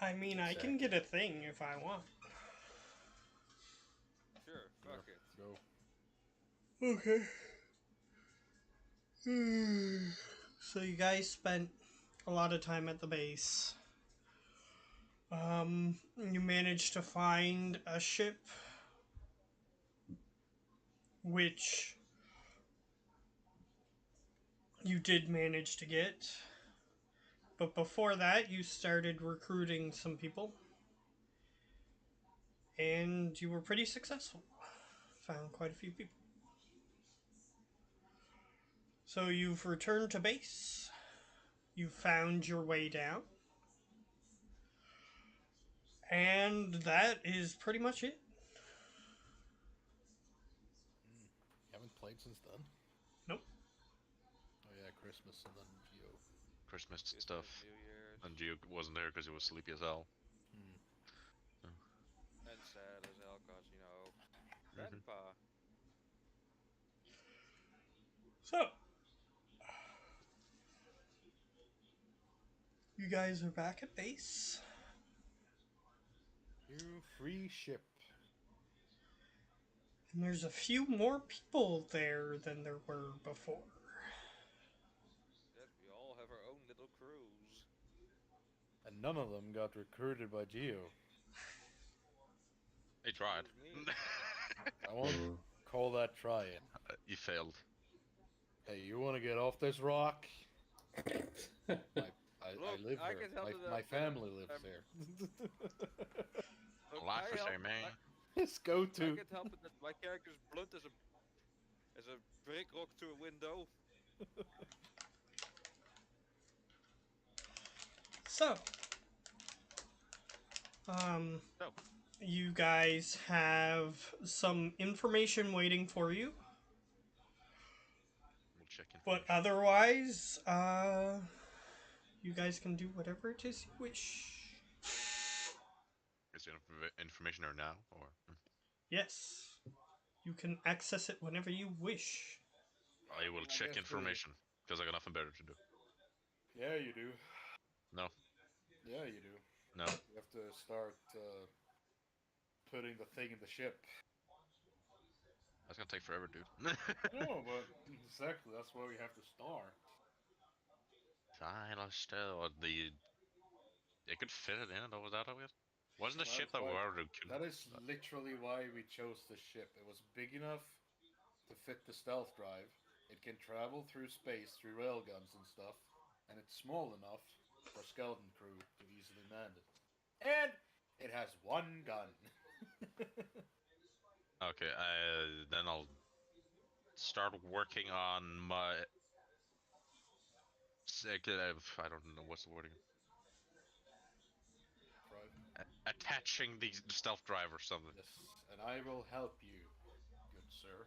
I mean, I can get Exactly. a thing if I want. Sure, Yeah, fuck it. go. Okay. So you guys spent a lot of time at the base. You managed to find a ship, which you did manage to get. But before that, you started recruiting some people, and you were pretty successful. Found quite a few people. So you've returned to base. You found your way down. And that is pretty much it. Mm. You haven't played since then? Nope. Oh yeah, Christmas and then Geo. Christmas Christmas, stuff. New Year's, And Gio wasn't there because he was sleepy as hell. Hmm. and sad as hell, cause Mm-hmm. Grandpa. So, you guys are back at base. New free ship. And there's a few more people there than there were before. Yes, we all have our own little crews. And none of them got recruited by Geo. He tried. Excuse me. I won't call that trying. You failed. Hey, you want to get off this rock? I Look, live I here. can help My family lives here. Look, Life is here, man. Let's go I to. can't help it that my character's blunt as a brick rock through a window. So, um, No. you guys have some information waiting for you. We'll check But information. otherwise, you guys can do whatever it is you wish. Is the information there now, or Yes, you can access it whenever you wish. I will I check guess we. information because I got nothing better to do. Yeah, you do. No, Yeah, you do. no. You have to start putting the thing in the ship. That's gonna take forever, dude. No, but exactly. That's why we have to start. Silence still. They could fit it in. Though was that how it? Wasn't the ship That's that we why. ordered? Could, That is literally why we chose the ship. It was big enough to fit the stealth drive. It can travel through space through railguns and stuff, and it's small enough for skeleton crew to easily man it. And it has one gun. okay, then I'll start working on my. I don't know what's the wording. Drive. Attaching the stealth drive or something. Yes, and I will help you, good sir.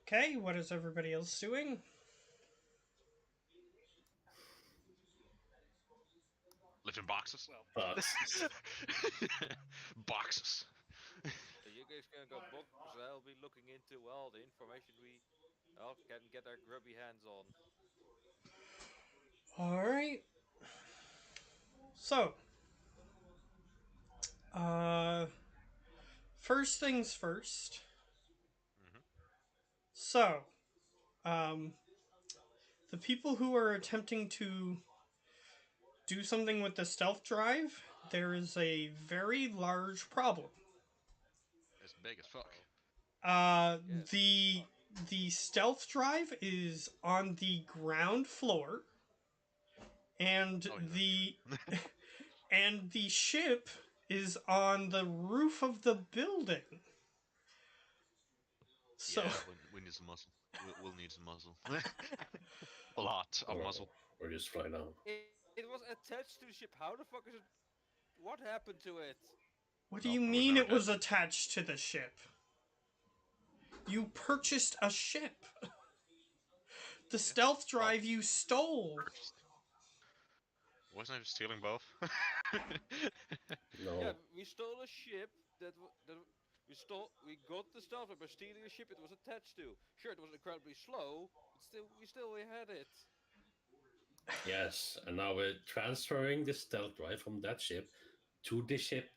Okay, what is everybody else doing? Lifting boxes. Well, Boxes. Boxes. so you guys can go book, because I'll be looking into all the information we can get our grubby hands on. Alright. So, uh, first things first. Hmm. So, um, the people who are attempting to do something with the stealth drive, there is a very large problem. It's big as fuck. Oh, Uh, yes. the the stealth drive is on the ground floor, and Oh, yeah. the ship is on the roof of the building. So, Yeah, we need some muscle. We'll need some muscle. A lot of muscle. Or just fly down. It was attached to the ship. How the fuck is it? What happened to it? what do No, you it was mean never it dead. was attached to the ship? You purchased a ship. The Yeah. stealth Well, drive you stole. purchased. Wasn't I stealing both? Yeah, No. we stole a ship that we got the stuff by stealing a ship it was attached to. Sure, it was incredibly slow, but still we had it. Yes, and now we're transferring the stealth drive from that ship to the ship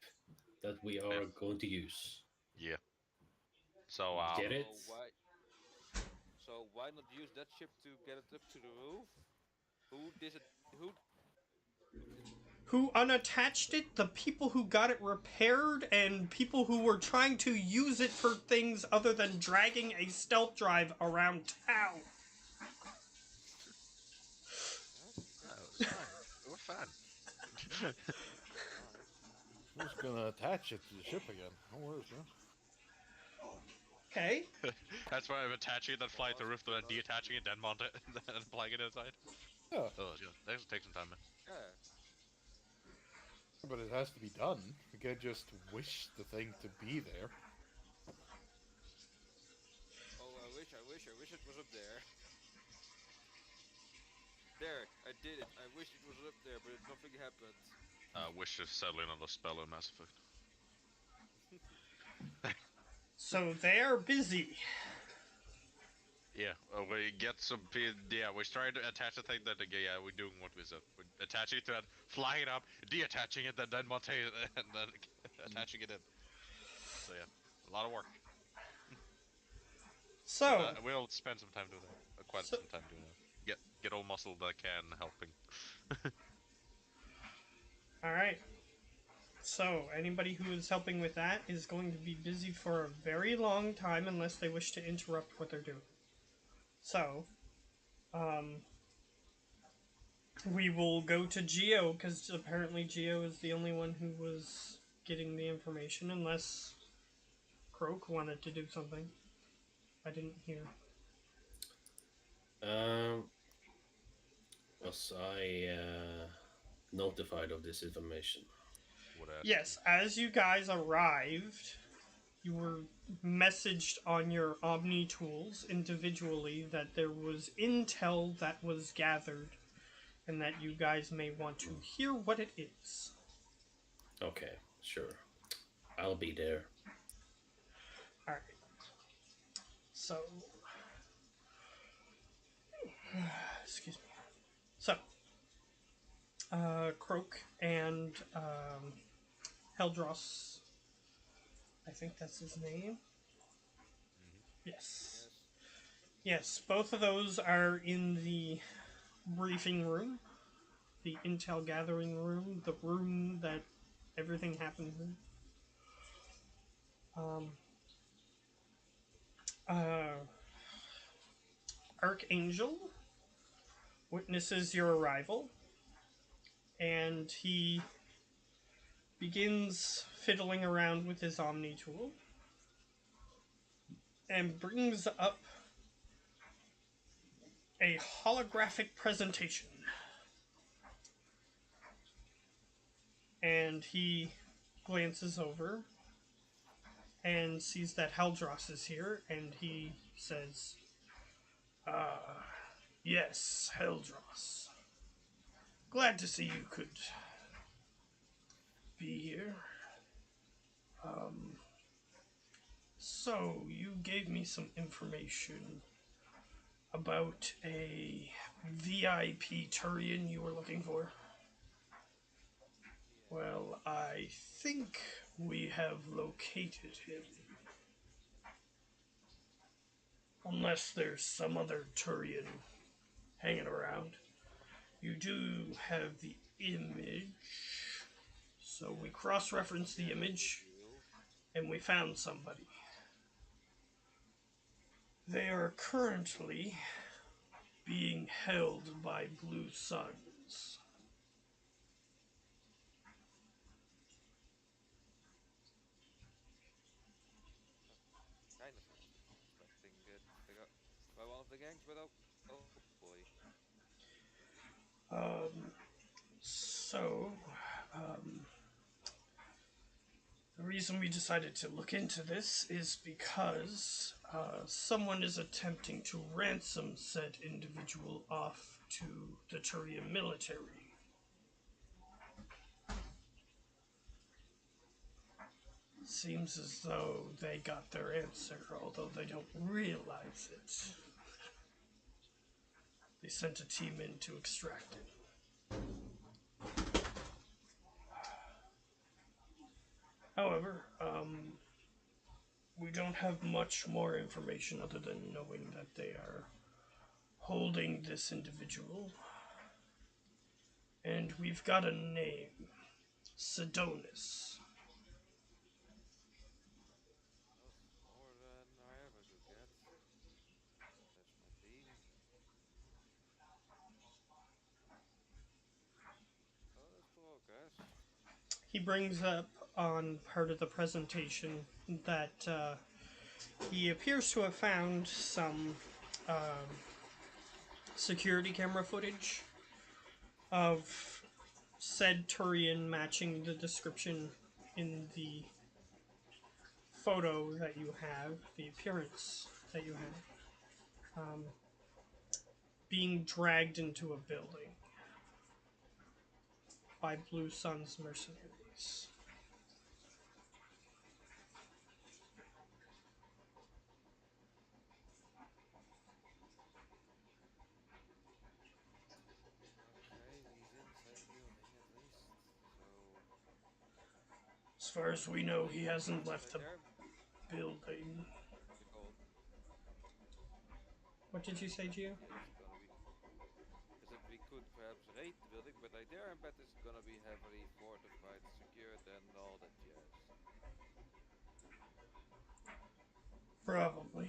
that we are going to use. Yeah. So Get it? So why not use that ship to get it up to the roof? Who did it? Who? Who unattached it? The people who got it repaired and people who were trying to use it for things other than dragging a stealth drive around town. What? oh, it's fine. We're fine. Alright. I'm just gonna attach it to the ship again. No worries, man. Okay. That's why I'm attaching it, then fly it to the roof, then Boss. detaching it, then mount it, and then applying it inside. Yeah, Oh, yeah. That takes some time, man. Yeah. but it has to be done. You can't just wish the thing to be there. Oh, I wish it was up there. There, I did it. I wish it was up there, but nothing happened. Wish to settle in on the spell in Mass Effect. So they're busy. Yeah, we get some. Yeah, we're trying to attach the thing that yeah, we're doing what we said. We're attaching it to it, flying it up, detaching it, then mounting it, and then attaching it in. So yeah, a lot of work. But So, we'll spend some time doing that. Quite so some time doing that. Get all muscle that can helping. all right. So, anybody who is helping with that is going to be busy for a very long time unless they wish to interrupt what they're doing. So, we will go to Geo because apparently Geo is the only one who was getting the information, unless Croak wanted to do something. I didn't hear. Was I notified of this information? Yes, as you guys arrived, you were messaged on your Omni tools individually that there was intel that was gathered and that you guys may want to hear what it is. Okay, sure. I'll be there. Alright. So, excuse me. So, Croak and Heldros, I think that's his name. Yes. Yes. Yes, both of those are in the briefing room, the intel gathering room, the room that everything happened in. Uh, Archangel witnesses your arrival, and he begins fiddling around with his Omni tool and brings up a holographic presentation. And he glances over and sees that Heldros is here, and he says, yes, Heldros. Glad to see you could be here. So, you gave me some information about a VIP Turian you were looking for. Well, I think we have located him. Unless there's some other Turian hanging around. You do have the image. So we cross-referenced the image, and we found somebody. They are currently being held by Blue Suns. Kind of expecting it to go by one of the gangs, but oh boy. So, um, the reason we decided to look into this is because someone is attempting to ransom said individual off to the Turian military. Seems as though they got their answer, although they don't realize it. They sent a team in to extract it. However, we don't have much more information other than knowing that they are holding this individual. And we've got a name. Sedonis. That's more than I ever could get. That's my theme. Oh, let's progress. He brings up on part of the presentation that he appears to have found some security camera footage of said Turian matching the description in the photo that you have, the appearance that you have, being dragged into a building by Blue Sun's mercenaries. Okay, he's inside the building at least. So As far as we know, he hasn't left the there, building. what's it called? What did you say, Gio? Yeah, it's gonna be. I said we could perhaps raid the building, but I dare bet it's gonna be heavily fortified, secured, and all that jazz. Probably.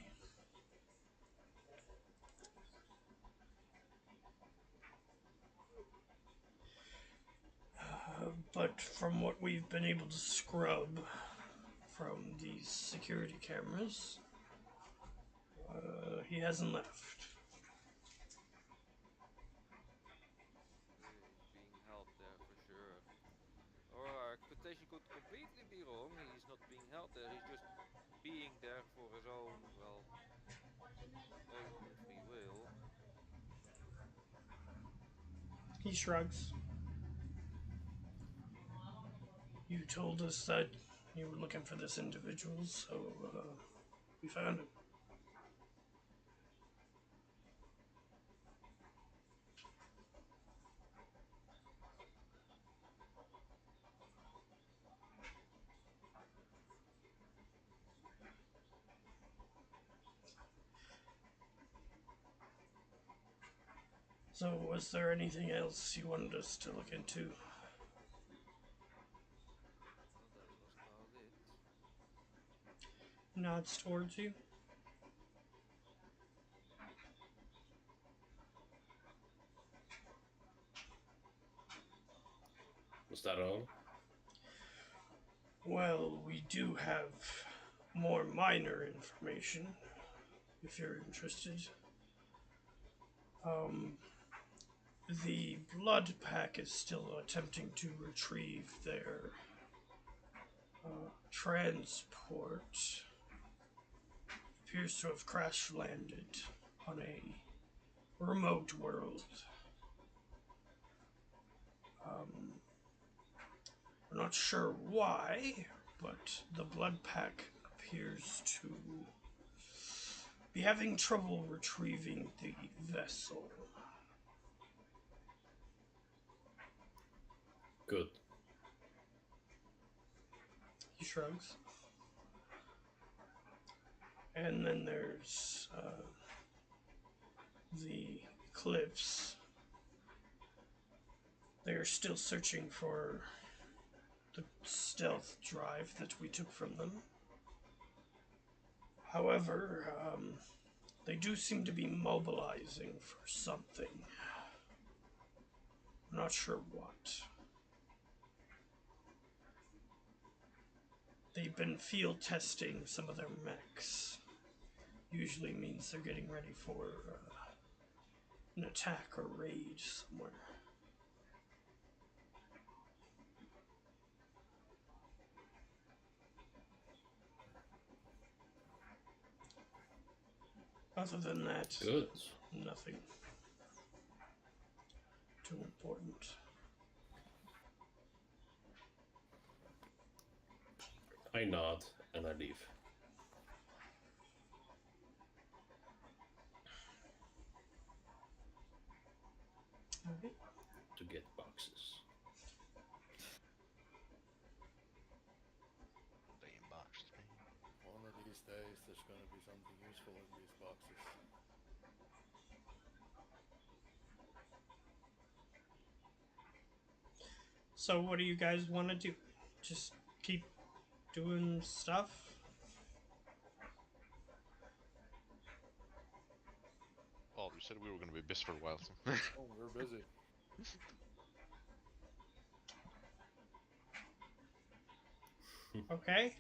But from what we've been able to scrub from these security cameras, he hasn't left. Okay, he's being held there for sure. Or our expectation could completely be wrong. He's not being held there. He's just being there for his own, well, own free will. He shrugs. You told us that you were looking for this individual, so we found him. So, was there anything else you wanted us to look into? Well, that was about it. Nods towards you. Was that all? Well, we do have more minor information, if you're interested. The Blood Pack is still attempting to retrieve their transport. Appears to have crash landed on a remote world. We're not sure why, but the Blood Pack appears to be having trouble retrieving the vessel. Good. He shrugs. And then there's the cliffs. They are still searching for the stealth drive that we took from them. However, they do seem to be mobilizing for something. I'm not sure what. They've been field testing some of their mechs. Usually means they're getting ready for an attack or raid somewhere. Other than that, Good. nothing too important. I nod and I leave. Okay. to get boxes. Damn boxes, man. One of these days, there's gonna be something useful in these boxes. So, what do you guys want to do? Just keep doing stuff? Well, you said we were gonna be busy for a while, so. Oh, we're busy. Okay.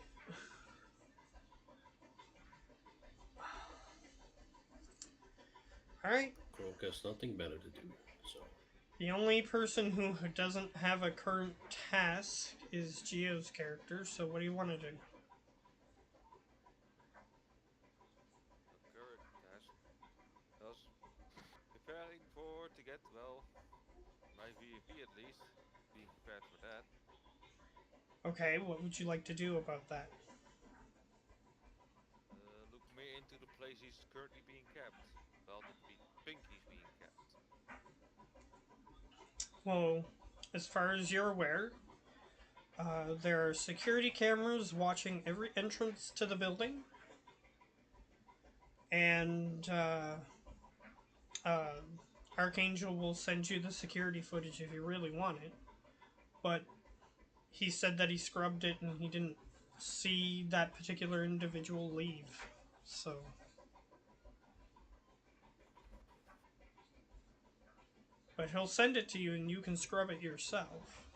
All right. Croak has nothing better to do, so The only person who doesn't have a current task is Geo's character. So, what do you want to do? A current task. Thus, preparing for to get, well, my VAP at least. Being prepared for that. Okay. What would you like to do about that? Look me into the place he's currently being kept. Well, that we think he's being kept. Well, as far as you're aware, there are security cameras watching every entrance to the building, and uh, Archangel will send you the security footage if you really want it. But he said that he scrubbed it and he didn't see that particular individual leave. So, but he'll send it to you and you can scrub it yourself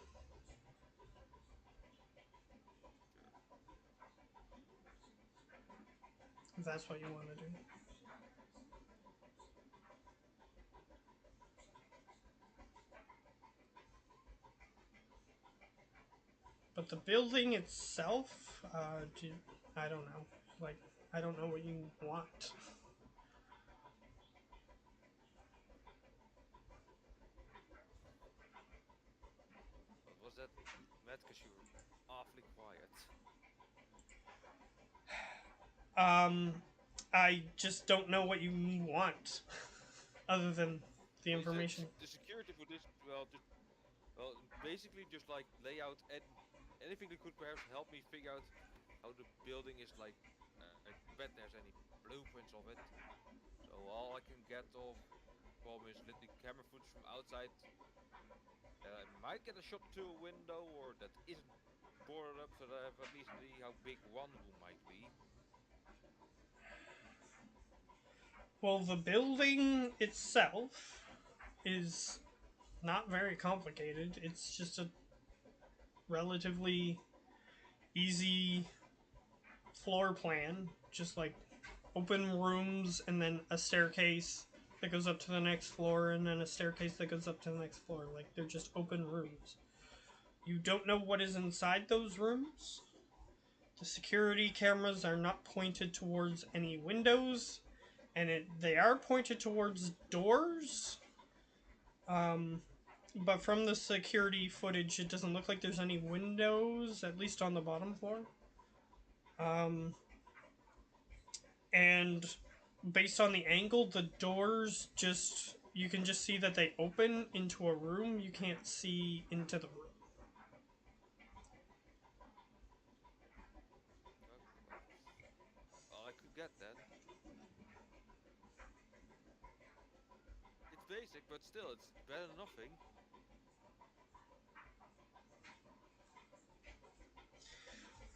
Sure. if that's what you want to do. But the building itself, I don't know. Like, I don't know what you want. What was that, Matt? Because you were awfully quiet. Um, I just don't know what you want, other than the Well, you said information. the security for this, well, basically just like lay out and anything that could perhaps help me figure out how the building is like. I bet there's any blueprints of it. So all I can get off from is literally camera footage from outside. I might get a shot to a window or that isn't boarded up, so that I have at least see how big one room might be. Well, the building itself is not very complicated. It's just a relatively easy floor plan, just like open rooms and then a staircase that goes up to the next floor and then a staircase that goes up to the next floor. Like they're just open rooms. You don't know what is inside those rooms. The security cameras are not pointed towards any windows, and they are pointed towards doors. Um, but from the security footage, it doesn't look like there's any windows, at least on the bottom floor. Um, and based on the angle, the doors just you can just see that they open into a room. You can't see into the room. Okay, well, I could get that. It's basic, but still, it's better than nothing.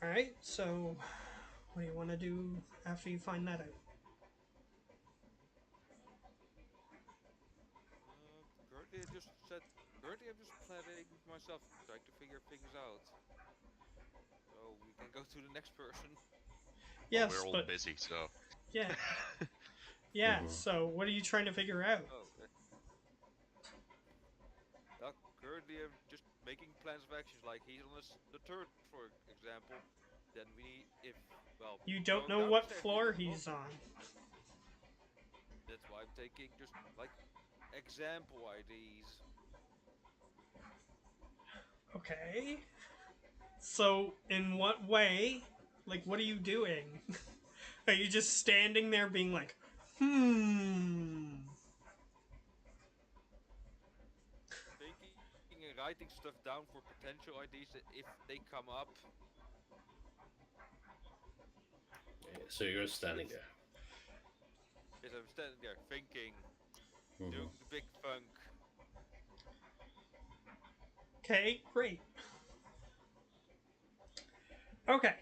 All right. So, what do you want to do after you find that out? Currently, I just said. Currently, I'm just planning myself, trying to figure things out. So we can go to the next person. Well, we're Yes, all but busy, so. yeah, yeah. Mhm. So, what are you trying to figure out? Oh, okay. Currently, I'm just making plans of actions. Like he's on the third, for example. Then we need, if well, You don't going know down the what stairs, we floor can not. he's on. That's why I'm taking just like example IDs. Okay. So, in what way? Like, what are you doing? Are you just standing there being like, hmm? writing stuff down for potential ideas if they come up. So you're standing there. Yes, I'm standing there thinking, Mhm. doing the big funk. Okay, great. Okay.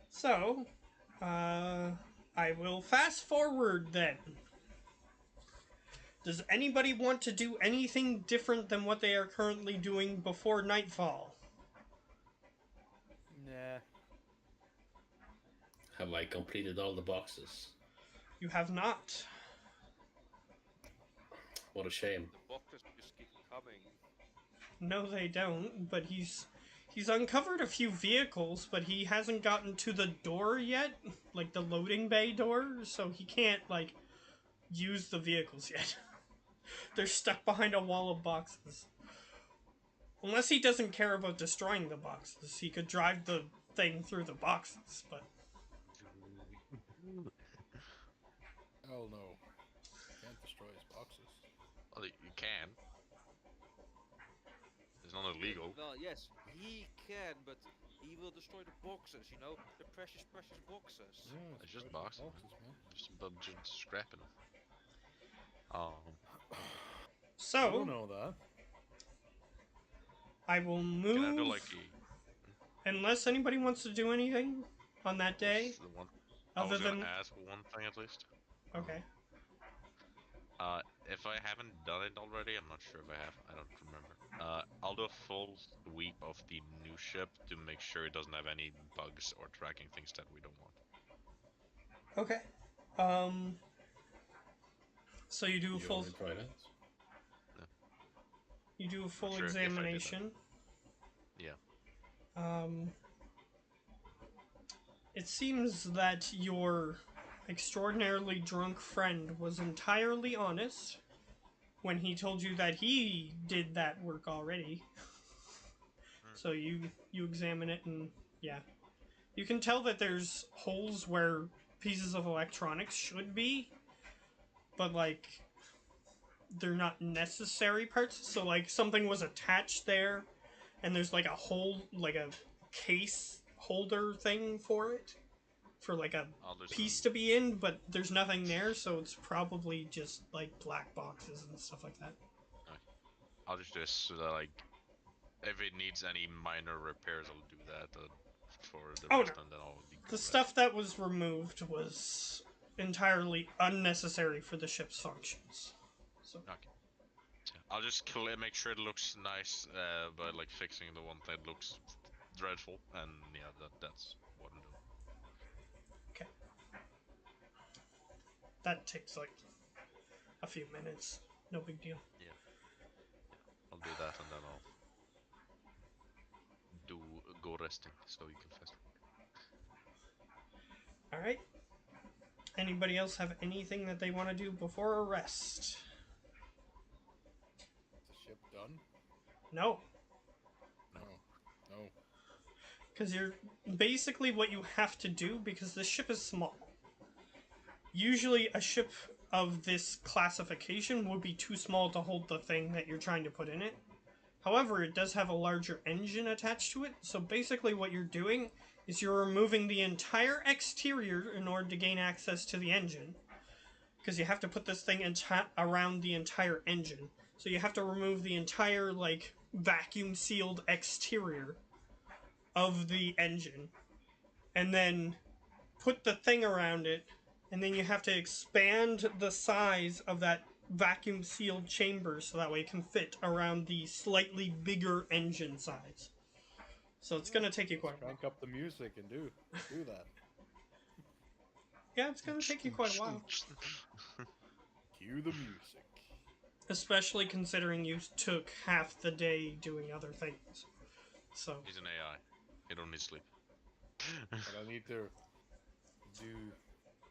So, I will fast forward then. Does anybody want to do anything different than what they are currently doing before nightfall? Nah. Have I completed all the boxes? You have not. What a shame. The boxes just keep coming. No, they don't. But he's uncovered a few vehicles, but he hasn't gotten to the door yet, like the loading bay door. So he can't like use the vehicles yet. They're stuck behind a wall of boxes. Unless he doesn't care about destroying the boxes, he could drive the thing through the boxes. But Hell no. Can't destroy his boxes. Well, you can. It's not illegal. Well, yes, he can, but he will destroy the boxes, you know? The precious, precious boxes. Yeah, It's just precious boxes, man. Just a bunch of scrapping. You so don't know that. I will Can I do move like unless anybody wants to do anything on that day. the one? I Other was gonna than ask one thing at least. okay, If I haven't done it already, I'm not sure if I have. I don't remember. I'll do a full sweep of the new ship to make sure it doesn't have any bugs or tracking things that we don't want. okay. Um, so you do a You full want to try that? you do a Not full sure if I did that. examination. Yeah. Um, it seems that your extraordinarily drunk friend was entirely honest when he told you that he did that work already. So you examine it and yeah, you can tell that there's holes where pieces of electronics should be, but like they're not necessary parts. So like something was attached there, and there's like a hole, like a case holder thing for it, for like a I'll do piece some. to be in, but there's nothing there, so it's probably just like black boxes and stuff like that. I'll just do this so that, like, if it needs any minor repairs, I'll do that. For the Oh rest, no, and then I'll be the go rest. stuff that was removed was entirely unnecessary for the ship's functions. So Okay. I'll just make sure it looks nice, by like fixing the one that looks dreadful, and yeah, that's what I'm doing. okay, that takes like a few minutes. No big deal. Yeah, I'll do that, and then I'll do go resting, so you can fast All right. Anybody else have anything that they want to do before a rest? Is the ship done? No, No. No. because you're basically what you have to do because the ship is small. Usually, a ship of this classification would be too small to hold the thing that you're trying to put in it. However, it does have a larger engine attached to it, so basically what you're doing is you're removing the entire exterior in order to gain access to the engine. Because you have to put this thing around the entire engine. So you have to remove the entire, like, vacuum sealed exterior of the engine. And then put the thing around it. And then you have to expand the size of that vacuum sealed chamber so that way it can fit around the slightly bigger engine size. So it's gonna take you quite a while. Crank up the music and do that. Yeah, it's gonna take you quite a while. Cue the music. Especially considering you took half the day doing other things. So He's an AI. He don't need sleep. But I need to do,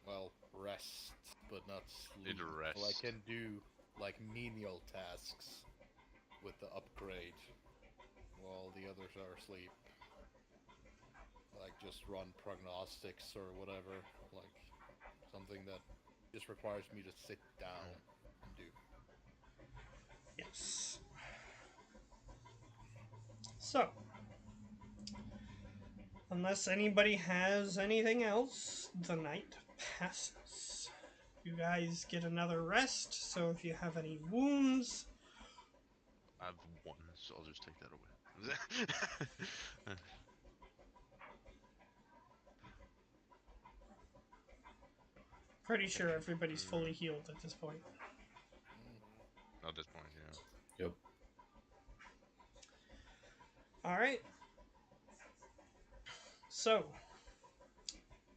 well, rest, but not sleep. Need to rest. So I can do, like, menial tasks with the upgrade while the others are asleep. Like, just run prognostics or whatever. Like, something that just requires me to sit down and do. yes. So, unless anybody has anything else, the night passes. You guys get another rest, so if you have any wounds, I have one, so I'll just take that away. pretty sure everybody's fully healed at this point. At this point, yeah. Yep. Alright. So,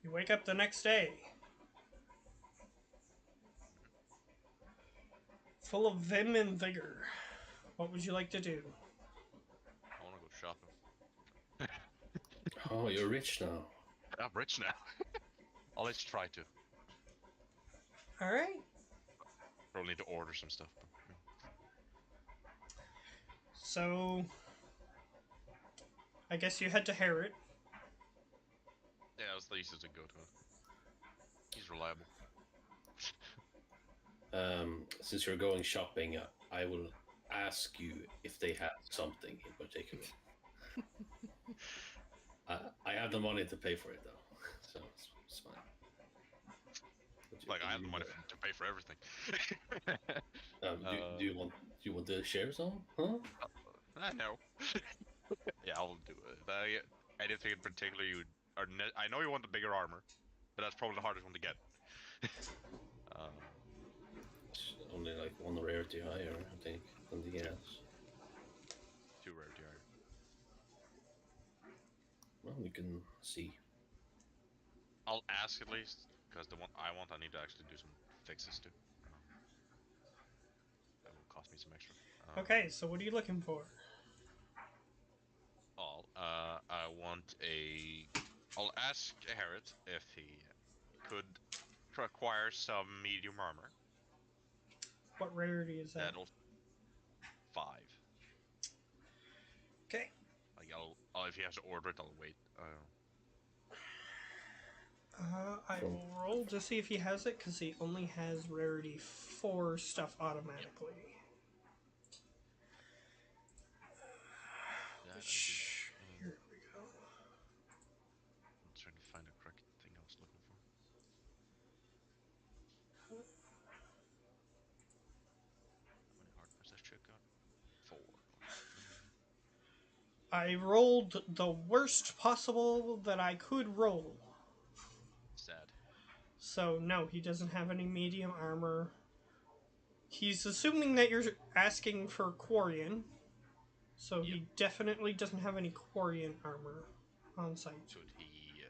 you wake up the next day, full of vim and vigor. What would you like to do? I want to go shopping. Oh, you're rich now. I'm rich now. I'll at least try to. Alright. Probably need to order some stuff. But, So, I guess you head to Harriet. yeah, it was the easiest to go to. He's reliable. Since you're going shopping, I will ask you if they have something in particular. I have the money to pay for it though, so it's fine. Like I have the money to pay for everything. Do you want to share some? Huh? I know. Yeah, I'll do it. Anything in particular you I know you want the bigger armor, but that's probably the hardest one to get. It's only like one rarity higher, I think, than the gas. 2 rarity higher. Well, we can see. I'll ask at least, because the one I want, I need to actually do some fixes to. That will cost me some extra. Okay, so what are you looking for? I want a. I'll ask Harriet if he could acquire some medium armor. What rarity is that? That'll 5. Okay. Like if he has to order it, I'll wait. I will roll to see if he has it, because he only has rarity 4 stuff automatically. That Which, here we go. I'm trying to find the correct thing I was looking for. How many hard parts that shit got? 4. I rolled the worst possible that I could roll. Sad. So, no, he doesn't have any medium armor. He's assuming that you're asking for Quarian. So he definitely doesn't have any Quarian armor on site. Could he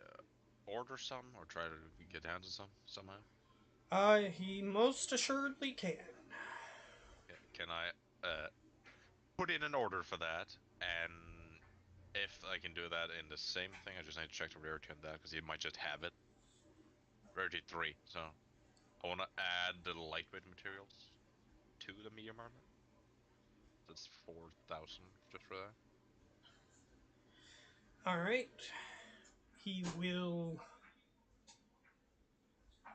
order some or try to get hands on some somehow? He most assuredly can. Can I put in an order for that? And if I can do that in the same thing, I just need to check the rarity on that because he might just have it. Rarity 3, so I want to add the lightweight materials to the medium armor. That's 4,000 just for that. Alright. He will.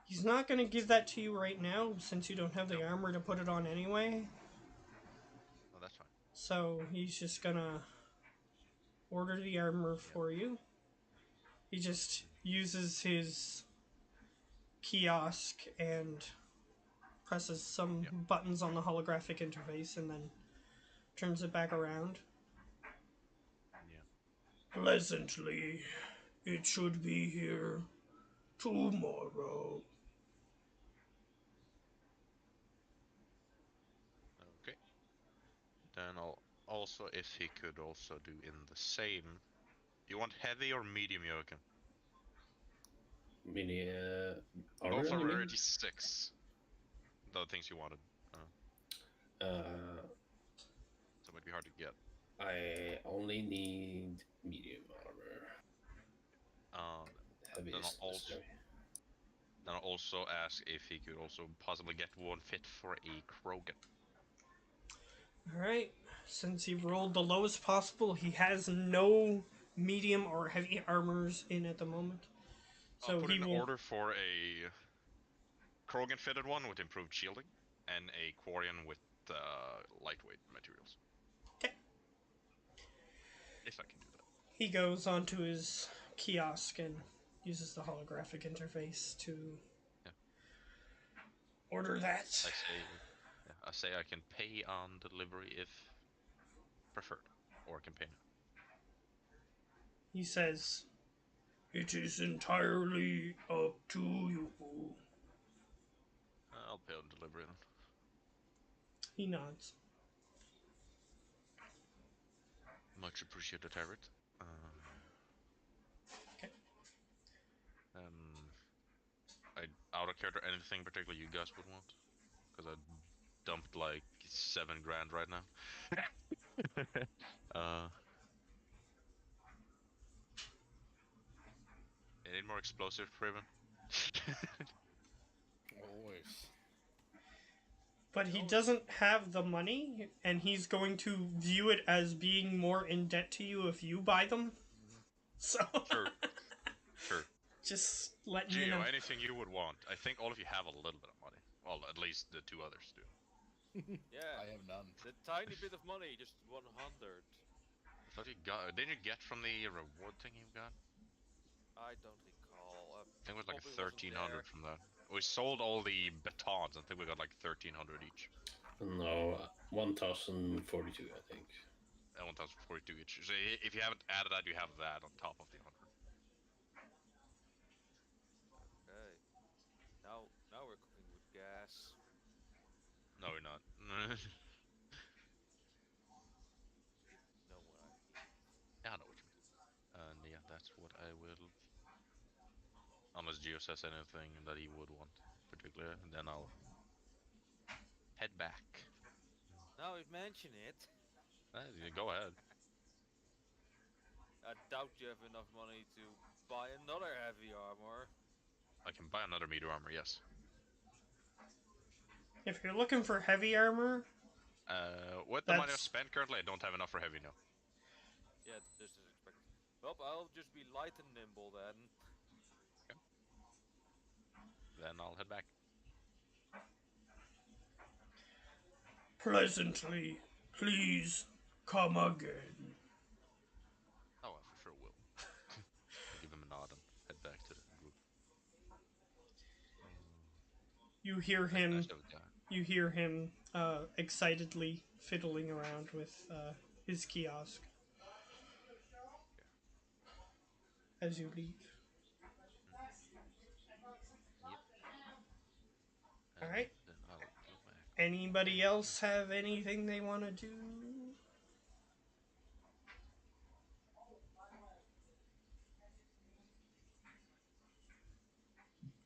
He's not going to give that to you right now since you don't have the armor to put it on anyway. Oh, that's fine. So he's just going to order the armor for you. He just uses his kiosk and presses some buttons on the holographic interface and then turns it back around. Yeah. Pleasantly, it should be here tomorrow. Okay. Then I'll also, if he could also do in the same. You want heavy or medium, Joachim? Mini armor. Both are rarity 6. The things you wanted. So it might be hard to get. I only need medium armor. Heavy Then is necessary. Then I'll also ask if he could also possibly get one fit for a Krogan. Alright, since he rolled the lowest possible, he has no medium or heavy armors in at the moment. So I'll put he in an will. order for a Krogan fitted one with improved shielding and a Quarian with lightweight materials. Okay. If I can do that. He goes onto his kiosk and uses the holographic interface to Yeah. order that. I say I can pay on delivery if preferred, or I can pay now. He says, "It is entirely up to you." I'll pay on delivery then. He nods. Much appreciated, Harriet. Okay. I out of character anything particular you guys would want? Because I dumped like 7 grand right now. You need more explosive, Raven? Always. But he doesn't have the money, and he's going to view it as being more in debt to you if you buy them. So, Sure. Sure. just letting you Geo, know. anything you would want. I think all of you have a little bit of money. Well, at least the 2 others do. Yeah. I have none. The tiny bit of money, just 100. I thought you got. Didn't you get from the reward thing you got? I don't recall. I think it was like Probably wasn't 1300 there. from that. We sold all the batons. I think we got like 1300 each. No, 1042, I think. 1042 each. So if you haven't added that, you have that on top of the 100. Okay. Now we're cooking with gas. No, we're not. If you know what I mean. Yeah, I know what you mean. And yeah, that's what I will. Unless Geo says anything that he would want, particularly, and then I'll head back. Now you mention it. Go ahead. I doubt you have enough money to buy another heavy armor. I can buy another meter armor, yes. If you're looking for heavy armor, With the money I've spent currently, I don't have enough for heavy now. Yeah, this is expected. Well, I'll just be light and nimble then. Okay. Then I'll head back. pleasantly, please come again. Oh, I for sure will. I'll give him a nod and head back to the group. You hear him. Nice to have a guy. You hear him excitedly fiddling around with his kiosk as you leave. Yep. All right. Then I'll go back. Anybody else have anything they want to do?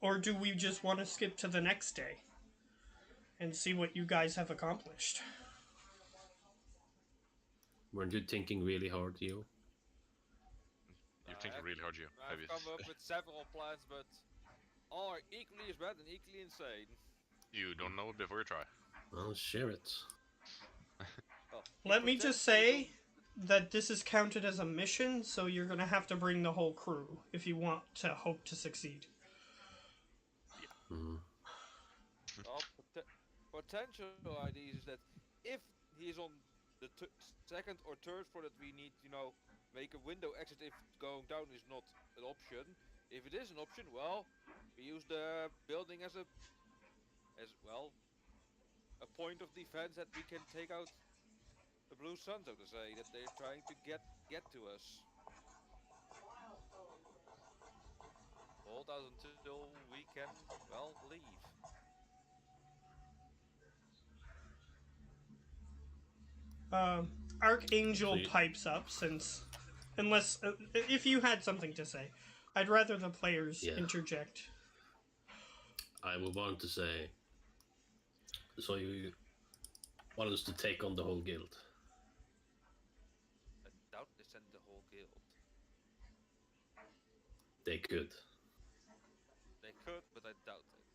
Or do we just want to skip to the next day and see what you guys have accomplished? Weren't you thinking really hard, Yo? You're thinking really hard, Geo. I've come up with several plans, but all are equally as bad and equally insane. You don't know it before you try. Well, share it. Well, Let me just say that this is counted as a mission, so you're going to have to bring the whole crew if you want to hope to succeed. Yeah. Well, potential ideas is that if he's on the second or third floor, that we need, make a window exit if going down is not an option. If it is an option, well, we use the building as a point of defense that we can take out the Blue Sun, so to say, that they're trying to get to us. Hold out until we can, well, leave. Archangel pipes up unless if you had something to say, I'd rather the players interject. I would want to say, so you want us to take on the whole guild? I doubt they send the whole guild. They could. They could, but I doubt it.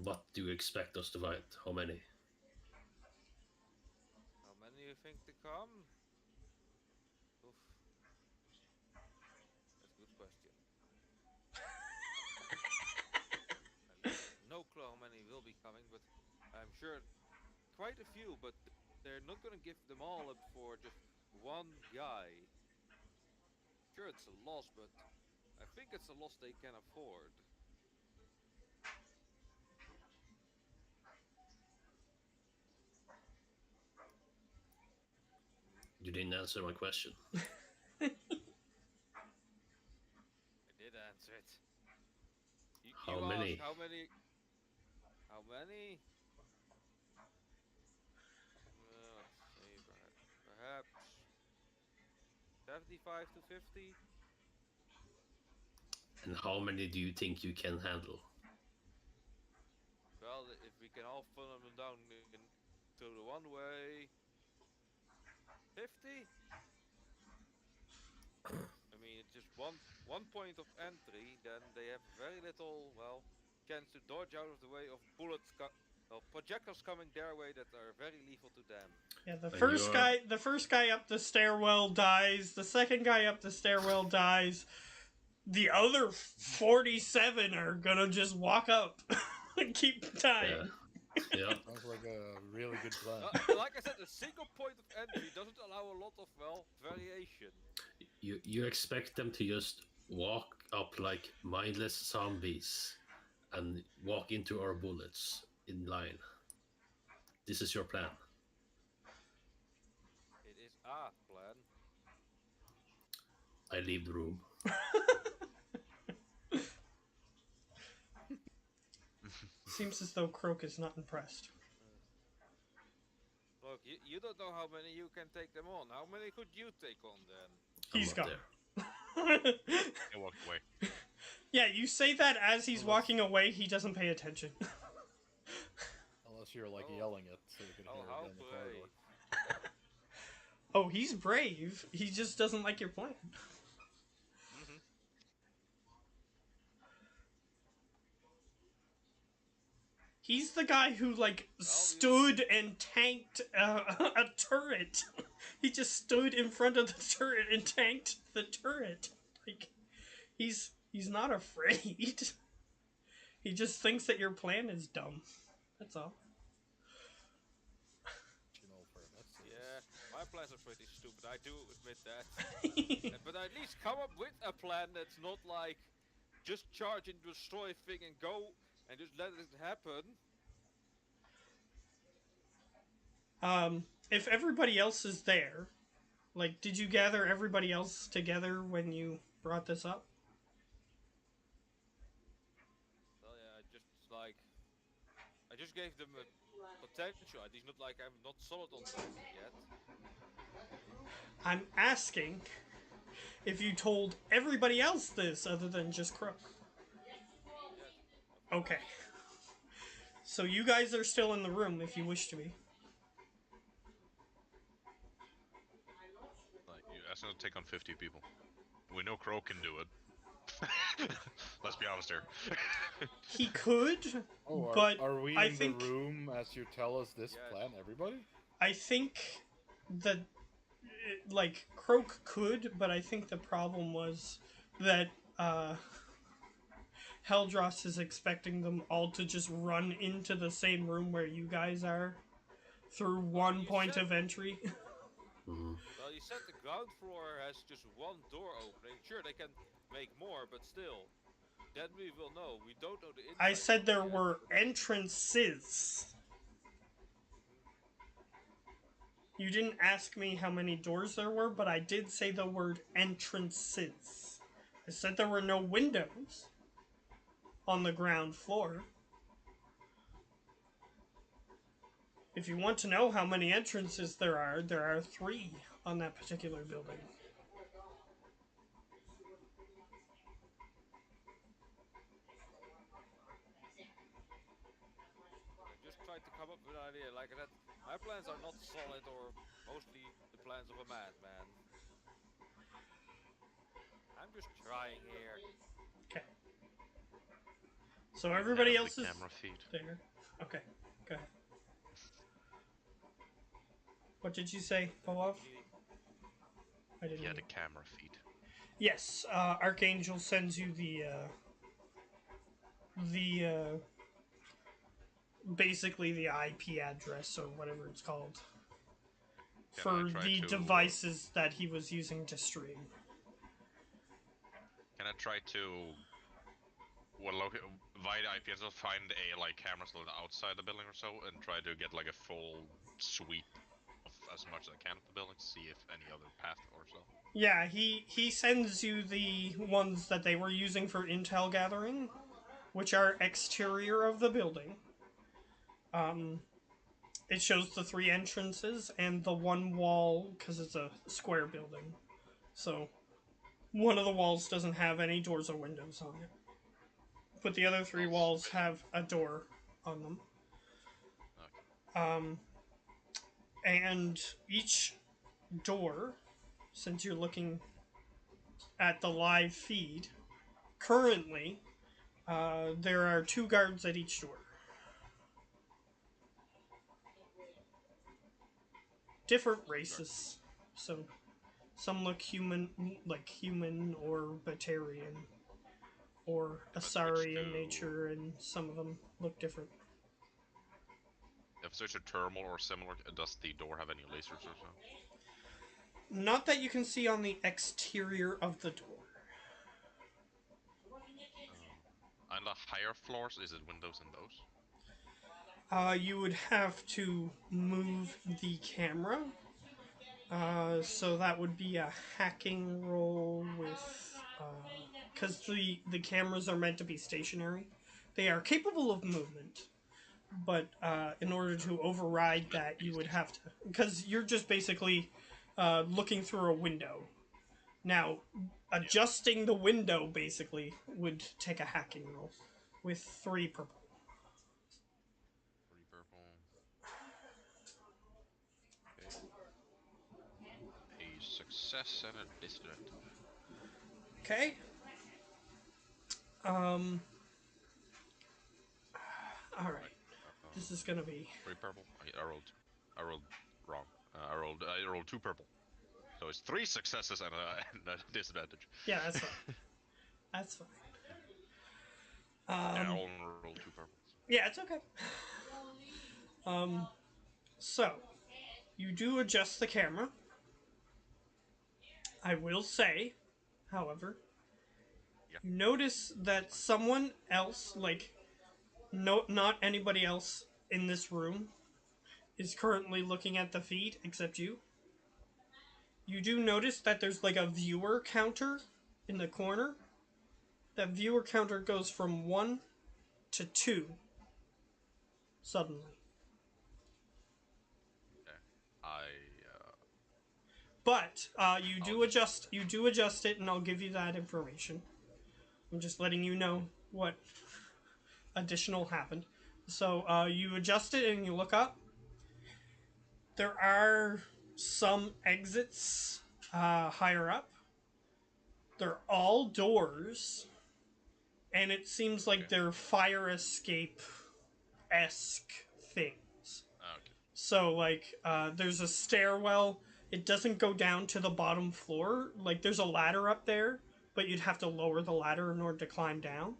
What do you expect us to fight? How many? How many do you think to come? Oof. That's a good question. I have no clue how many will be coming, but I'm sure quite a few, but they're not gonna give them all up for just one guy. Sure, it's a loss, but I think it's a loss they can afford. You didn't answer my question. I did answer it. How You asked many? how many? How many? Let's see, perhaps 75 to 50. And how many do you think you can handle? Well, if we can all funnel them down to the one way, 50. I mean, it's just one point of entry. Then they have very little, well, chance to dodge out of the way of bullets, well, projectiles coming their way that are very lethal to them. Yeah, And you're the first guy up the stairwell dies. The second guy up the stairwell dies. The other 47 are gonna just walk up and keep dying. yeah. Sounds like a really good plan. Like I said, a single point of entry doesn't allow a lot of, well, variation. You expect them to just walk up like mindless zombies and walk into our bullets in line. This is your plan. It is a plan. I leave the room. Seems as though Croak is not impressed. Look, you don't know how many you can take them on. How many could you take on then? He's I'm gone. not there. He walked away. Yeah, you say that as he's walking away, he doesn't pay attention. Unless you're like Oh. yelling it so you can Oh, hear it how down the corridor. brave. Oh, he's brave. He just doesn't like your plan. Mm-hmm. He's the guy who, like, stood and tanked a turret. He just stood in front of the turret and tanked the turret. Like, he's not afraid. He just thinks that your plan is dumb. That's all. You know, for Yeah, my plans are pretty stupid. I do admit that. But at least come up with a plan that's not like just charge and destroy thing and go and just let it happen. If everybody else is there, like, did you gather everybody else together when you brought this up? Well, yeah, I just gave them a potential. It's not like I'm not solid on them yet. I'm asking if you told everybody else this other than just Crook. Yes. Okay. So you guys are still in the room if you wish to be. Like, you asked him to take on 50 people. We know Crow can do it. Let's be honest here. He could, Oh, but are we I in think the room as you tell us this Yes. plan, everybody? I think that like Croak could, but I think the problem was that Heldross is expecting them all to just run into the same room where you guys are through one point of entry. Well, you said the ground floor has just one door opening. Sure, they can make more, but still. Then we will know. We don't know the inside. I said there yet, were but- entrances. You didn't ask me how many doors there were, but I did say the word entrances. I said there were no windows on the ground floor. If you want to know how many entrances there are 3 on that particular building. I just tried to come up with an idea. Like I said, my plans are not solid or mostly the plans of a madman. I'm just trying here. Okay. So everybody Have else the is camera feed. there. Okay, go ahead. What did you say, Polov? I didn't Yeah, hear. the camera feed. Yes, Archangel sends you the basically the IP address or whatever it's called Can I for try the to? devices that he was using to stream. Can I try to? Well, via the IP, just find a like cameras outside the building or so, and try to get like a full sweep of as much as I can of the building, see if any other path or so. Yeah, he sends you the ones that they were using for intel gathering, which are exterior of the building. It shows the 3 entrances and the one wall because it's a square building. So one of the walls doesn't have any doors or windows on it, but the other 3 walls have a door on them. Okay. And each door, since you're looking at the live feed, currently there are 2 guards at each door. Different races, so some look human, like human or Batarian, or Asari in nature, and some of them look different. If it's a thermal or similar, does the door have any lasers or so? Not that you can see on the exterior of the door. On the higher floors, is it windows in those? You would have to move the camera. So that would be a hacking roll with... Because the cameras are meant to be stationary. They are capable of movement. But in order to override that, you would have to... Because you're just basically looking through a window. Now, adjusting the window, basically, would take a hacking roll with 3 purple. 3 purple. Okay. A success and a disadvantage. Okay. Alright. This is gonna be... 3 purple. I rolled wrong. I rolled 2 purple. So it's 3 successes and a disadvantage. Yeah, that's fine. That's fine. Yeah, I only rolled 2 purples. Yeah, it's okay. So, you do adjust the camera. I will say, however, Yeah. you notice that someone else, like, not anybody else in this room, is currently looking at the feed except you. You do notice that there's like a viewer counter in the corner. That viewer counter goes from 1 to 2 suddenly. Okay. But you do adjust it, and I'll give you that information. I'm just letting you know what additional happened. So you adjust it and you look up. There are some exits higher up. They're all doors, and it seems like they're fire escape-esque things. Okay. So, like, there's a stairwell. It doesn't go down to the bottom floor. Like, there's a ladder up there, but you'd have to lower the ladder in order to climb down.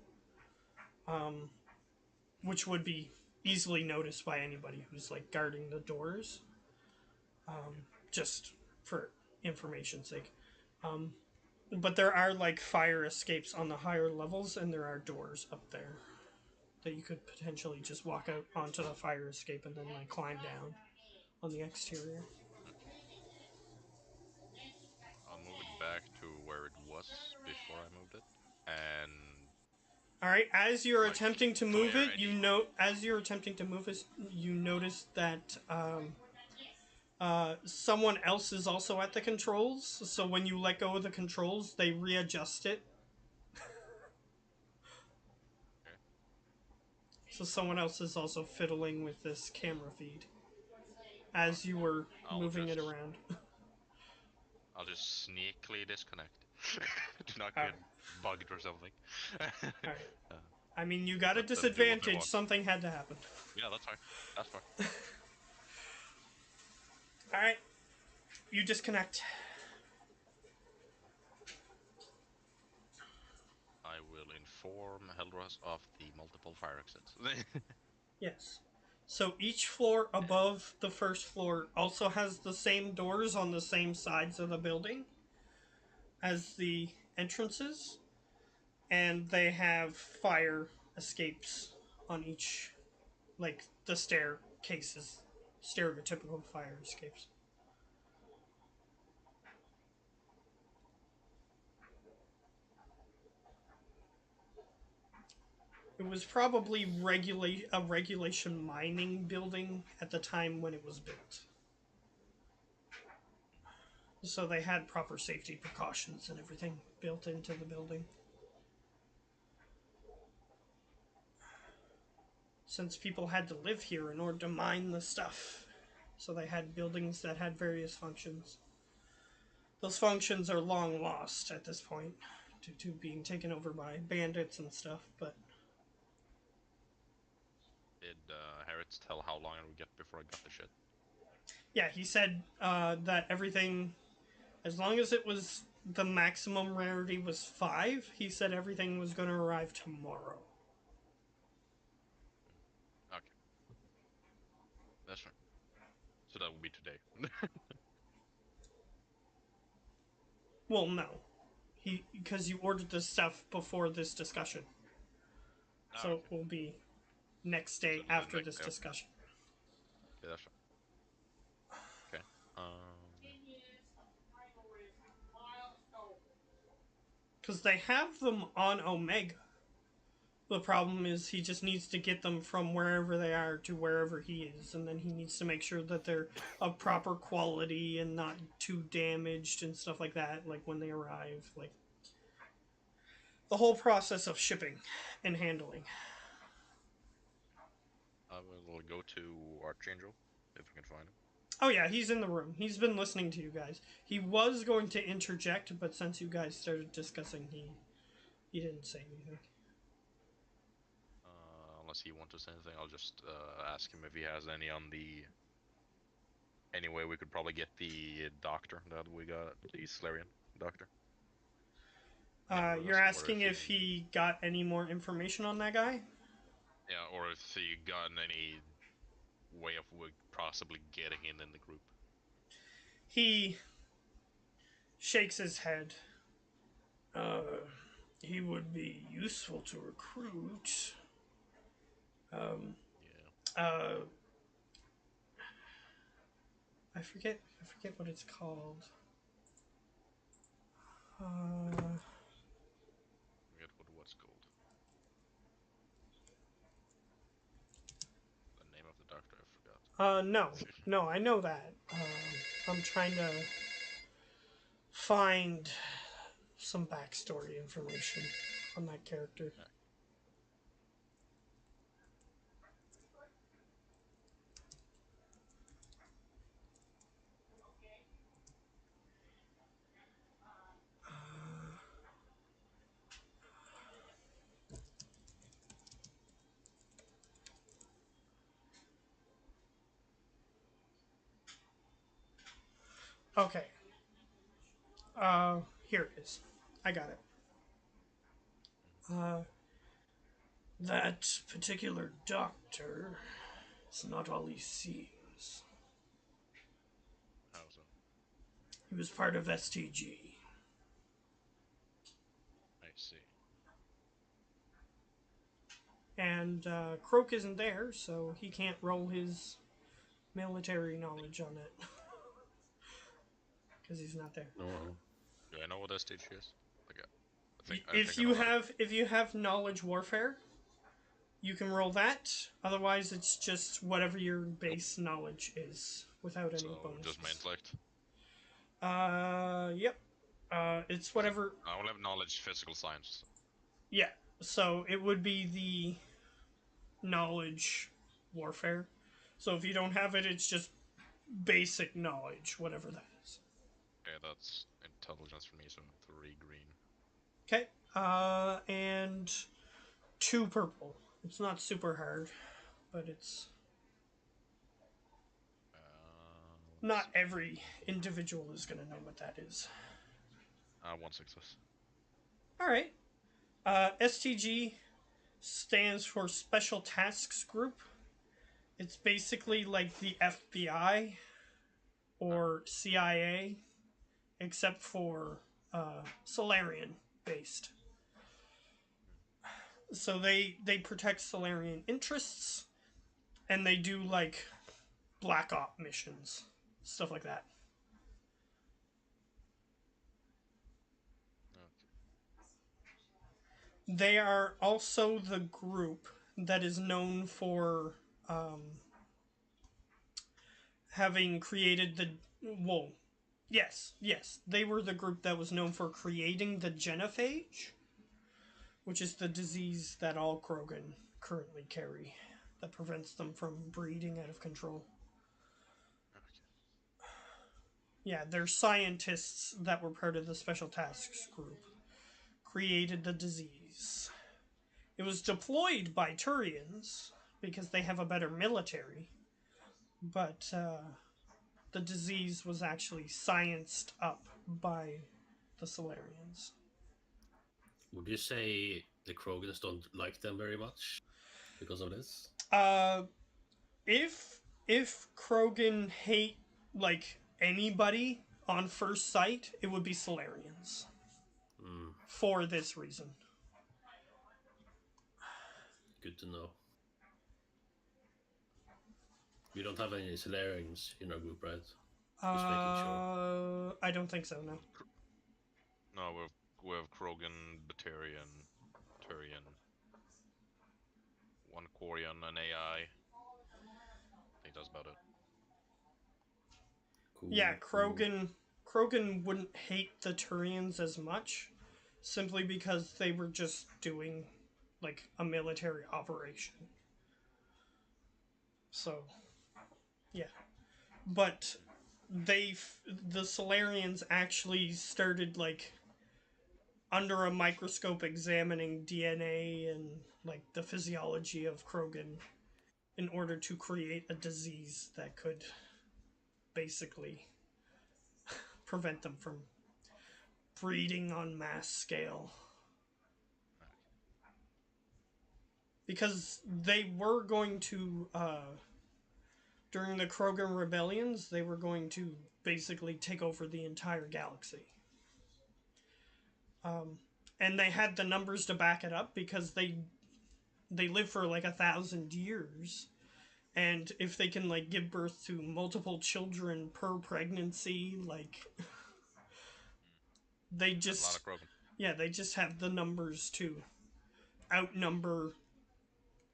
Which would be easily noticed by anybody who's, like, guarding the doors. Just for information's sake. But there are, like, fire escapes on the higher levels, and there are doors up there that you could potentially just walk out onto the fire escape and then, like, climb down on the exterior. I'll move it back to where it was before I moved it, and all right. As you're like, attempting to move flare it, you notice that someone else is also at the controls. So when you let go of the controls, they readjust it. Okay. So someone else is also fiddling with this camera feed as you were moving it around. I'll just sneakily disconnect to not All get right. bugged or something. All right. I mean, you got a Let them do what they disadvantage. want. Something had to happen. Yeah, that's fine. That's fine. All right. You disconnect. I will inform Heldros of the multiple fire exits. Yes. So each floor above the first floor also has the same doors on the same sides of the building as the entrances, and they have fire escapes on each, like the staircases, stereotypical fire escapes. It was probably a regulation mining building at the time when it was built. So they had proper safety precautions and everything built into the building. Since people had to live here in order to mine the stuff. So they had buildings that had various functions. Those functions are long lost at this point due to being taken over by bandits and stuff, but Did Harriet tell how long it would get before I got the shit? yeah, he said that everything, as long as it was the maximum rarity was 5, he said everything was going to arrive tomorrow. Okay. That's fine. So that will be today. Well, no. Because you ordered this stuff before this discussion. So Okay. it will be next day So after next this day, okay. discussion. Okay, that's fine. Okay. Because they have them on Omega. The problem is he just needs to get them from wherever they are to wherever he is, and then he needs to make sure that they're of proper quality and not too damaged and stuff like that, like when they arrive. Like the whole process of shipping and handling. I will go to Archangel if we can find him. Oh yeah, he's in the room. He's been listening to you guys. He was going to interject, but since you guys started discussing, he didn't say anything. Unless he wants to say anything, I'll just ask him if he has any on the. Anyway, we could probably get the doctor that we got, the Slarian doctor. You're asking if he got any more information on that guy? Yeah, or if he got any way of possibly getting in the group. He shakes his head. He would be useful to recruit. Yeah. I forget what it's called. I forget what it was called. The name of the doctor, I forgot. No, I know that. I'm trying to find some backstory information on that character. Yeah. Okay. Here it is. I got it. That particular doctor is not all he seems. How so? He was part of STG. I see. And Croak isn't there, so he can't roll his military knowledge on it. Because he's not there. No. Do I know what STG is? Like, If you have knowledge warfare, you can roll that. Otherwise, it's just whatever your base knowledge is without any bonuses. Just my intellect. Yep. It's whatever. I only have knowledge, physical science. Yeah. So it would be the knowledge warfare. So if you don't have it, it's just basic knowledge, whatever that is. Okay, that's intelligence for me, so 3 green. Okay. And 2 purple. It's not super hard, but it's not every individual is going to know what that is. 1 success. All right. STG stands for Special Tasks Group. It's basically like the FBI or CIA, except for Solarian based. So they protect Solarian interests, and they do like black op missions, stuff like that. Okay. They are also the group that is known for having created the well, yes, they were the group that was known for creating the genophage, which is the disease that all Krogan currently carry, that prevents them from breeding out of control. Okay. Yeah, they're scientists that were part of the Special Tasks Group. Created the disease. It was deployed by Turians because they have a better military, but the disease was actually scienced up by the Solarians. Would you say the Krogans don't like them very much because of this? Uh, if Krogan hate like anybody on first sight, it would be Solarians. Mm, For this reason. good to know. You don't have any Solarians in our group, right? Just making sure. I don't think so. No. No, we have Krogan, Batarian, Turian, one Quarian, an AI. I think that's about it. Yeah, Cool. Krogan wouldn't hate the Turians as much, simply because they were just doing like a military operation. So yeah, but they the Solarians actually started like under a microscope examining DNA and like the physiology of Krogan in order to create a disease that could basically prevent them from breeding on mass scale. Okay. Because they were going to, during the Krogan rebellions, they were going to basically take over the entire galaxy. Um, and they had the numbers to back it up because they live for like 1,000 years, and if they can like give birth to multiple children per pregnancy, like they That's a lot just of Krogan. yeah they just have the numbers to outnumber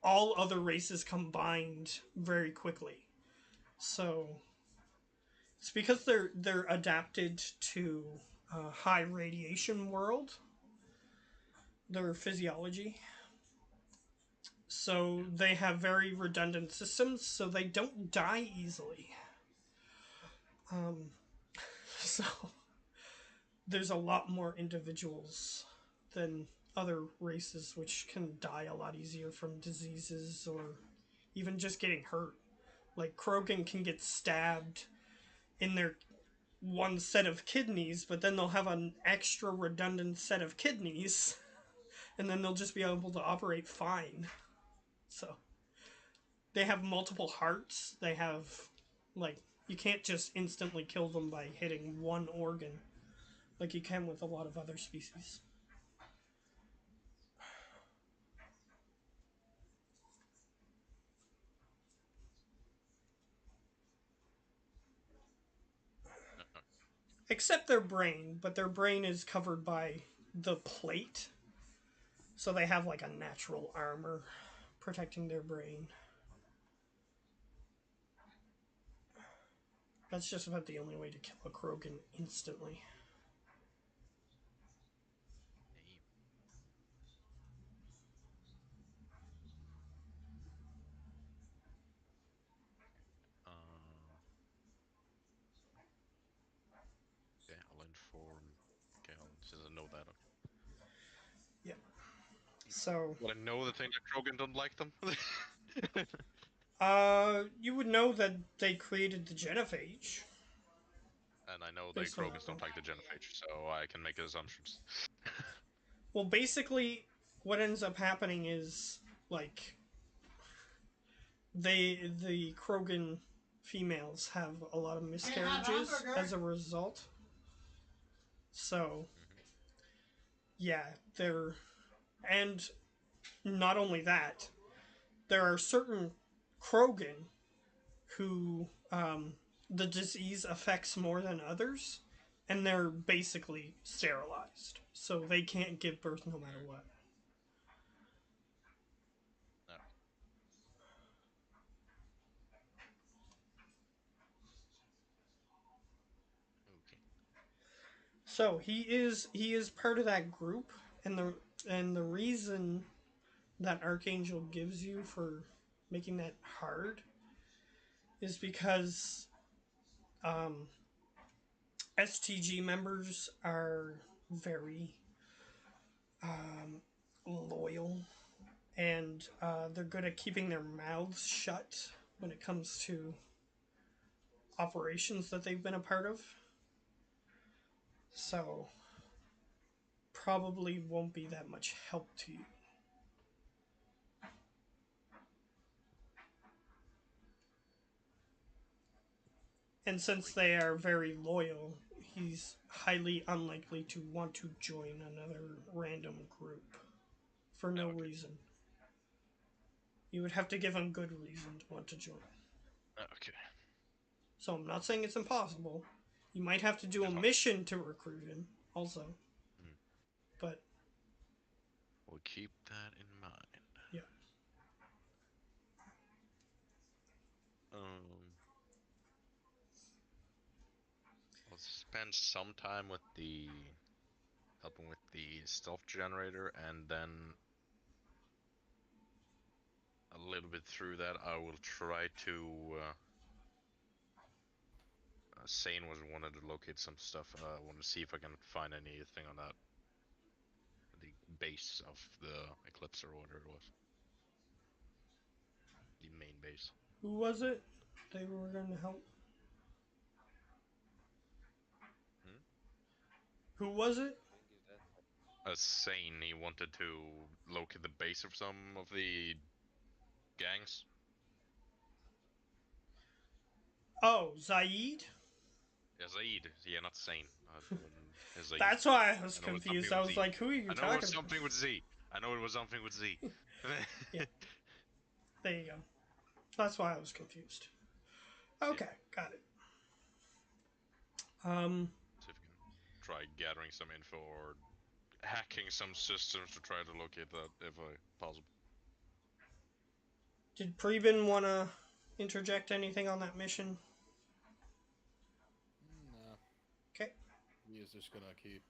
all other races combined very quickly. So it's because they're adapted to a high radiation world, their physiology. So Yeah. they have very redundant systems, so they don't die easily. Um, so there's a lot more individuals than other races which can die a lot easier from diseases or even just getting hurt. Like Krogan can get stabbed in their one set of kidneys, but then they'll have an extra redundant set of kidneys, and then they'll just be able to operate fine. So they have multiple hearts. They have, like, you can't just instantly kill them by hitting one organ like you can with a lot of other species. Uh, Except their brain, but their brain is covered by the plate. So they have like a natural armor protecting their brain. That's just about the only way to kill a Krogan instantly. Damn. Uh, okay, I'll inform. Okay, since I know that. Okay. Yeah. So, Well, I know the thing that Krogan don't like them. you would know that they created the genophage And I know the based on Krogans that one. don't like the genophage, so I can make assumptions. Well, basically, what ends up happening is like the Krogan females have a lot of miscarriages as a result. So yeah, they're and not only that, there are certain Krogan who the disease affects more than others, and they're basically sterilized, so they can't give birth no matter what. No. Okay. So he is part of that group, and the reason that Archangel gives you for making that hard is because um, STG members are very loyal, and they're good at keeping their mouths shut when it comes to operations that they've been a part of. So probably won't be that much help to you. And since they are very loyal, he's highly unlikely to want to join another random group for no Okay. reason. You would have to give him good reason to want to join. Okay. So I'm not saying it's impossible. You might have to do a mission to recruit him, also. But We'll keep that in mind. yeah, I'll spend some time with the helping with the stealth generator, and then a little bit through that, I will try to. Sane was wanted to locate some stuff. I want to see if I can find anything on that, the base of the Eclipse or whatever it was, the main base. who was it? They were going to help. Hmm? Who was it? I think is that Sane, he wanted to locate the base of some of the gangs. Oh, Zaid? Yeah, Zaid. Yeah, not Sane. The one is Zaid. That's why I was I know it's confused. something I with was Z. like, who are you I know it was talking about? something with Z. I know it was something with Z. Yeah. There you go. That's why I was confused. Okay, got it. See if we can try gathering some info or hacking some systems to try to locate that if possible. Did Preben want to interject anything on that mission? Nah, Okay. he is just gonna keep.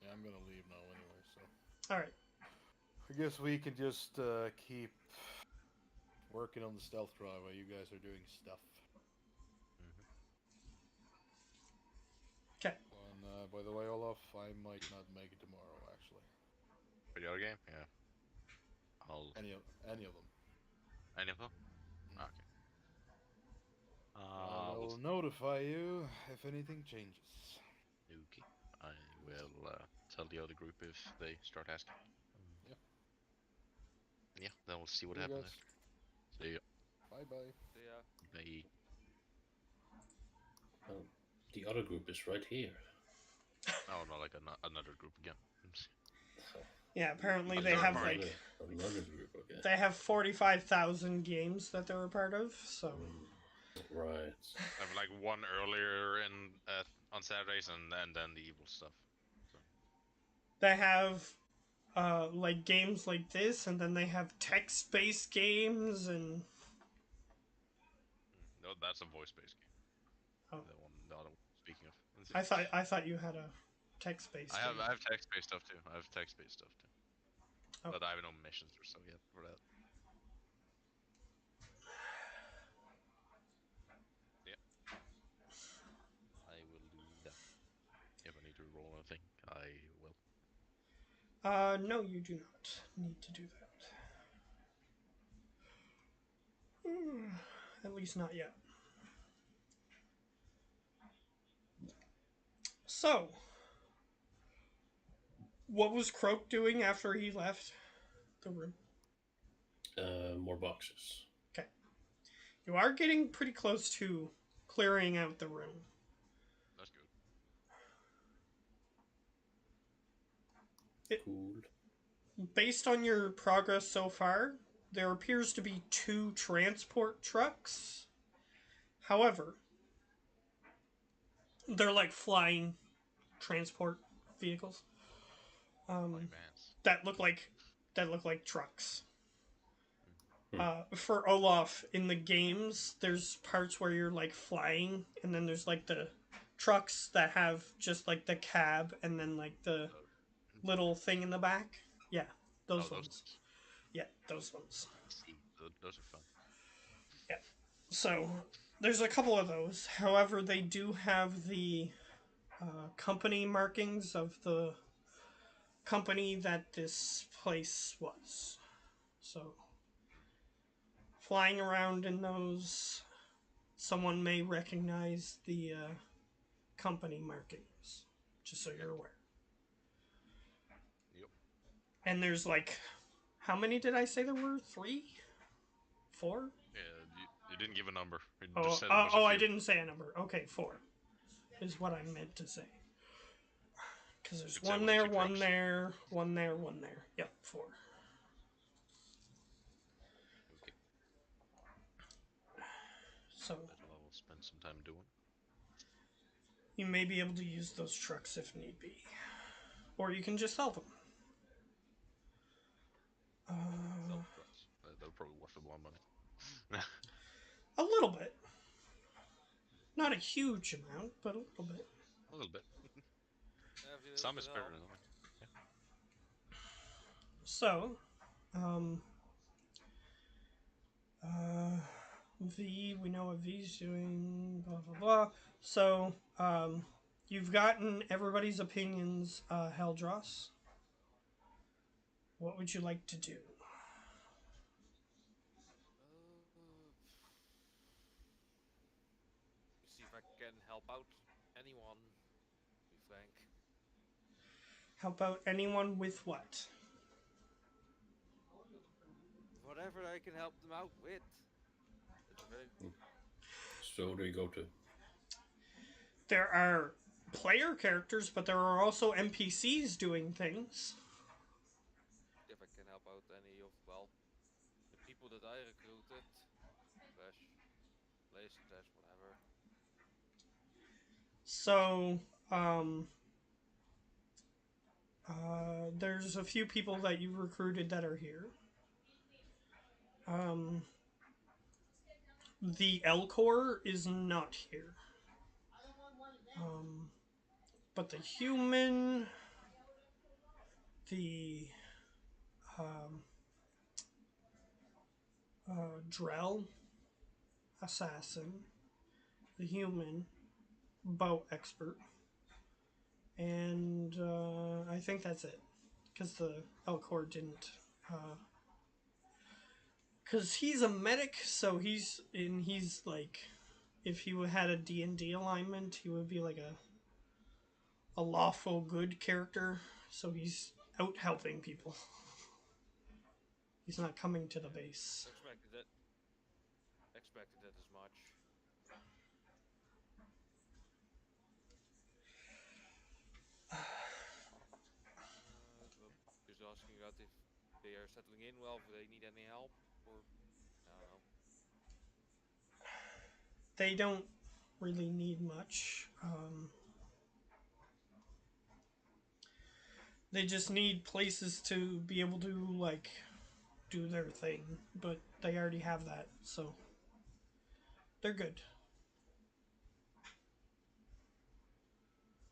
Yeah, I'm gonna leave now anyway, so. All right. I guess we can just keep working on the stealth drive while you guys are doing stuff. Okay. And by the way, Olaf, I might not make it tomorrow. Actually, Video game? Yeah. I'll. any of them. Any of them? Mm. Okay. I will notify you if anything changes. Okay. I will tell the other group if they start asking. Yeah. Yeah, then we'll see what See you happens guys. after. See ya. Bye bye. yeah. Bye. Well, the other group is right here. Oh, not like another group again. Yeah, apparently A they third have party. like Another group, okay. they have 45,000 games that they're a part of. So Right. I have like one earlier in on Saturdays, and then the evil stuff. So. they have like games like this, and then they have text-based games and. No, that's a voice-based game. Oh. The other one. Speaking of. I thought you had a text-based. I game. have text-based stuff too. I have text-based stuff too. Oh. But I have no missions or so yet for that. Yeah. I will do that. If I need to roll anything, I will. No, you do not need to do that. At least not yet. So, what was Croak doing after he left the room? More boxes. Okay. You are getting pretty close to clearing out the room. That's good. Cool. Based on your progress so far, there appears to be 2 transport trucks. However, they're like flying transport vehicles Flying vans. that look like trucks. Hmm. For Olaf in the games, there's parts where you're like flying, and then there's like the trucks that have just like the cab and then like the little thing in the back. Yeah, Oh, those those ones. things. Yeah, those ones. See, those are fun. Yeah. So there's a couple of those. However, they do have the company markings of the company that this place was. So flying around in those, someone may recognize the company markings, just so Yep. you're aware. Yep. And there's like, how many did I say there were? 3? 4? Yeah, you didn't give a number. You just Oh, said it was a I few. didn't say a number. Okay, 4 is what I meant to say. Because You there's could say it one was a there, few one trucks. there, one there, one there. Yep, 4. Okay. So That I will spend some time doing. you may be able to use those trucks if need be. Or you can just sell them. Sell the trucks. They're probably worth a lot of money. A little bit. Not a huge amount, but a little bit. A little bit. Every little Some bit is better helps. than nothing. Yeah. So, um, uh, V, we know what V's doing, blah, blah, blah. So, you've gotten everybody's opinions, Heldross. What would you like to do? See if I can help out anyone. To be frank, How about anyone with what? whatever I can help them out with. It's a very So who do you go to? There are player characters, but there are also NPCs doing things. if I can help out any of the people that I recruited, slash place slash whatever. So, um, there's a few people that you recruited that are here. Um, the Elcor is not here. Um, but the human, the um, Drell assassin, the human bow expert, and I think that's it. Because the Elcor didn't. Because he's a medic, so he's like, if he had a D&D alignment, he would be like a lawful good character. So he's out helping people. He's not coming to the base. Expected that. Expected that as much. Well, just asking about if they are settling in well, if they need any help, or I don't know. They don't really need much. They just need places to be able to like do their thing, but they already have that, so they're good.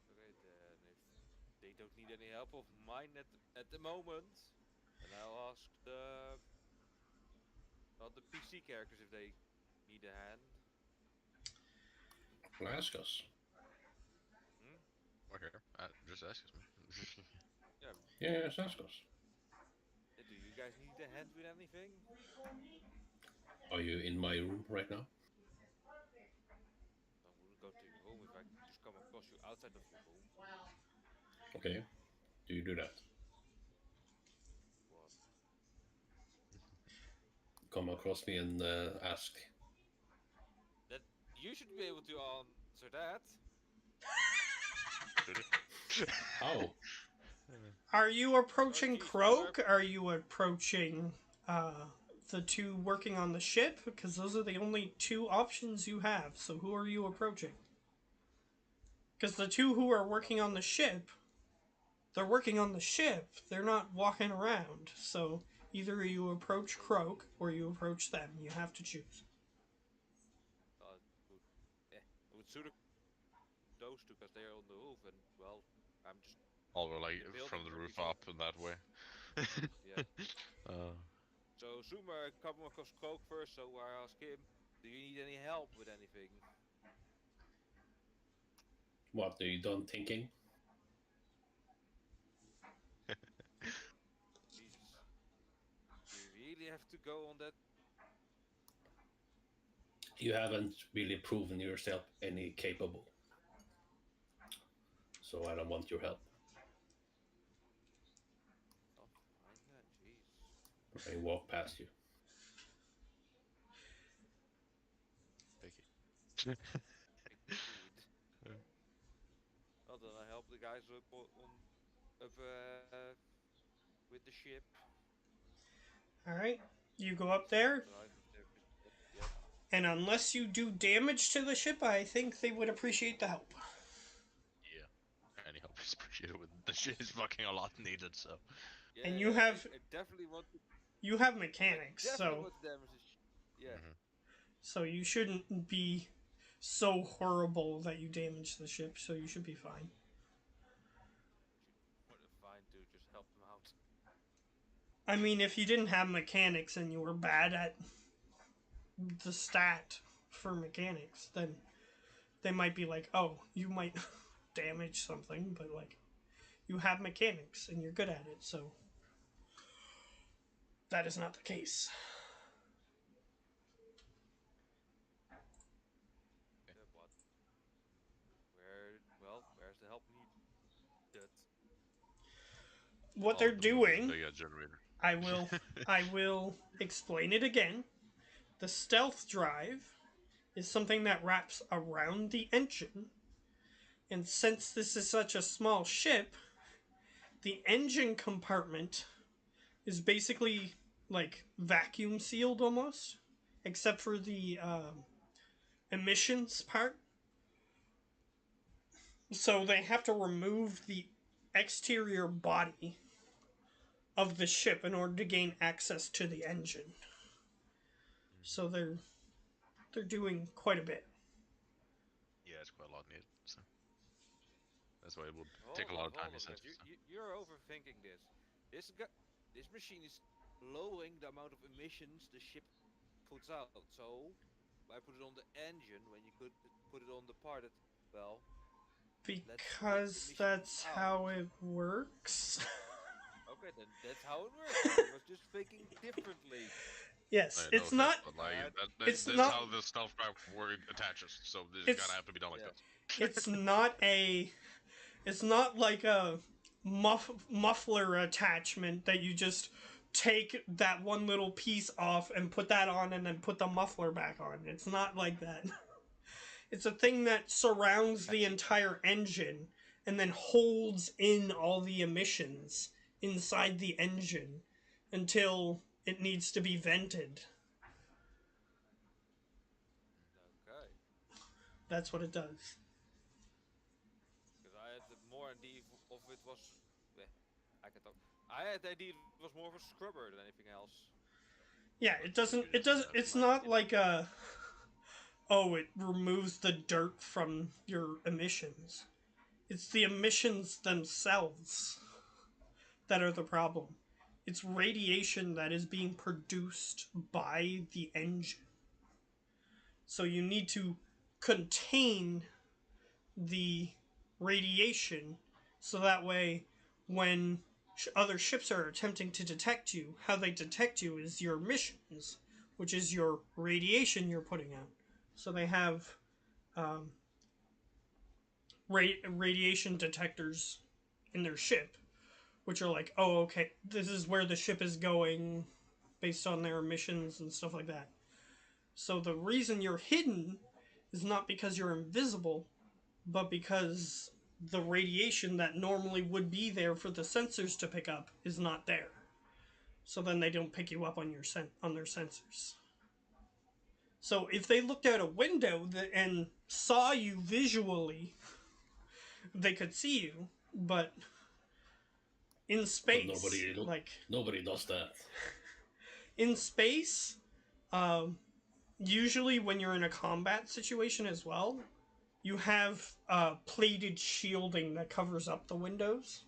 Okay, then if they don't need any help of mine at the moment, then I'll ask the PC characters if they need a hand. Well, ask us. Hmm? Or here. Just ask us, man. Yeah. Yeah, just ask us. Do you guys need a hand with anything? Are you in my room right now? I wouldn't go to your room if I just come across you outside of your room. Okay. Do you do that? What? Come across me and ask. you should be able to answer that. How? Are you approaching geez, you were. Croak? Are you approaching the two working on the ship? Because those are the only two options you have. So who are you approaching? Because the two who are working on the ship, they're working on the ship. They're not walking around. So either you approach Croak or you approach them. You have to choose. Would, it would suit those two because they're on the roof, and well, I'm just Or like in the building from the looking roof for. up in that way. Yeah. uh, So Zuma come across Croak first, so I ask him, "Do you need any help with anything?" What, are you done thinking? Jesus, do you really have to go on that? You haven't really proven yourself any capable. So I don't want your help. Oh, fine then. Jeez. I walk past you. Indeed. Well, then I help the guys up with the ship. All right. You go up there, Drive with their yep. and unless you do damage to the ship, I think they would appreciate the help. yeah. Any help is appreciated. With the shit is fucking a lot needed. So. Yeah, And I definitely want to. you have I mechanics, definitely so want to damage this. Yeah. Mm-hmm. so you shouldn't be so horrible that you damage the ship. So you should be fine. Should more than fine to just help them out. I mean, if you didn't have mechanics and you were bad at the stat for mechanics, then they might be like, oh, you might damage something, but like, you have mechanics and you're good at it, so that is not the case. Yeah, but where's the help needed? What Oh, they're the movie doing, they got generator. I will, I will explain it again. The stealth drive is something that wraps around the engine, and since this is such a small ship, the engine compartment is basically like vacuum sealed almost, except for the emissions part. So they have to remove the exterior body of the ship in order to gain access to the engine. So they're doing quite a bit. Yeah, it's quite a lot needed. So that's why it would take Hold a lot on, of time. hold He on, said. because So. you're overthinking this. This machine is lowering the amount of emissions the ship puts out. So I put it on the engine when you could put it on the part that, well, let's take Because emissions that's out. how it works. Okay, then that's how it works. I was just thinking differently. Yes, No it's offense, not. but like Alright. It's this is not. how the stealth drive word attaches. So this is gonna It's have to be done like Yeah. this. it's not a. It's not like a muffler attachment that you just take that one little piece off and put that on and then put the muffler back on. It's not like that. It's a thing that surrounds the entire engine and then holds in all the emissions inside the engine until it needs to be vented. Okay. That's what it does. Because I had more idea of it was. eh, I can talk. I had the idea it was more of a scrubber than anything else. Yeah, But it doesn't. you It just doesn't. have It's Like not it. like a. Oh, it removes the dirt from your emissions. It's the emissions themselves that are the problem. It's radiation that is being produced by the engine. So you need to contain the radiation so that way when other ships are attempting to detect you, how they detect you is your emissions, which is your radiation you're putting out. So they have um, radiation detectors in their ship, which are like, oh, okay, this is where the ship is going based on their emissions and stuff like that. So the reason you're hidden is not because you're invisible, but because the radiation that normally would be there for the sensors to pick up is not there. So then they don't pick you up on on their sensors. So if they looked out a window and saw you visually, they could see you, but in space, nobody does that. In space, usually when you're in a combat situation as well, you have plated shielding that covers up the windows.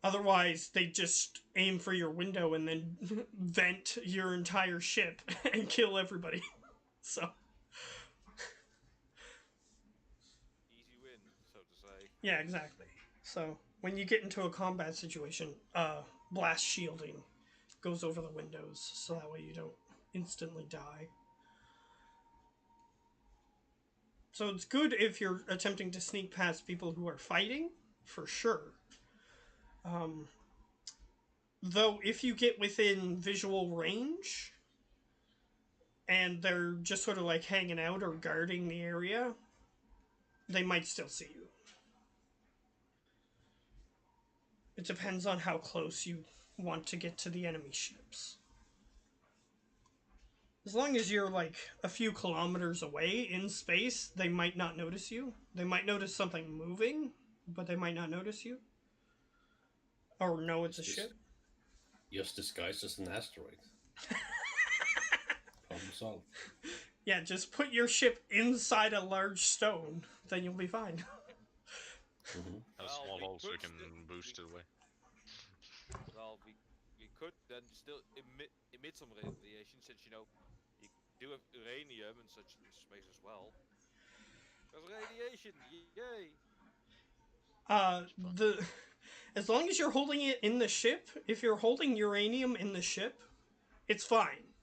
Otherwise, they just aim for your window and then vent your entire ship and kill everybody. So Easy win, so to say. yeah, exactly. So when you get into a combat situation, blast shielding goes over the windows, so that way you don't instantly die. So it's good if you're attempting to sneak past people who are fighting, for sure. Though if you get within visual range and they're just sort of like hanging out or guarding the area, they might still see you. It depends on how close you want to get to the enemy ships. As long as you're like a few kilometers away in space, they might not notice you. They might notice something moving, but they might not notice you. Or know it's a ship. Just disguised as an asteroid. Problem solved. Yeah, just put your ship inside a large stone, then you'll be fine. Mm-hmm. A small hole so you can boost it away. Well, we could then still emit some radiation, since you do have uranium and such in space as well. There's radiation, yay! As long as you're holding it in the ship, if you're holding uranium in the ship, it's fine.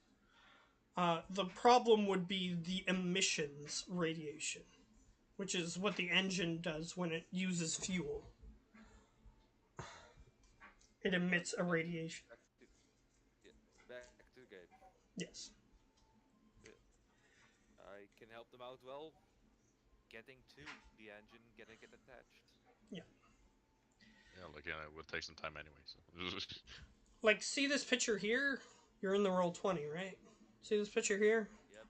The problem would be the emissions radiation, which is what the engine does when it uses fuel. It emits a radiation. Back to the game. Yes. I can help them out well, getting to the engine, getting it attached. Yeah. Yeah, like it would take some time anyway. So. Like, see this picture here? You're in the roll 20, right? See this picture here? Yep.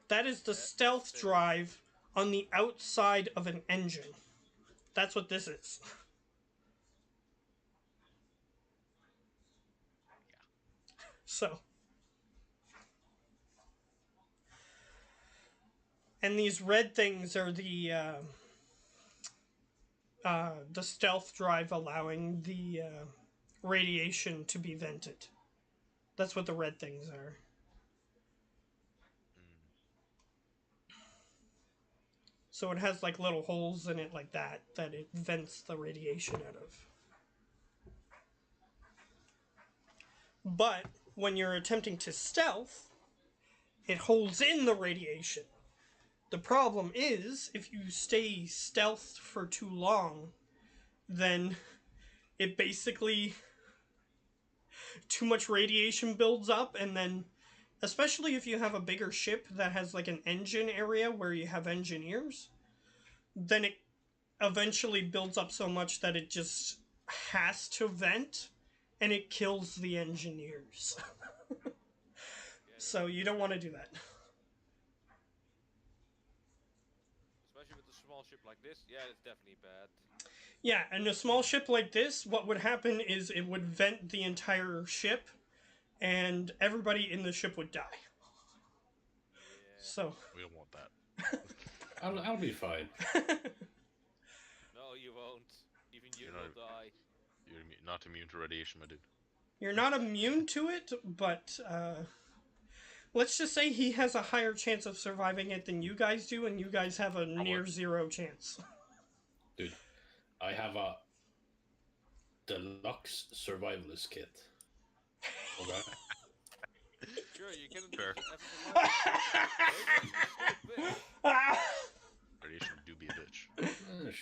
That is the stealth drive on the outside of an engine. That's what this is. So. And these red things are the stealth drive allowing the radiation to be vented. That's what the red things are. So it has like little holes in it like that it vents the radiation out of. But when you're attempting to stealth, it holds in the radiation. The problem is, if you stay stealthed for too long, then it basically, too much radiation builds up, and then, especially if you have a bigger ship that has like an engine area where you have engineers, then it eventually builds up so much that it just has to vent, and it kills the engineers. So you don't want to do that. Especially with a small ship like this, yeah, it's definitely bad. Yeah, and a small ship like this, what would happen is it would vent the entire ship, and everybody in the ship would die. Yeah. So we don't want that. I'll be fine. No, you won't. Even you will die. You're not immune to radiation, my dude. You're not immune to it, but let's just say he has a higher chance of surviving it than you guys do, and you guys have a near zero chance. Dude, I have a deluxe survivalist kit. Okay. Sure, you can. Fair. Radiation do be a bitch.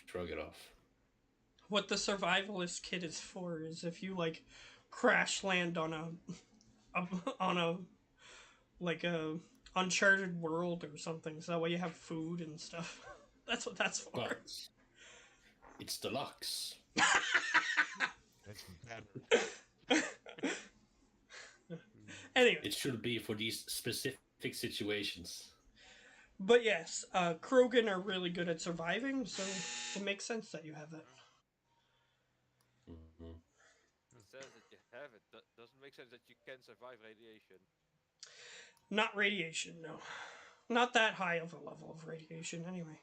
Shrug it off. What the survivalist kit is for is if you like crash land on a Uncharted World or something, so that way you have food and stuff. That's what that's for. But it's deluxe. That's better. Anyway, It should be for these specific situations. but yes, Krogan are really good at surviving, so it makes sense that you have that. Mm-hmm. It says that you have it. Doesn't make sense that you can survive radiation. Not radiation, no. Not that high of a level of radiation, anyway.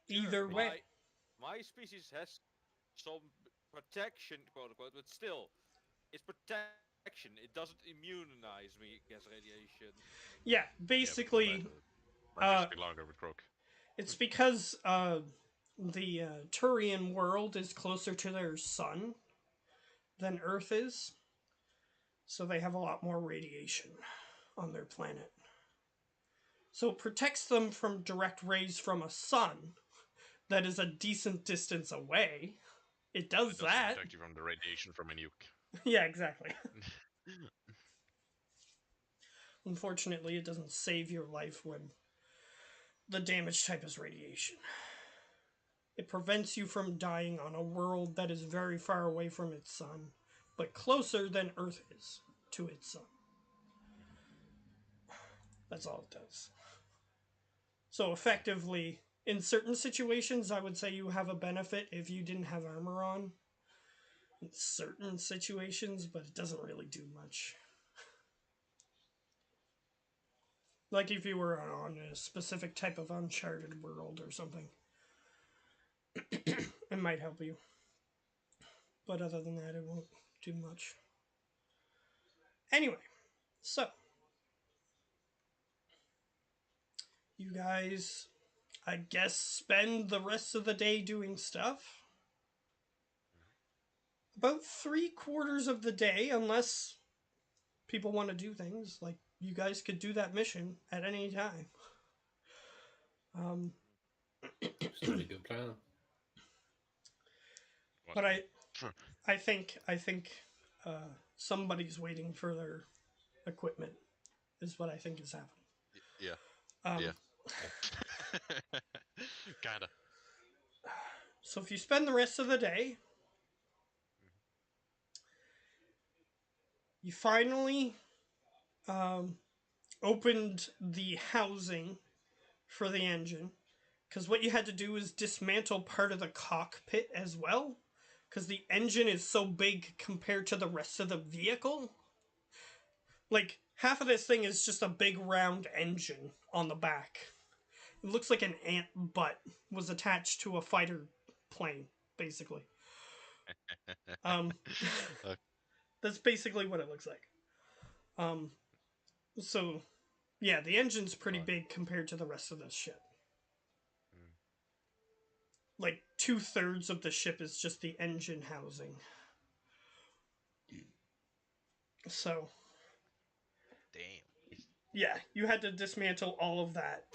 Either Sure, way. my species has some protection, quote unquote, but still, it's protection. It doesn't immunize me against radiation. Yeah, Yeah, basically, might just be longer with Croak. it's because the Turian world is closer to their sun than Earth is, so they have a lot more radiation on their planet. So it protects them from direct rays from a sun that is a decent distance away. It does It doesn't that. protect you from the radiation from a nuke. Yeah, exactly. Unfortunately, it doesn't save your life when the damage type is radiation. It prevents you from dying on a world that is very far away from its sun, but closer than Earth is to its sun. That's all it does. So effectively, in certain situations, I would say you have a benefit if you didn't have armor on. In certain situations, but it doesn't really do much. Like if you were on a specific type of uncharted world or something, it might help you. But other than that, it won't do much. Anyway, so you guys, I guess, spend the rest of the day doing stuff. About 3/4 of the day, unless people want to do things, like you guys could do that mission at any time. Um, Sounds like a good plan. but I think somebody's waiting for their equipment. Is what I think is happening. Yeah. Um, Yeah. Kinda. So if you spend the rest of the day, you finally um, opened the housing for the engine, because what you had to do is dismantle part of the cockpit as well, because the engine is so big compared to the rest of the vehicle. Like, half of this thing is just a big round engine on the back. It looks like an ant butt was attached to a fighter plane, basically. Um, Uh, that's basically what it looks like. So, yeah, the engine's pretty Right. big compared to the rest of the ship. Mm. Like 2/3 of the ship is just the engine housing. So, Damn. yeah, you had to dismantle all of that.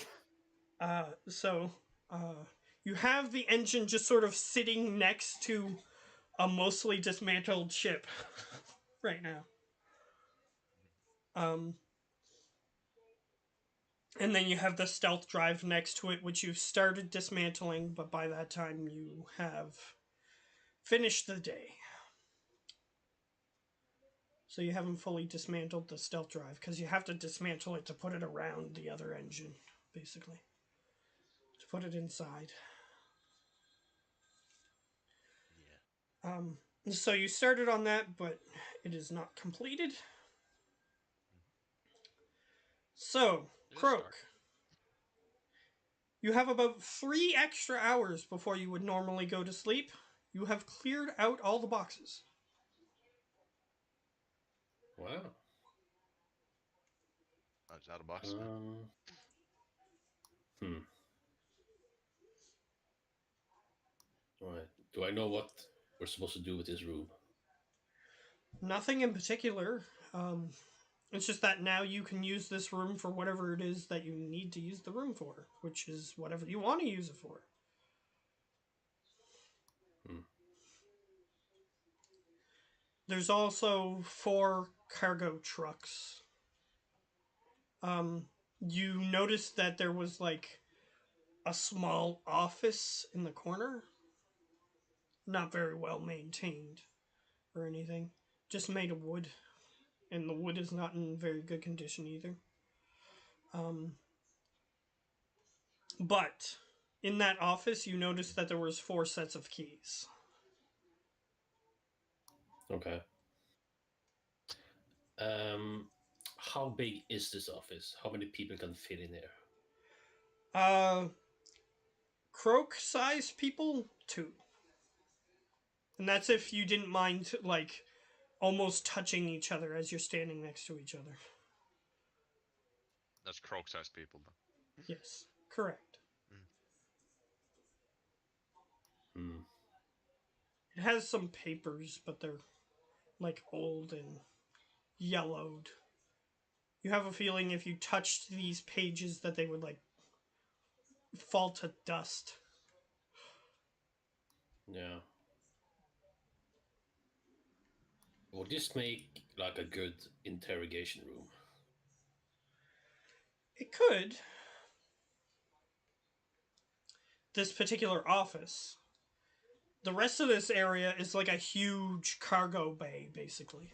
So, you have the engine just sort of sitting next to a mostly dismantled ship right now. Um, and then you have the stealth drive next to it, which you've started dismantling, but by that time you have finished the day. So you haven't fully dismantled the stealth drive, because you have to dismantle it to put it around the other engine, basically. To put it inside. Yeah. So you started on that, but it is not completed. So, It's a Croak, start. you have about 3 extra hours before you would normally go to sleep. You have cleared out all the boxes. Wow. Oh, it's out of box. Hmm. All right. Do I know what we're supposed to do with this room? Nothing in particular. It's just that now you can use this room for whatever it is that you need to use the room for, which is whatever you want to use it for. Hmm. There's also 4 cargo trucks You noticed that there was like a small office in the corner, not very well maintained or anything, just made of wood, and the wood is not in very good condition either. Um, but in that office, you noticed that there was 4 sets of keys. Okay. Um, how big is this office? How many people can fit in there? Uh, Croak-sized people, 2. And that's if you didn't mind, like, almost touching each other as you're standing next to each other. That's croak-sized people, though. Yes, correct. Hmm. It has some papers, but they're, like, old and yellowed. You have a feeling if you touched these pages that they would, like, fall to dust. Yeah. Would this make like a good interrogation room? It could. This particular office. The rest of this area is like a huge cargo bay, basically.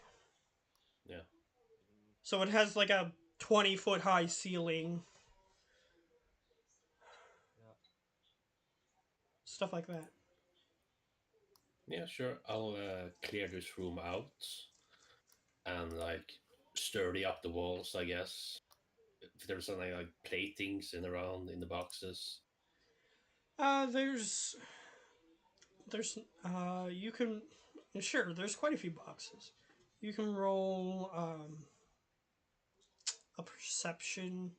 Yeah. So it has like a 20-foot high ceiling, Yeah. stuff like that. Yeah, sure. I'll clear this room out and like sturdy up the walls, I guess. If there's something like platings in around in the boxes. There's you can, sure, there's quite a few boxes. You can roll a perception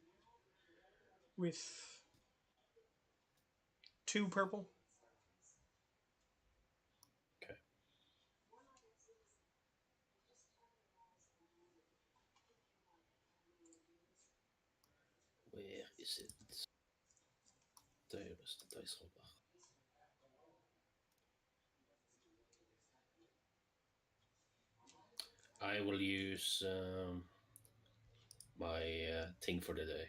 with 2 purple. Okay. Where is it? There is the dice roller. I will use my thing for the day.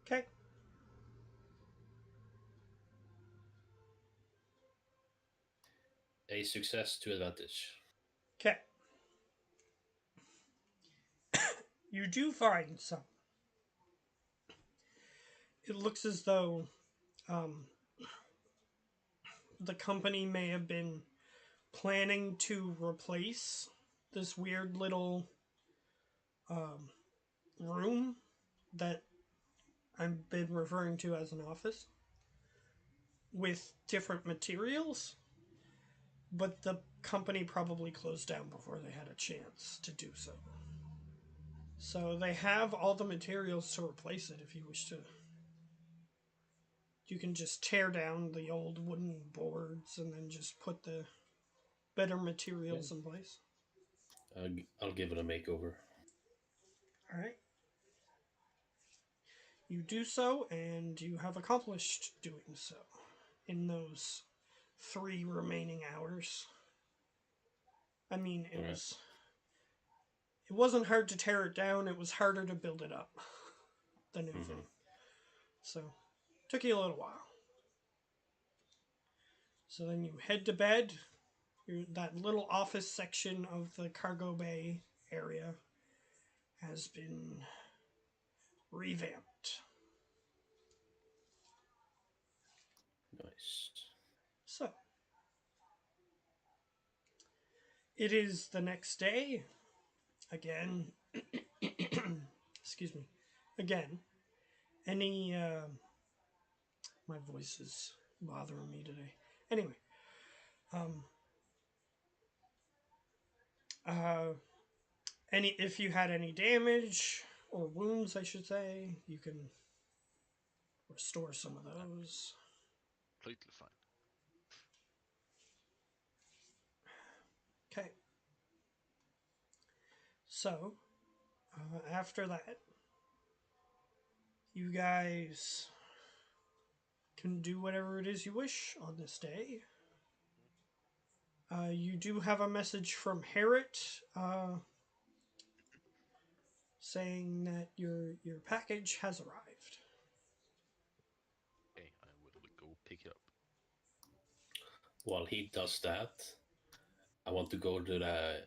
Okay. A success to advantage. Okay. You do find some. It looks as though um, the company may have been planning to replace this weird little um, room that I've been referring to as an office with different materials, but the company probably closed down before they had a chance to do so. So they have all the materials to replace it if you wish to. You can just tear down the old wooden boards and then just put the better materials in place. I'll give it a makeover. All right. You do so, and you have accomplished doing so in those 3 remaining hours. I mean, it Alright. was. It wasn't hard to tear it down. It was harder to build it up. The new thing. So, took you a little while. So then you head to bed. That little office section of the cargo bay area has been revamped. Nice. So, it is the next day. Again, excuse me. Again, any. My voice is bothering me today. Anyway, um, uh, any if you had any damage or wounds, I should say, you can restore some of those. Completely fine. Okay. So, after that, you guys can do whatever it is you wish on this day. You do have a message from Harriet saying that your package has arrived. Okay, I will go pick it up. While he does that, I want to go to the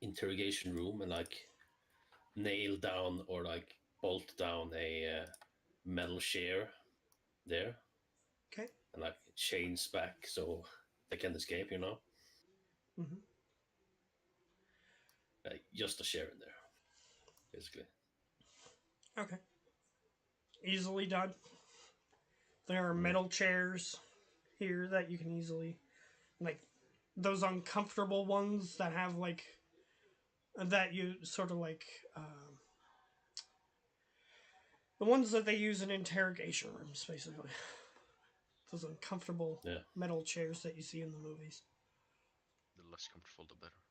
interrogation room and like nail down or like bolt down a metal chair there Okay. and like chains back so they can escape, you know? Mm-hmm. Just a chair in there, basically. Okay. Easily done. There are metal chairs here that you can easily, like, those uncomfortable ones that have like that you sort of like the ones that they use in interrogation rooms, basically. Those uncomfortable Yeah. metal chairs that you see in the movies. The less comfortable, the better.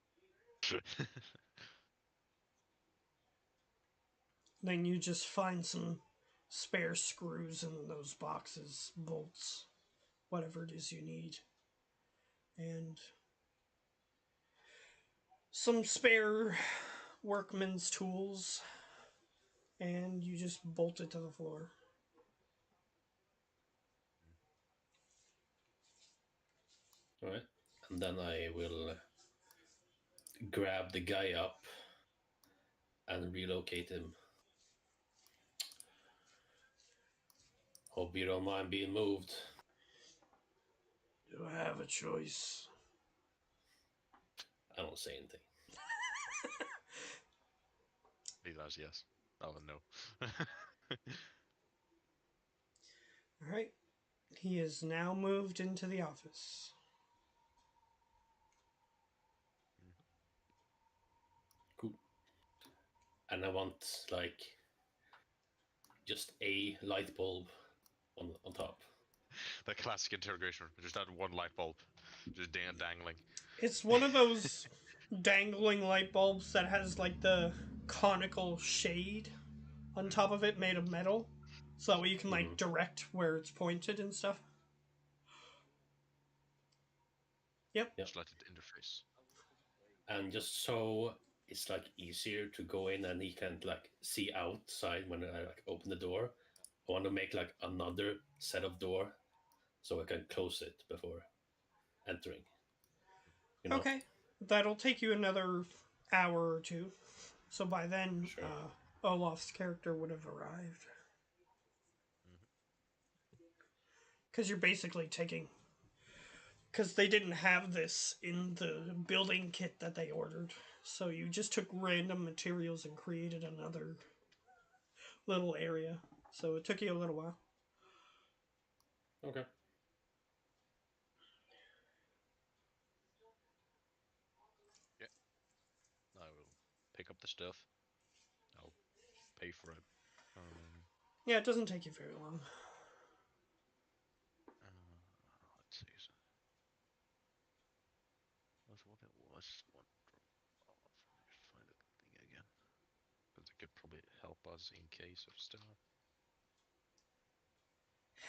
Then you just find some spare screws in those boxes, bolts, whatever it is you need, and some spare workman's tools, and you just bolt it to the floor. All right. And then I will grab the guy up and relocate him. Hope you don't mind being moved. Do I have a choice? I don't say anything. He does, yes. Oh, no. Alright. He is now moved into the office. Cool. And I want like just a light bulb on top. The classic interrogation room. Just that one light bulb. Just dangling. It's one of those dangling light bulbs that has like the conical shade on top of it made of metal. So you can like direct where it's pointed and stuff. Yep. Yep. Just let it interface. And just so it's like easier to go in and he can like see outside when I like open the door. I want to make like another set of door so I can close it before entering. You know? Okay. That'll take you another hour or two. So by then, Sure. Olaf's character would have arrived. Because you're basically taking. Because they didn't have this in the building kit that they ordered. So you just took random materials and created another little area. So it took you a little while. Okay. Yeah. I will pick up the stuff. I'll pay for it. Yeah, it doesn't take you very long. Let's see. That's what it was. One drop off. Just find the thing again. Because it could probably help us in case of stuff.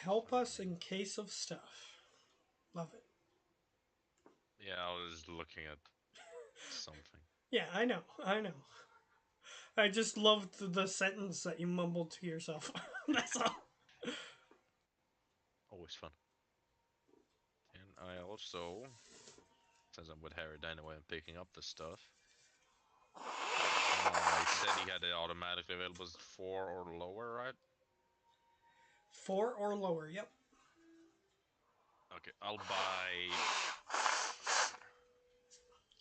Help us in case of stuff. Love it. Yeah, I was looking at something. Yeah, I know. I just loved the sentence that you mumbled to yourself. That's all. Always fun. And I also, since I'm with Harry anyway, I'm picking up the stuff. He said he had it automatically available as 4 or lower, right? 4 or lower, yep. Okay, I'll buy.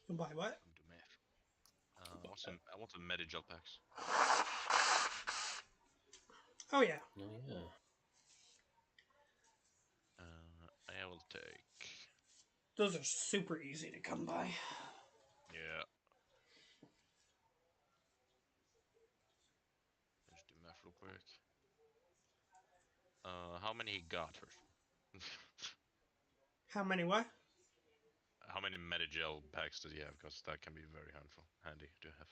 You'll buy what? Do math. I want some Medigel packs. Oh, yeah. Oh, yeah. I will take. Those are super easy to come by. Yeah. Let's do math real quick. How many he got first? How many what? How many Medigel packs does he have? Because that can be very handy to have.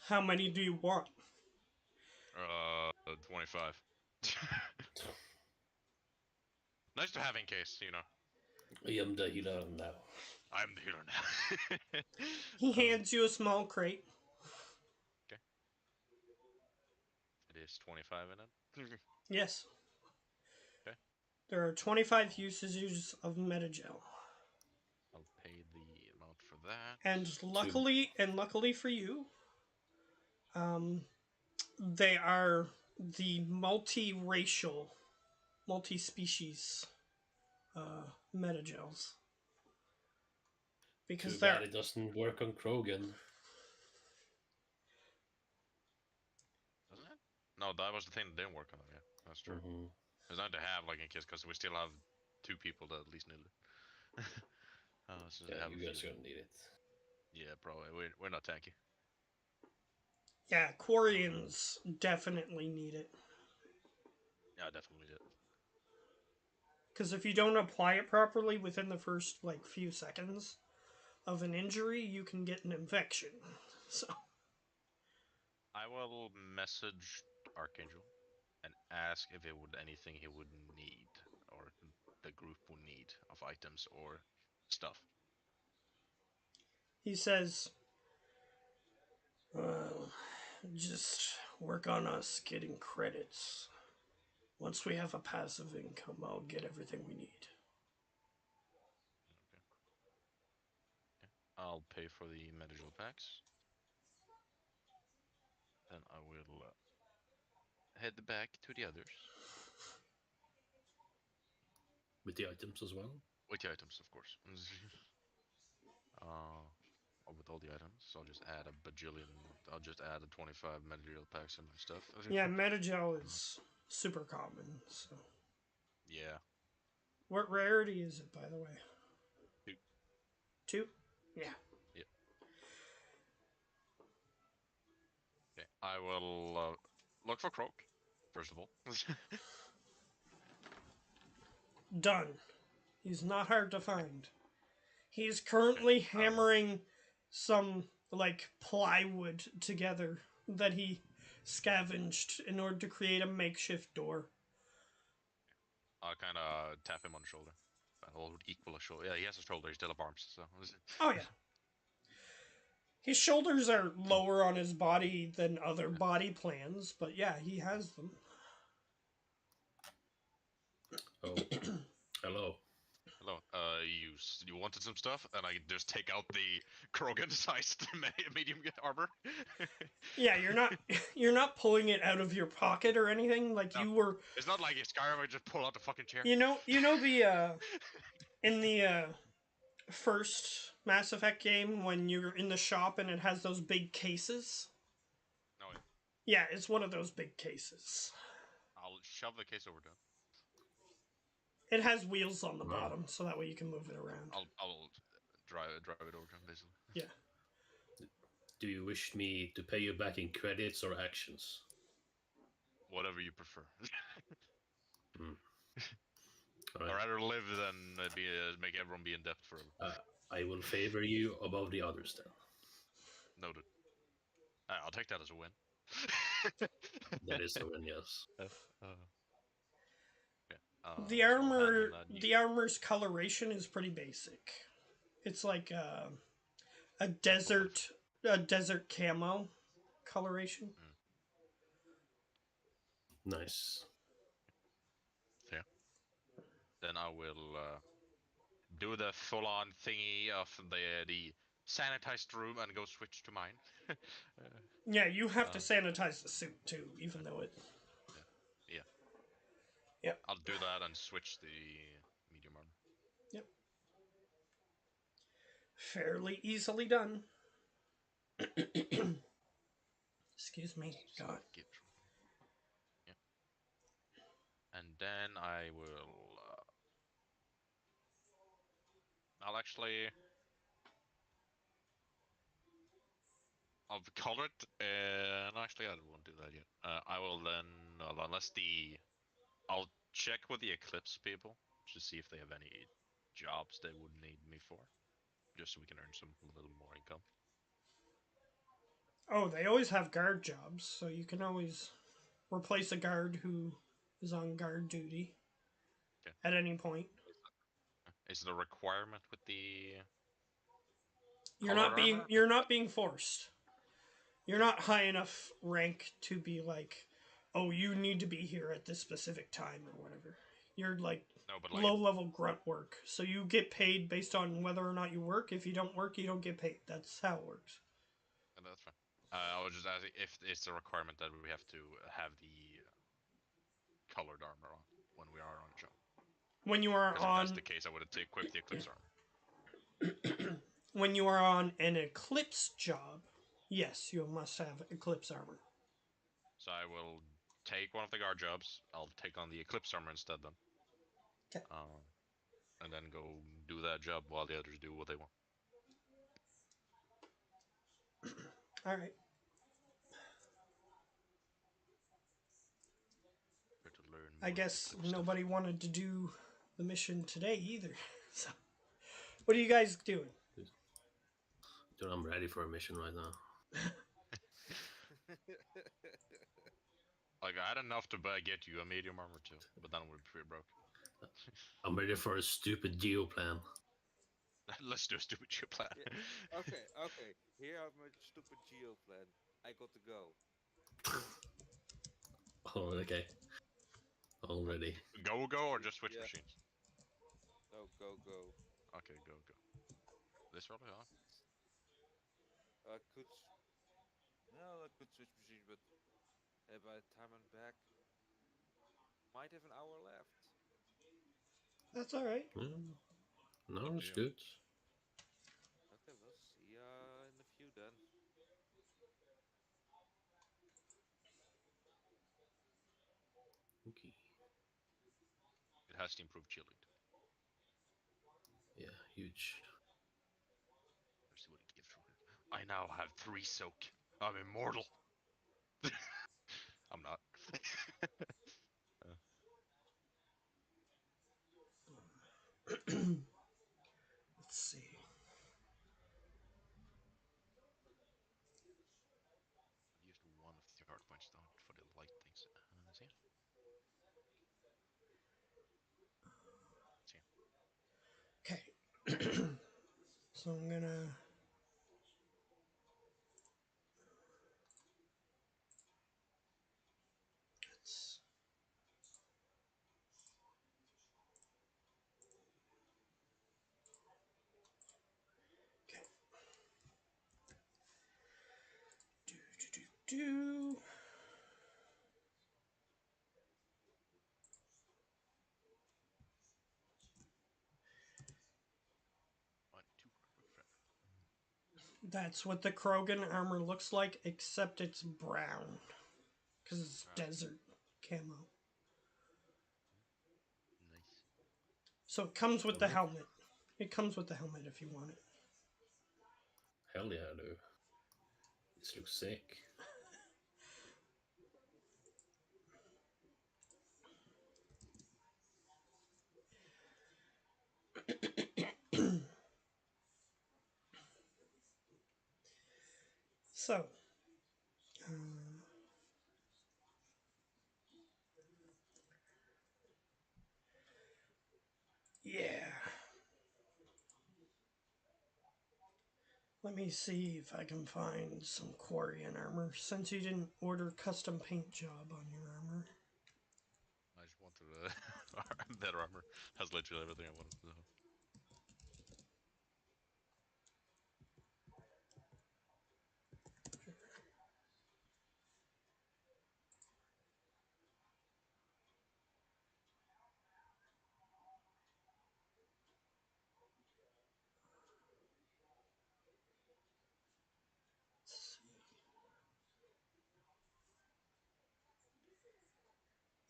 How many do you want? 25. Nice to have in case, you know. I am the healer now. I'm the hero now. He hands you a small crate. Okay. is 25 in it. Yes. Okay. There are 25 usages of Metagel. I'll pay the amount for that. And luckily for you, they are the multi-racial, multi-species Metagels. Because Too bad it doesn't work on Krogan. Doesn't it? No, that was the thing that didn't work on it. Yeah, that's true. Mm-hmm. It's not to have like in case because we still have 2 people that at least need it. So Yeah, have you guys are gonna need it. Yeah, probably. We're not tanky. Yeah, Quarians definitely need it. Yeah, I definitely need it. Because if you don't apply it properly within the first few seconds of an injury, you can get an infection. So I will message Archangel and ask if it would anything he would need or the group would need of items or stuff. he says, well, just work on us getting credits. Once we have a passive income, I'll get everything we need. Okay. I'll pay for the medical packs. Then I will head back to the others. With the items as well? With the items, of course. With all the items, I'll just add a bajillion. I'll just add a 25 material packs in my stuff. Yeah, Metagel is super common. So Yeah. what rarity is it, by the way? 2. 2? Yeah. Yeah. Okay. I will look for Croak, first of all. Done. He's not hard to find. He's currently hammering some plywood together that he scavenged in order to create a makeshift door. I'll kind of tap him on the shoulder. I'll equal a shoulder. Yeah, he has a shoulder. He still have arms. So. Oh yeah. His shoulders are lower on his body than other body plans, but yeah, he has them. Oh, hello. Hello. You wanted some stuff, and I just take out the Krogan-sized medium armor. Yeah, you're not pulling it out of your pocket or anything. Like No. you were. It's not like a Skyrim. I just pull out the fucking chair. You know the in the first Mass Effect game when you're in the shop and it has those big cases. No. Yeah, it's one of those big cases. I'll shove the case over to him. It has wheels on the bottom, so that way you can move it around. I'll drive it over to him, basically. Yeah. Do you wish me to pay you back in credits or actions? Whatever you prefer. Right. I'd rather live than make everyone be in debt forever. I will favor you above the others then. Noted. I'll take that as a win. That is a win, yes. The armor's coloration is pretty basic. It's like a desert camo coloration. Nice. Yeah. Then I will do the full-on thingy of the sanitized room and go switch to mine. Yeah, you have to sanitize the suit too, even though it. Yeah. Yep. I'll do that and switch the medium armor. Yep. Fairly easily done. Excuse me, God. Yeah. And then I will. I'll color it. No, actually, I won't do that yet. I will then, I'll check with the Eclipse people to see if they have any jobs they would need me for, just so we can earn a little more income. Oh, they always have guard jobs, so you can always replace a guard who is on guard duty at any point. Is it a requirement with the? You're not being forced. You're not high enough rank to be oh, you need to be here at this specific time or whatever. You're like No, but like, low level grunt work. So you get paid based on whether or not you work. If you don't work, you don't get paid. That's how it works. that's fine. I was just asking if it's a requirement that we have to have the colored armor on when we are on a job. When you are Because if that's on the case, I would have equipped the Eclipse armor. when you are on an eclipse job, yes, you must have eclipse armor. So I will take one of the guard jobs. I'll take on the Eclipse armor instead then. Okay. And then go do that job while the others do what they want. All right. To learn I more guess Eclipse nobody wanted to do the mission today either. So, what are you guys doing? Dude, I'm ready for a mission right now. Like, I had enough to get you a medium armor too, but then we're pretty broke. I'm ready for a stupid geo plan. Let's do a stupid shit plan. Yeah. Okay. Here are my stupid geo plan. I got to go. Oh, okay. Already. Go or just switch Yeah. machines? No, go. Okay, go. This roll, huh? I could. No, I could switch machines, but by the time I'm back, might have an hour left. That's all right. No, it's Yeah. good. Okay, we'll see in a few then. Okay. It has to improve chilling. Yeah, huge. Let's see what it gives from it. I now have 3 soak. I'm immortal. I'm not. Let's see. I used one of the hard points down for the light things. See? Okay. So I'm gonna. Let's, okay. Do. One, two hard point forever. That's what the Krogan armor looks like, except it's brown. Because it's desert camo. Nice. So it comes with the Alright. helmet. It comes with the helmet if you want it. Hell yeah, dude. This looks sick. So. Yeah. Let me see if I can find some Quarian armor, since you didn't order custom paint job on your armor. I just wanted a better armor. Has literally everything I wanted to have.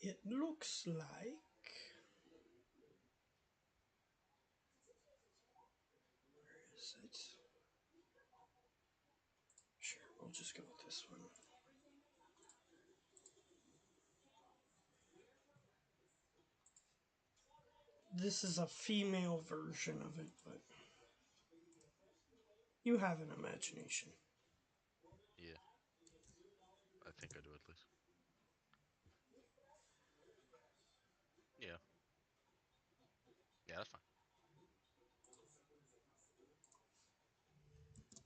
It looks like. Where is it? Sure, we'll just go with this one. This is a female version of it, but you have an imagination. Yeah. I think I do at least. Yeah. Yeah, that's fine.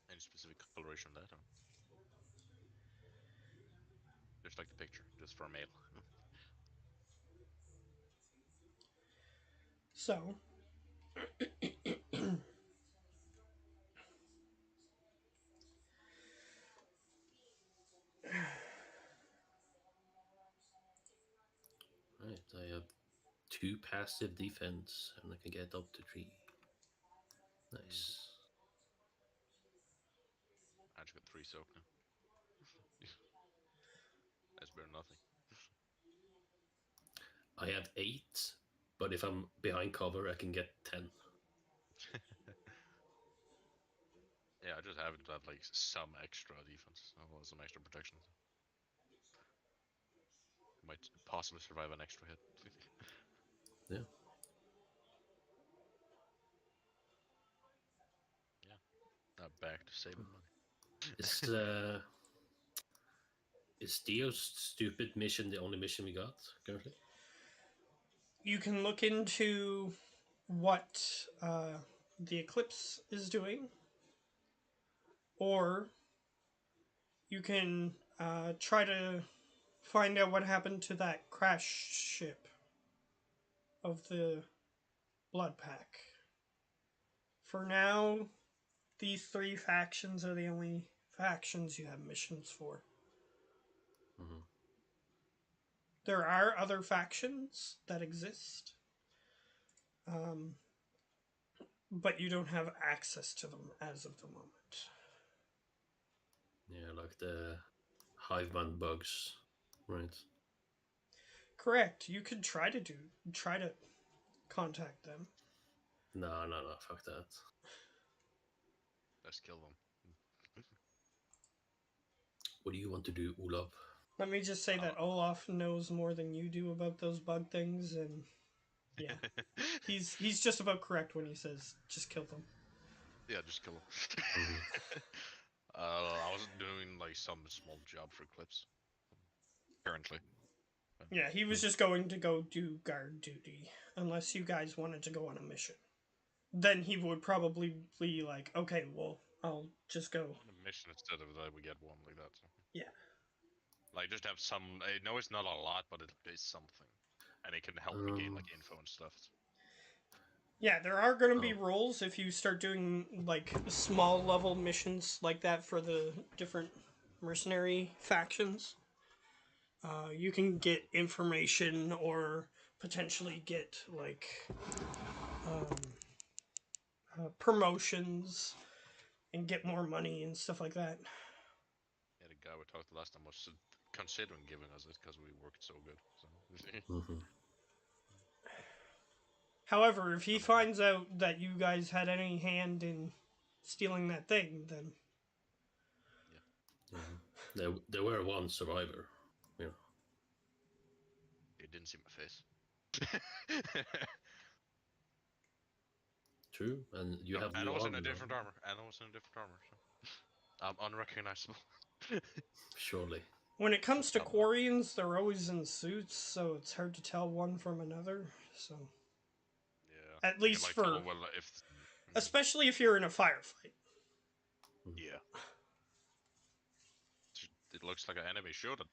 Any specific coloration of that? Or? much like the picture, just for a male. So, Right, I have 2 passive defense, and I can get up to 3. Nice. I just got 3 soak now. That's better than nothing. I have 8, but if I'm behind cover, I can get 10. Yeah, I just happen to have like some extra defense, or some extra protection. Might possibly survive an extra hit. Yeah. Yeah. Now back to saving money. Is Dio's stupid mission the only mission we got currently? you can look into what the eclipse is doing, or you can try to find out what happened to that crash ship of the Blood Pack. For now, these 3 factions are the only factions you have missions for. Mm-hmm. There are other factions that exist, but you don't have access to them as of the moment. Yeah, like the Hiveman bugs, right? Correct. You could try to contact them. No, fuck that. Let's kill them. What do you want to do, Olaf? Let me just say that Olaf knows more than you do about those bug things, and yeah, he's just about correct when he says just kill them. Yeah, just kill them. Mhm. I was doing like some small job for Eclipse currently. Yeah, he was just going to go do guard duty, unless you guys wanted to go on a mission. Then he would probably be like, okay, well, I'll just go. On a mission instead of that, we get one like that. So. Yeah. Like just have some. I know it's not a lot, but it is something, and it can help me gain like info and stuff. Yeah, there are going to be rules if you start doing like small level missions like that for the different mercenary factions. You can get information or potentially get like promotions and get more money and stuff like that. Yeah, the guy we talked to last time was considering giving us it because we worked so good. So. Mm-hmm. However, if he finds out that you guys had any hand in stealing that thing, then yeah, there were 1 survivor. Yeah, It didn't see my face. true. And you have Anna new was in armor a different now. armor. Anna was in a different armor. So. I'm unrecognizable. Surely. when it comes to Quarians, they're always in suits, so it's hard to tell one from another. So, yeah, at least like for, tell well if. especially if you're in a firefight. Yeah. It looks like an enemy shooting.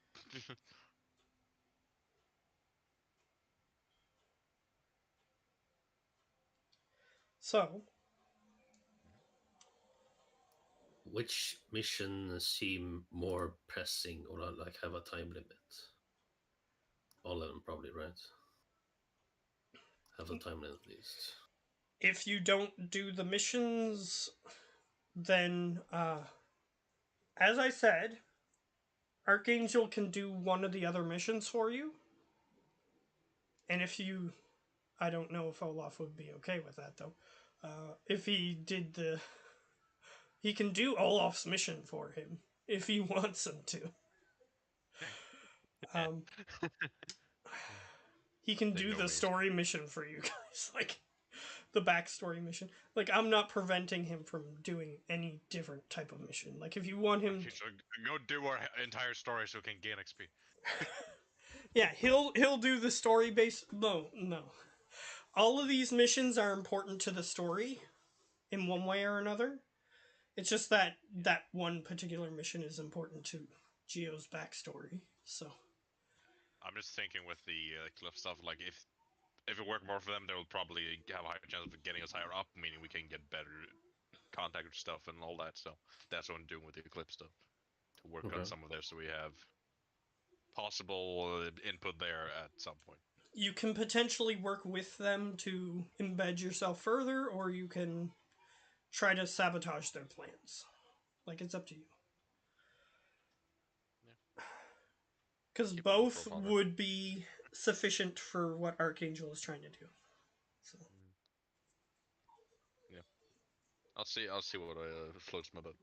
So, Which mission seem more pressing or like have a time limit? All of them probably, right? Have a time limit at least. if you don't do the missions, then, as I said, Archangel can do one of the other missions for you. And if you, I don't know if Olaf would be okay with that though. If he did he can do Olaf's mission for him if he wants him to. He can do the story mission for you guys, like the backstory mission. Like I'm not preventing him from doing any different type of mission. Like if you want him, So go do our entire story so we can gain XP. yeah, he'll do the story based. No. All of these missions are important to the story in one way or another. It's just that that one particular mission is important to Geo's backstory. So I'm just thinking with the cliff stuff, like if it worked more for them, they will probably have a higher chance of getting us higher up, meaning we can get better contact stuff and all that. So that's what I'm doing with the eclipse stuff, to work on Okay. some of there, so we have possible input there at some point. you can potentially work with them to embed yourself further, or you can try to sabotage their plans. Like, it's up to you. Because Keep a low both profile there. would be sufficient for what Archangel is trying to do. So Yeah, I'll see. I'll see what floats my boat.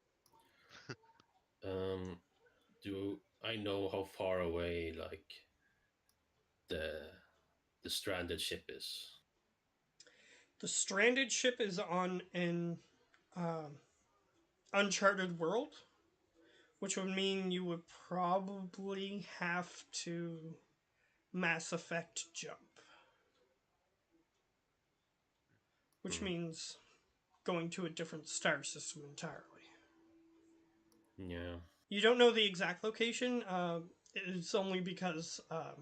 Do I know how far away like the the stranded ship is? the stranded ship is on an uncharted world, which would mean you would probably have to Mass Effect jump, which means going to a different star system entirely. Yeah. You don't know the exact location. It's only because uh,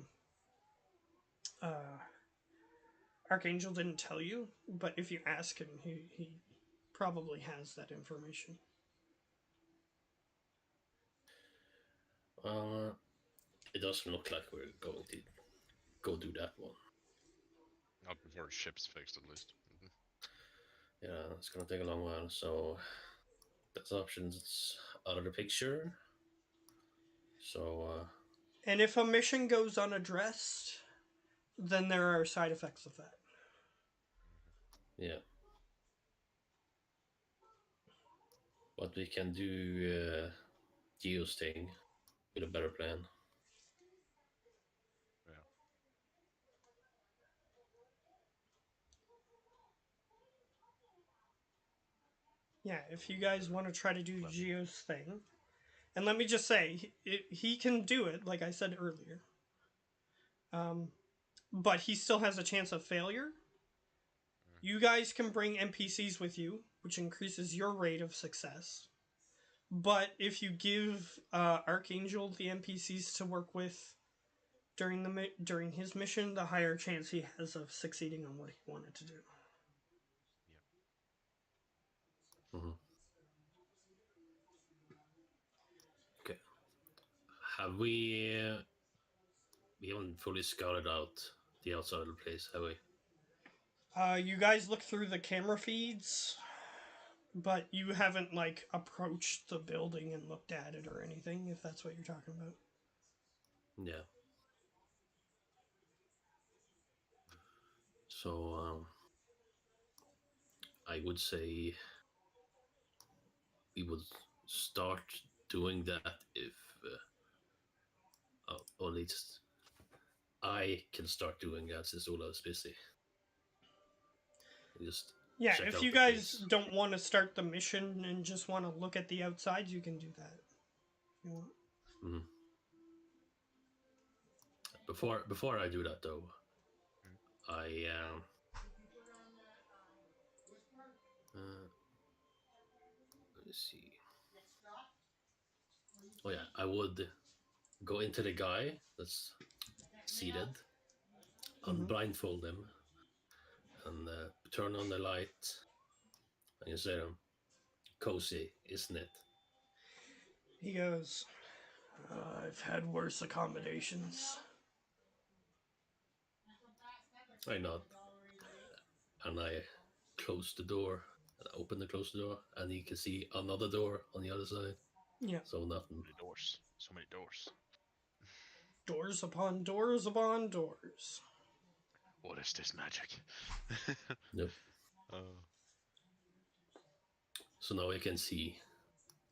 Archangel didn't tell you, but if you ask him, he probably has that information. It doesn't look like we're going to go do that one. Not before the ship's fixed, at least. Yeah, it's gonna take a long while. So that's options out of the picture. So And if a mission goes unaddressed, then there are side effects of that. yeah, but we can do Geo's thing with a better plan. Yeah. Yeah, if you guys want to try to do Geo's thing, and let me just say, he can do it, like I said earlier. But he still has a chance of failure. You guys can bring NPCs with you, which increases your rate of success. But if you give Archangel the NPCs to work with during his mission, the higher chance he has of succeeding on what he wanted to do. Mm-hmm. Okay. Have we haven't fully scouted out the outside of the place, have we? You guys look through the camera feeds, but you haven't like approached the building and looked at it or anything, if that's what you're talking about. Yeah. So I would say we would start doing that if, or at least I can start doing that since Ola is busy. Just Yeah, check if out you the guys place. don't want to start the mission and just want to look at the outside, you can do that. If you want. Mm-hmm. Before I do that though, I let me see. Oh yeah, I would go into the guy that's seated, Mm-hmm. unblindfold him, and turn on the light, and you say to him, "Cozy, isn't it?" He goes, I've had worse accommodations. I nod, and I close the door, and open and close the door, and you can see another door on the other side. Yeah. So nothing. Many doors. So many doors. Doors upon doors upon doors. What is this magic? Nope. uh, So now I can see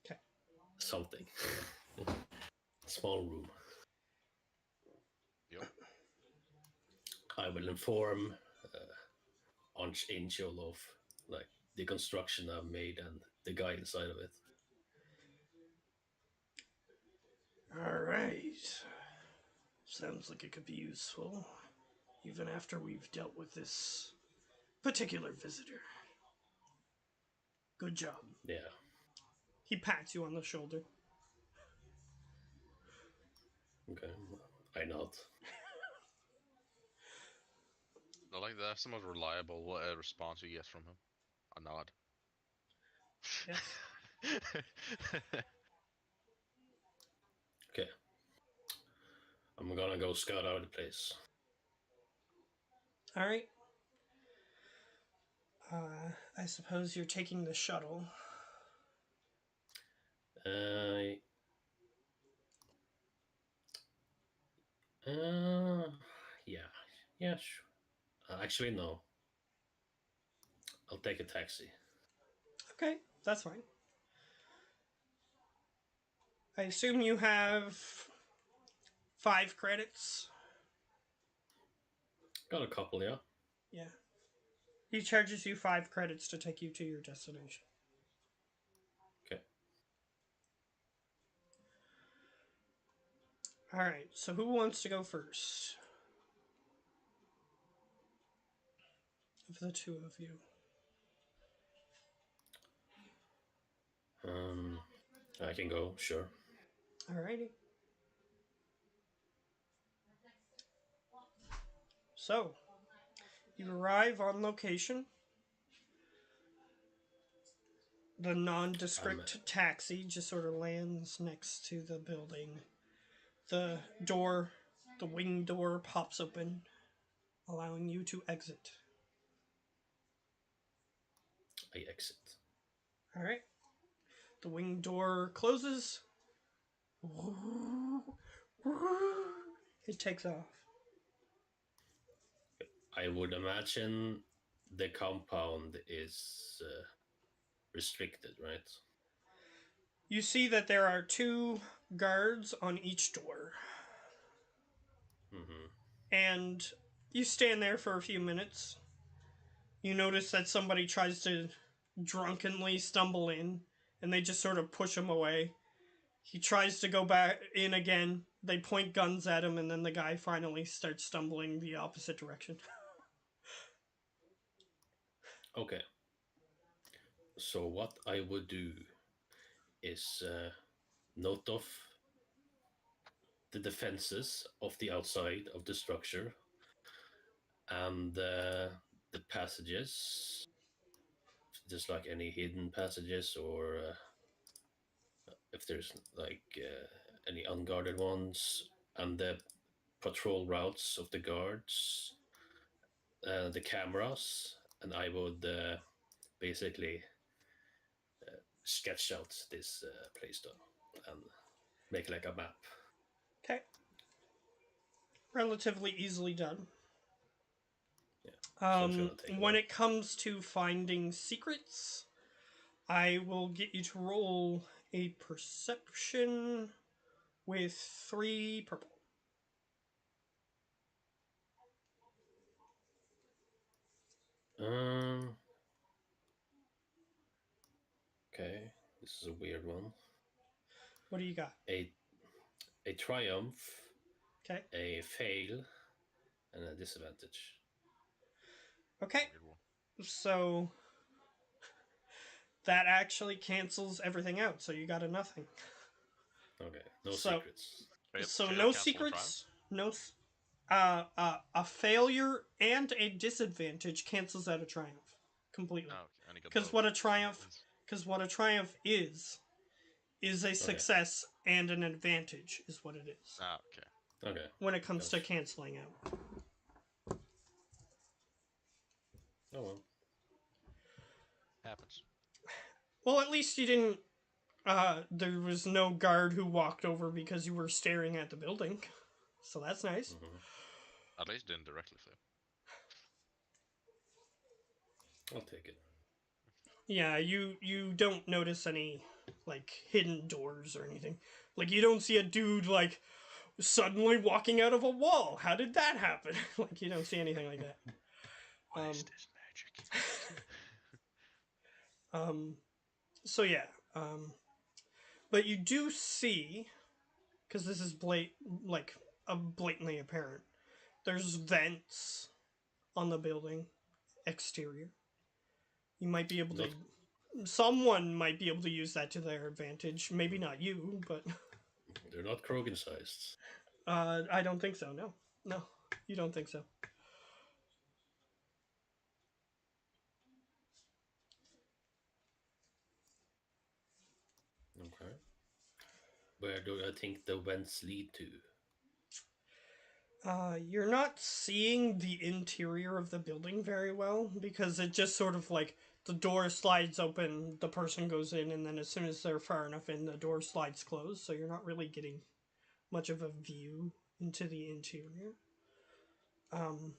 Okay. something. Small room. yep. I will inform Archangel of like the construction I've made and the guy inside of it. Alright. Sounds like it could be useful, even after we've dealt with this particular visitor. Good job. Yeah. He pats you on the shoulder. Okay, I nod. I like that's the most reliable response you get from him. A nod. Yes. Okay, I'm gonna go scout out the place. All right. I suppose you're taking the shuttle. Uh, yeah, yeah, sure. Actually, no. I'll take a taxi. Okay, that's fine. I assume you have 5 credits. Got a couple, yeah. Yeah. He charges you 5 credits to take you to your destination. Okay. All right. So who wants to go first? Of the two of you. I can go, sure. Alrighty. So, you arrive on location. The nondescript taxi just sort of lands next to the building. The door, the wing door, pops open, allowing you to exit. I exit. Alright. The wing door closes. It takes off. I would imagine the compound is restricted, right? You see that there are 2 guards on each door. Mm-hmm. And you stand there for a few minutes. You notice that somebody tries to drunkenly stumble in, and they just sort of push him away. He tries to go back in again. They point guns at him, and then the guy finally starts stumbling the opposite direction. Okay. So what I would do is note off the defenses of the outside of the structure and the passages, just like any hidden passages or if there's like any unguarded ones, and the patrol routes of the guards, the cameras, and I would basically sketch out this place though and make like a map. Okay. Relatively easily done. Yeah. So it's gonna take a When while. it comes to finding secrets, I will get you to roll a perception with 3 purple. Okay, this is a weird one. What do you got? A triumph, Okay. a fail, and a disadvantage. Okay. So that actually cancels everything out. So you got a nothing. Okay, no So- secrets. So Fail, no cancel, secrets, no. A failure and a disadvantage cancels out a triumph completely. Oh, okay. And he got Because both. what a triumph, because what a triumph is a success and an advantage is what it is Ah, okay. Okay. when it comes to canceling out. Oh well. Happens. Well, at least you didn't. There was no guard who walked over because you were staring at the building, so that's nice. Mm-hmm. At least didn't directly fail. I'll take it. Yeah, you don't notice any like hidden doors or anything. Like you don't see a dude like suddenly walking out of a wall. How did that happen? Like you don't see anything like that. What is this magic? So yeah. But you do see, because this is blatantly apparent. There's vents on the building exterior. You might be able to. Someone might be able to use that to their advantage. Maybe not you, but They're not Krogan sized. I don't think so. No, no, you don't think so. Okay. Where do I think the vents lead to? You're not seeing the interior of the building very well because it just sort of like the door slides open, the person goes in, and then as soon as they're far enough in, the door slides closed. So you're not really getting much of a view into the interior. Um,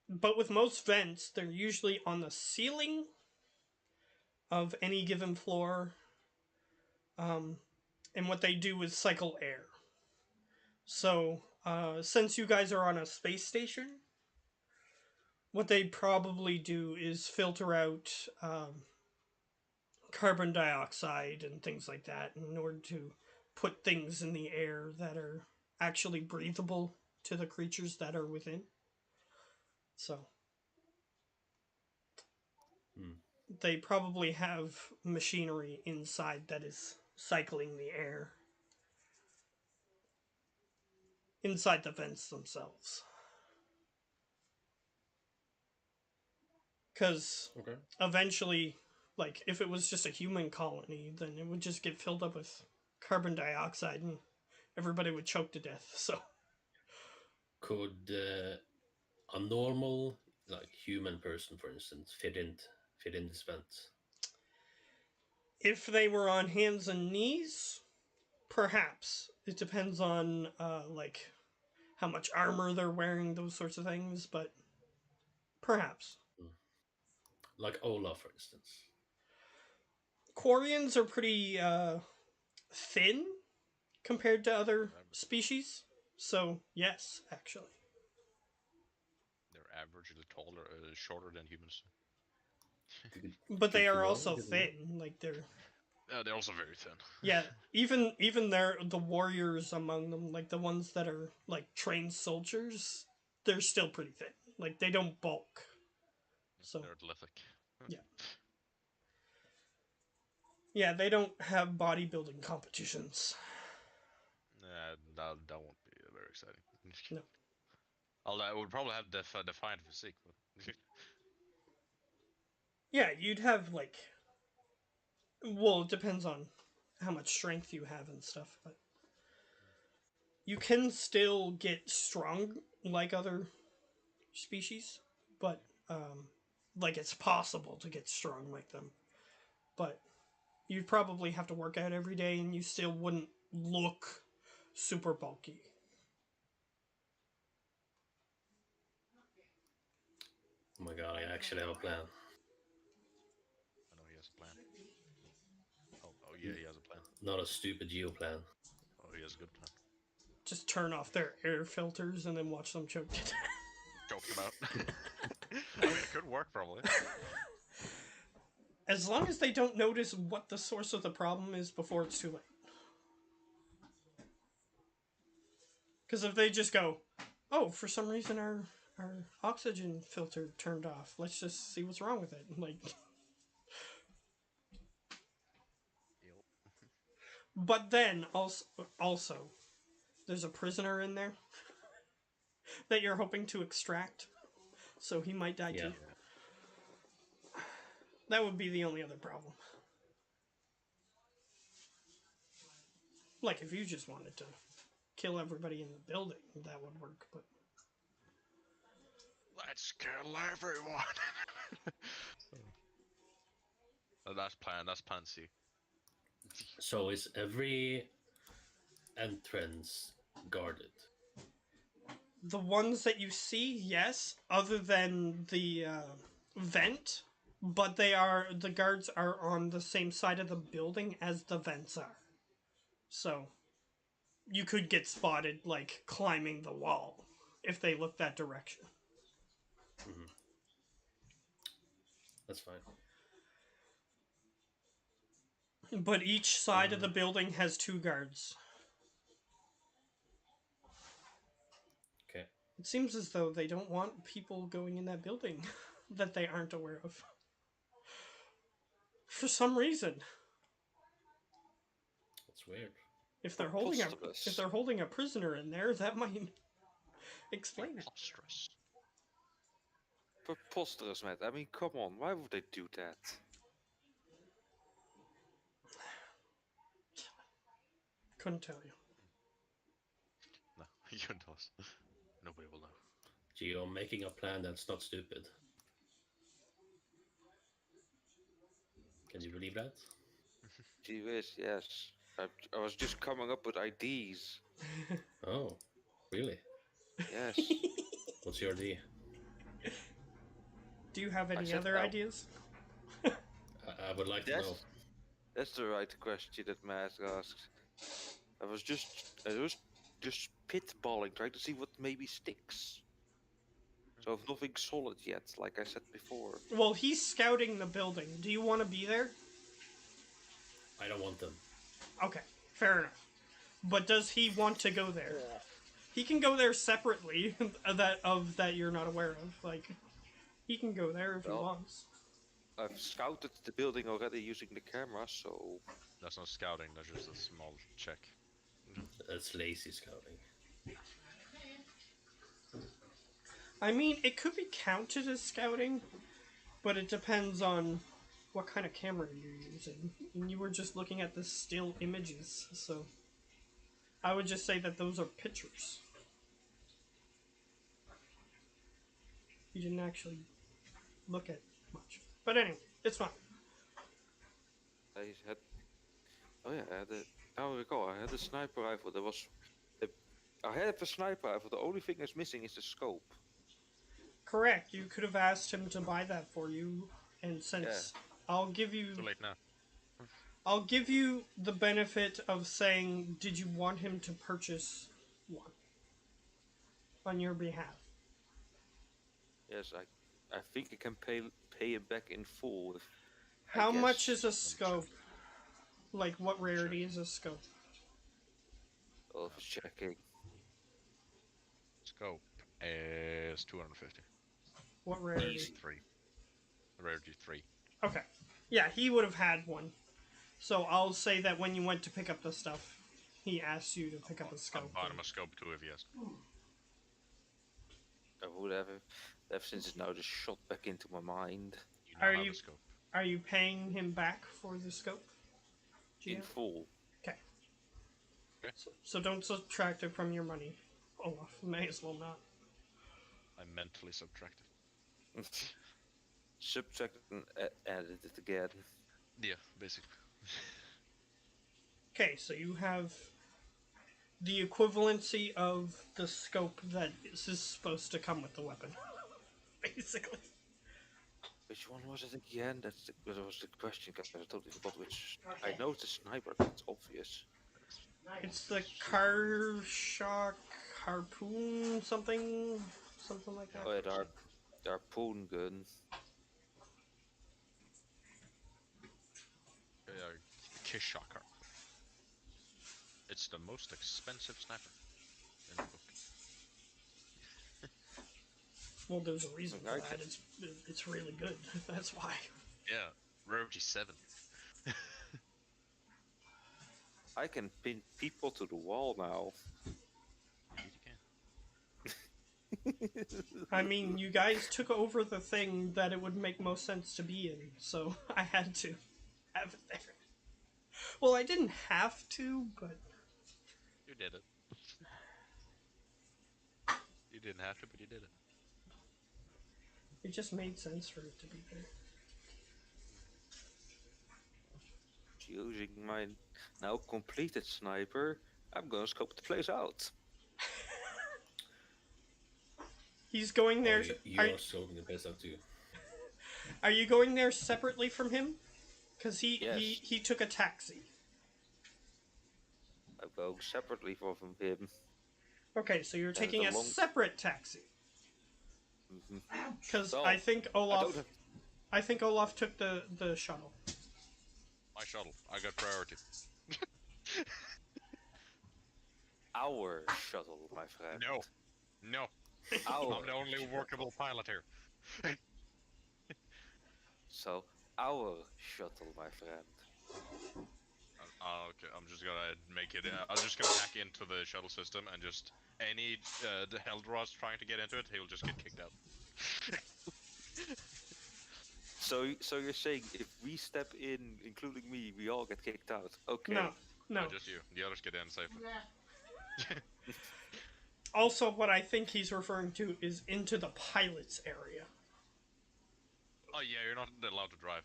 but with most vents, they're usually on the ceiling of any given floor. Um, and what they do is cycle air. So, since you guys are on a space station, what they probably do is filter out carbon dioxide and things like that in order to put things in the air that are actually breathable to the creatures that are within. So, Hmm. they probably have machinery inside that is cycling the air inside the vents themselves. Because Okay. eventually, like, if it was just a human colony, then it would just get filled up with carbon dioxide and everybody would choke to death. So, Could a normal, like human person, for instance, fit in this vent? if they were on hands and knees, perhaps. It depends on, like, how much armor they're wearing, those sorts of things, but perhaps. Hmm. Like Olaf, for instance. Quarians are pretty thin compared to other species, so yes, actually. They're averagely taller, shorter than humans. But they Good to are know. also Good to know. thin. Like they're They're also very thin. yeah. Even the warriors among them, like the ones that are like trained soldiers, they're still pretty thin. Like they don't bulk. So They're athletic. yeah, yeah, they don't have bodybuilding competitions. That won't be very exciting. No. I would probably have defined physique, but Yeah, you'd have like well, it depends on how much strength you have and stuff, but you can still get strong like other species, but like it's possible to get strong like them. But you'd probably have to work out every day and you still wouldn't look super bulky. Oh my god, I actually have a plan. I know he has a plan. Oh yeah, he has a plan. Not a stupid geo plan. Oh, he has a good plan. Just turn off their air filters and then watch them choke to death. Choke them out. I mean, it could work probably. As long as they don't notice what the source of the problem is before it's too late. Because if they just go, oh, for some reason our oxygen filter turned off. Let's just see what's wrong with it. Like, Yep. but then also there's a prisoner in there that you're hoping to extract, so he might die Yeah. too. That would be the only other problem. Like if you just wanted to kill everybody in the building, that would work. But Let's kill everyone. That's plan. That's plan C. So is every entrance guarded? the ones that you see, yes, other than the vent, but the guards are on the same side of the building as the vents are. So you could get spotted like climbing the wall if they look that direction. Mm-hmm. That's fine. But each side of the building has two guards. Okay. It seems as though they don't want people going in that building that they aren't aware of. For some reason. That's weird. If they're holding Preposterous. a prisoner in there, that might explain it. Preposterous. Preposterous, Matt. I mean, come on. Why would they do that? Couldn't tell you. No, you know. Nobody will know. Geo, making a plan that's not stupid. Can you believe that? Gee whiz, yes. I was just coming up with ideas. Oh, really? Yes. What's your idea? Do you have I any said other well. ideas? I would like to know. That's the right question that Matt asked. I was just spitballing, trying to see what maybe sticks. So I've nothing solid yet, like I said before. Well, he's scouting the building. Do you want to be there? I don't want them. Okay, fair enough. But does he want to go there? He can go there separately that you're not aware of. Like, he can go there if he Well, wants. I've scouted the building already using the camera, so That's not scouting, that's just a small check. That's lazy scouting. I mean, it could be counted as scouting, but it depends on what kind of camera you're using. And you were just looking at the still images, so I would just say that those are pictures. You didn't actually look at much. But anyway, it's fine. I had. Oh yeah, I had a. Now I recall, I had a sniper rifle. There was. I had a sniper rifle. The only thing that's missing is the scope. Correct. You could have asked him to buy that for you, and since I'll give you Too late now. I'll give you the benefit of saying, did you want him to purchase one on your behalf? Yes, I think I can pay it back in full. How much is a Let me scope? check. Like, what rarity is a scope? Of checking. Scope is 250. What rarity? Easy. 3. Rarity 3. Okay. Yeah, he would have had one. So I'll say that when you went to pick up the stuff, he asked you to pick up a I scope. bought him a scope too if he has. I would have since it's now just shot back into my mind. You now Are have you a scope. are you paying him back for the scope? In Gio? full. Okay. Okay. So don't subtract it from your money. Olaf, may as well not. I mentally subtracted. Subtract and added it again. Yeah, basically. Okay, so you have the equivalency of the scope that is supposed to come with the weapon, basically. Which one was it again? That was the question, because I totally forgot which. I know it's a sniper, that's obvious. It's the car shock harpoon something like that. Oh yeah, the harpoon gun. Kiss shocker. It's the most expensive sniper in the book. Well, there's a reason for Okay. that. It's really good. That's why. Yeah, rarity 7. I can pin people to the wall now. Indeed you can. I mean, you guys took over the thing that it would make most sense to be in, so I had to have it there. Well, I didn't have to, but You did it. You didn't have to, but you did it. it just made sense for it to be there. Using my now completed sniper, I'm gonna scope the place out. He's going there. You are scoping the place out too. Are you going there separately from him? Because Yes. he took a taxi. I'm going separately from him. Okay, so you're taking a long- separate taxi. Because Well, I think I Olaf. don't have I think Olaf took the shuttle. My shuttle. I got priority. our shuttle, my friend. No. No. Our I'm the only shuttle. workable pilot here. So, our shuttle, my friend. Okay, I'm just just gonna make it. I'm just gonna hack into the shuttle system and just any the Heldros trying to get into it, he'll just get kicked out. So you're saying if we step in, including me, we all get kicked out? Okay. No, no. Not just you. The others get in safely. Also, what I think he's referring to is into the pilot's area. Oh yeah, you're not allowed to drive.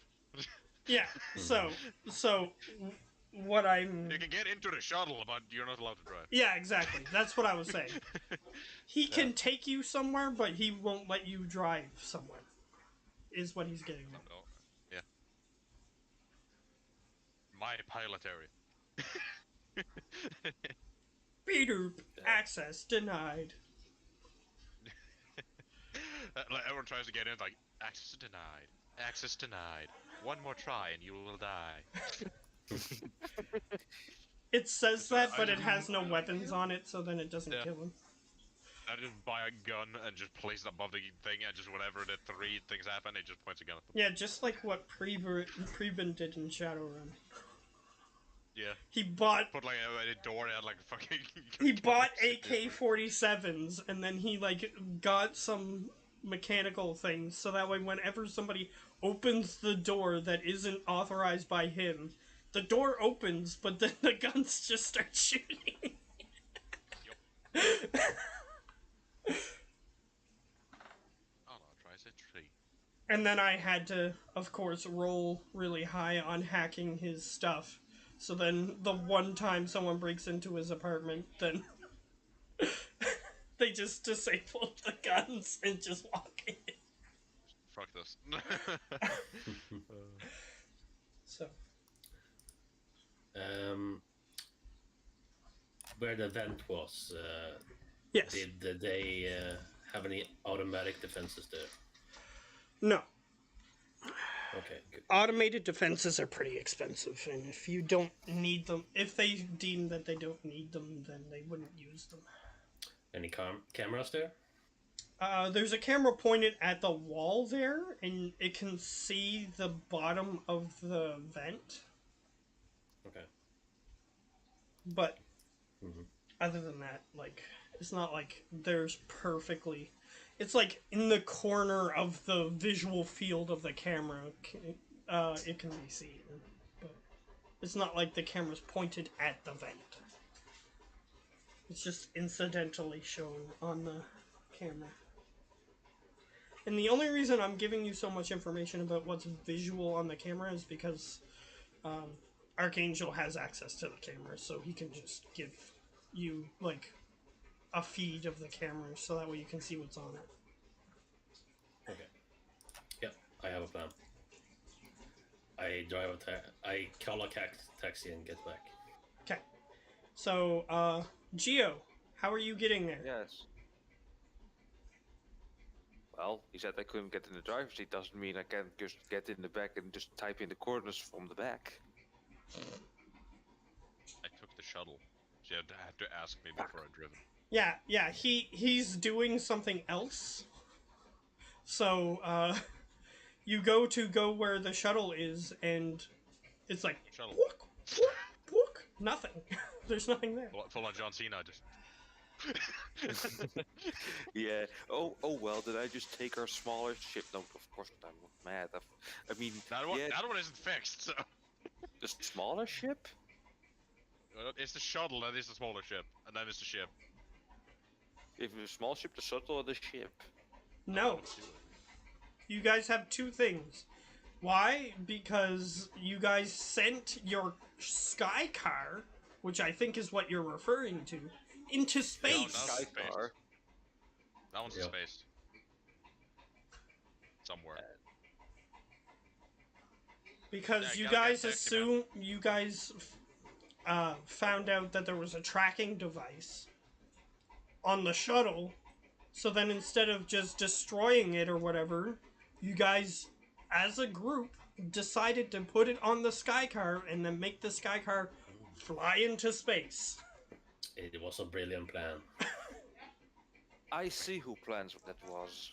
Yeah. So what I'm. You can get into the shuttle, but you're not allowed to drive. Yeah, exactly. That's what I was saying. He can take you somewhere, but he won't let you drive somewhere. Is what he's getting at. Oh, yeah. My pilot area. Beep, access denied. Like everyone tries to get in, like access denied, access denied. One more try and you will die. It says that, but it has no weapons on it, so then it doesn't kill him. I just buy a gun and just place it above the thing, and just whenever the 3 things happen, it just points a gun at them. Yeah, just like what Preben did in Shadowrun. Yeah. He bought. Put like a door and like fucking. He bought AK-47s, and then he like got some mechanical things, so that way whenever somebody opens the door that isn't authorized by him, the door opens, but then the guns just start shooting. Oh no, tries a tree. And then I had to, of course, roll really high on hacking his stuff. So then the one time someone breaks into his apartment, then they just disable the guns and just walk in. Fuck this. So. Where the vent was, Yes. did they have any automatic defenses there? No. Okay, good. Automated defenses are pretty expensive, and if you don't need them, if they deem that they don't need them, then they wouldn't use them. Any cameras there? There's a camera pointed at the wall there, and it can see the bottom of the vent. Okay. But other than that, like, it's not like there's perfectly... It's like in the corner of the visual field of the camera, it can be seen. But it's not like the camera's pointed at the vent. It's just incidentally shown on the camera. And the only reason I'm giving you so much information about what's visual on the camera is because Archangel has access to the camera, so he can just give you, like, a feed of the camera, so that way you can see what's on it. Okay. Yep, I have a plan. I drive I call a taxi and get back. Okay. So, Geo, how are you getting there? Yes. Well, he said I couldn't get in the driver's seat. Doesn't mean I can't just get in the back and just type in the coordinates from the back. I took the shuttle. So you had to ask me before I driven. Yeah, he's doing something else. So, you go where the shuttle is, and it's like, Shuttle. book, nothing. There's nothing there. Full on John Cena, just... Yeah. Oh well. Did I just take our smaller ship? No, of course not. I'm mad. I mean, that one isn't fixed, so... The smaller ship? It's the shuttle, that is the smaller ship, and then it's the ship. If it's a small ship, the shuttle, or the ship? No. You guys have two things. Why? Because you guys sent your sky car, which I think is what you're referring to, into space. No, not space. That one's in space. Somewhere. Because you guys found out that there was a tracking device on the shuttle, so then instead of just destroying it or whatever, you guys, as a group, decided to put it on the sky car and then make the sky car fly into space. It was a brilliant plan. I see who plans what that was.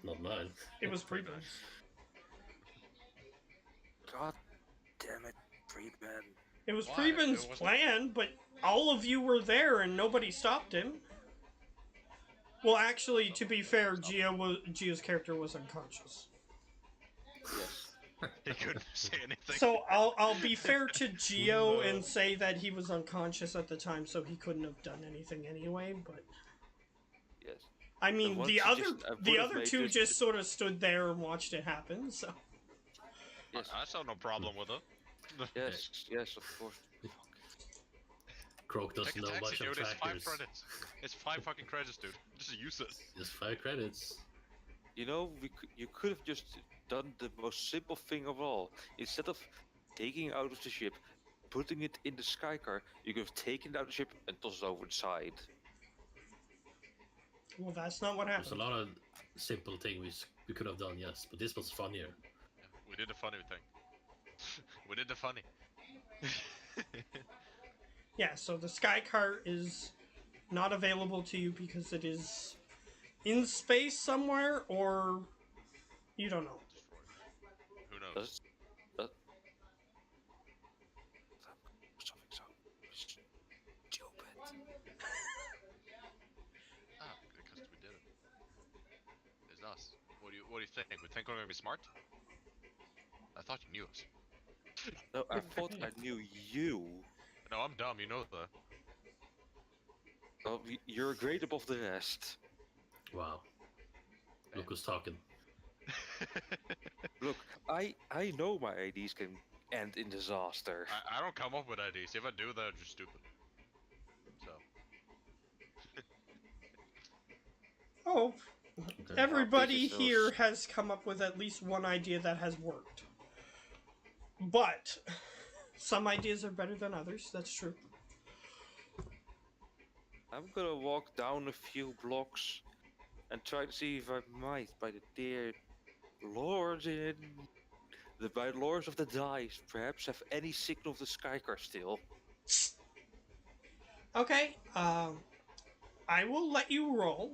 Not mine. It was Preben's. God damn it, Preben. It was Why? Preben's It wasn't- plan, but all of you were there and nobody stopped him. Well, actually, to be fair, Gio's character was unconscious. Yes. He couldn't say anything. So I'll be fair to Gio and say that he was unconscious at the time, so he couldn't have done anything anyway. But Yes. I mean, one the suggestion I would have other made two is just sort of stood there and watched it happen. So Yes. I saw no problem with it. Yes, of course. Croak Take doesn't a know taxi, much of dude. It's 5 trackers. credits. It's 5 fucking credits, dude. Just use it. Just 5 credits. You know, you could have just done the most simple thing of all. Instead of taking it out of the ship, putting it in the sky car, you could have taken it out of the ship and tossed it over the side. well, that's not what There's a happened. lot of simple things we could have done, yes, but this was funnier. Yeah, we did the funny thing. We did the funny. Yeah. So the sky cart is not available to you because it is in space somewhere, or you don't know. Destroyed. Who knows? That's something so stupid. Ah, because we did it. It's us. What do you think? We think we're gonna be smart? I thought you knew us. No, I thought I knew you. No, I'm dumb. You know that. Well, you're a grade above the rest. Wow. Look who's talking. Look, I know my IDs can end in disaster. I don't come up with ideas. If I do, they're just stupid. So. Oh, Okay. everybody How big is here those? has come up with at least one idea that has worked. But some ideas are better than others, that's true. I'm gonna walk down a few blocks and try to see if I might, by the dear lords by the lords of the dice, perhaps have any signal of the Skycar still. Okay, I will let you roll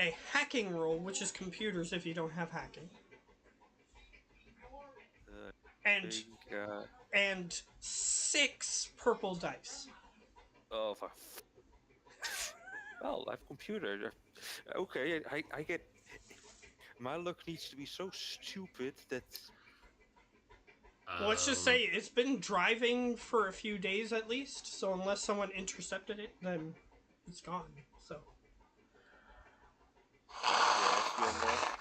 a hacking roll, which is computers if you don't have hacking. I And think, and 6 purple dice. oh, well, I have computer. Okay, I get. My luck needs to be so stupid that. Well, let's just say it's been driving for a few days at least, so unless someone intercepted it, then it's gone. So Yes, your luck.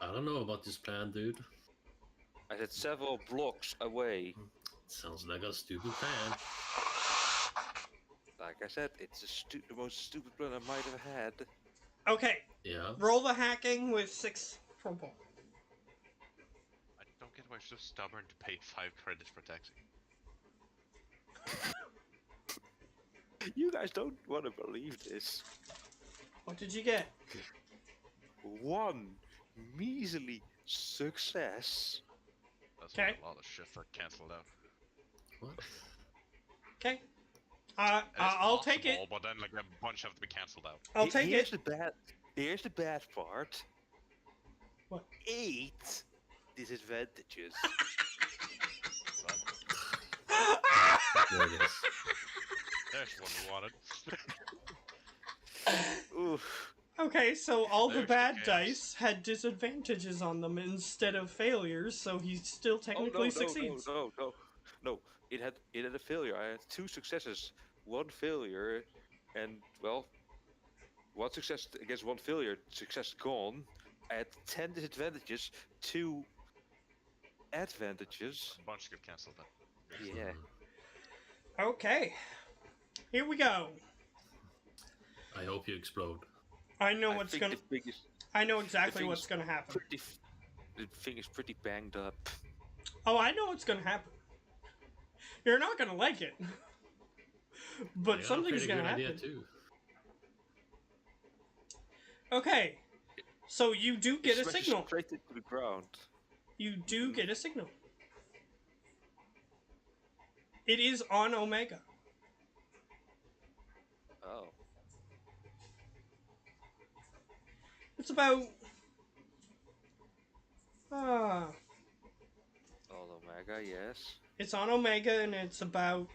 I don't know about this plan, dude. I said several blocks away. Sounds like a stupid plan. Like I said, it's the most stupid plan I might have had. okay, Yeah. roll the hacking with 6 purple. I don't get why you're so stubborn to pay 5 credits for taxi. You guys don't want to believe this. What did you get? 1 measly success. That's Okay. a lot of shit that cancelled out. What? Okay. It is I'll take it. possible, but then like a bunch have to be cancelled out. I'll take Here's it. Here's the bad part. What? 8 disadvantages. There it is. There's one we wanted. Oof. Okay, so all the There's the bad chaos. dice had disadvantages on them instead of failures, so he still technically succeeds. No. It had a failure. I had 2 successes, 1 failure, and well, 1 success against 1 failure. Success gone. I had 10 disadvantages, 2 advantages. A bunch get cancelled out. Yeah. Okay. Here we go. I hope you explode. I know I what's think gonna. the biggest I know exactly thing what's is gonna happen. the thing is pretty banged up. Oh, I know what's gonna happen. You're not gonna like it, but I got a something's pretty gonna good happen. idea too. Okay, so you do get a Smash it signal. straight into the ground. You do get a signal. It is on Omega. Oh. It's about ah Oh, Omega, yes. It's on Omega, and it's about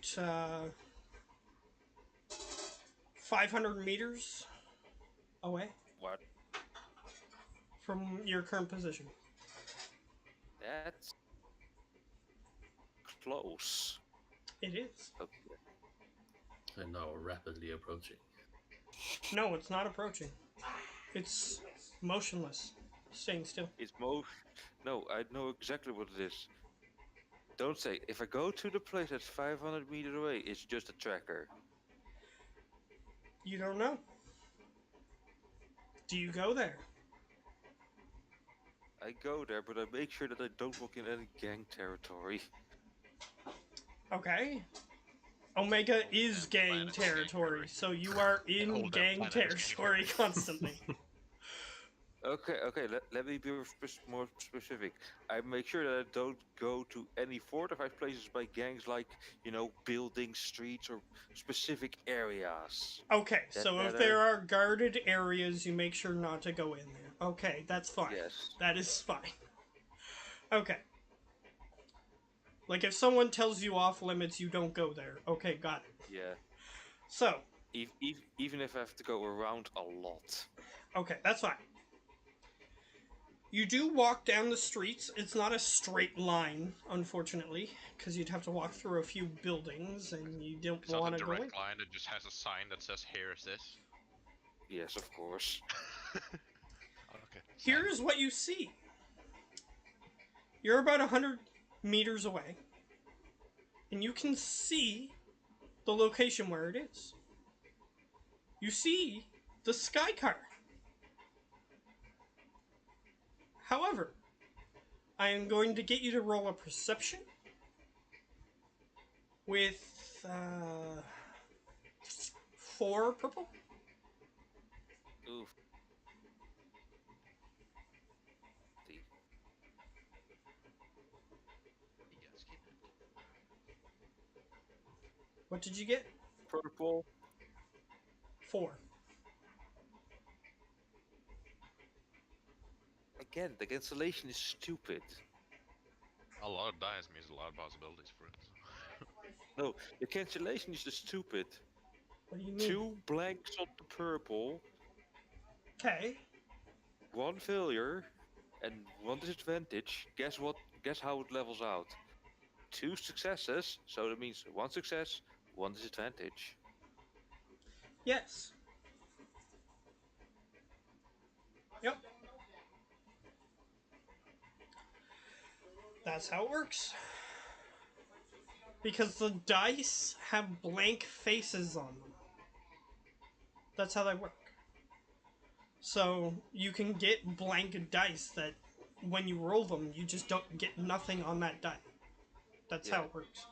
500 meters away What? from your current position. That's close. It is. Okay. And now rapidly approaching. No, it's not approaching. It's motionless, staying still. It's No, I know exactly what it is. Don't say, if I go to the place that's 500 meters away, it's just a tracker. You don't know. Do you go there? I go there, but I make sure that I don't walk in any gang territory. Okay. Omega is And gang planet is gang territory, so you are in Whole damn gang planet is gang territory territory. constantly. Okay, let me be more specific. I make sure that I don't go to any fortified places by gangs like, buildings, streets, or specific areas. Okay, That so if matter? there are guarded areas, you make sure not to go in there. Okay, that's fine. Yes. That is fine. Okay. Like if someone tells you off limits, you don't go there. Okay, got it. Yeah. So, Even if I have to go around a lot. okay, that's fine. You do walk down the streets. It's not a straight line, unfortunately, because you'd have to walk through a few buildings, and you don't It's not want a to go in. direct line. It just has a sign that says, "Here is this." Yes, of course. Okay. Here's what you see. You're about 100 meters away, and you can see the location where it is. You see the sky car. However, I am going to get you to roll a perception with 4 purple. Oof. See. Yeah, skip it. What did you get? Purple. 4. Again, the cancellation is stupid. A lot of dice means a lot of possibilities for it. No, the cancellation is just stupid. What do you mean? 2 blanks on the purple, Okay. 1 failure, and 1 disadvantage. Guess what? Guess how it levels out? 2 successes, so that means 1 success, 1 disadvantage. Yes. Yep. That's how it works. Because the dice have blank faces on them. That's how they work. So you can get blank dice that when you roll them, you just don't get nothing on that die. That's how Yeah. it works.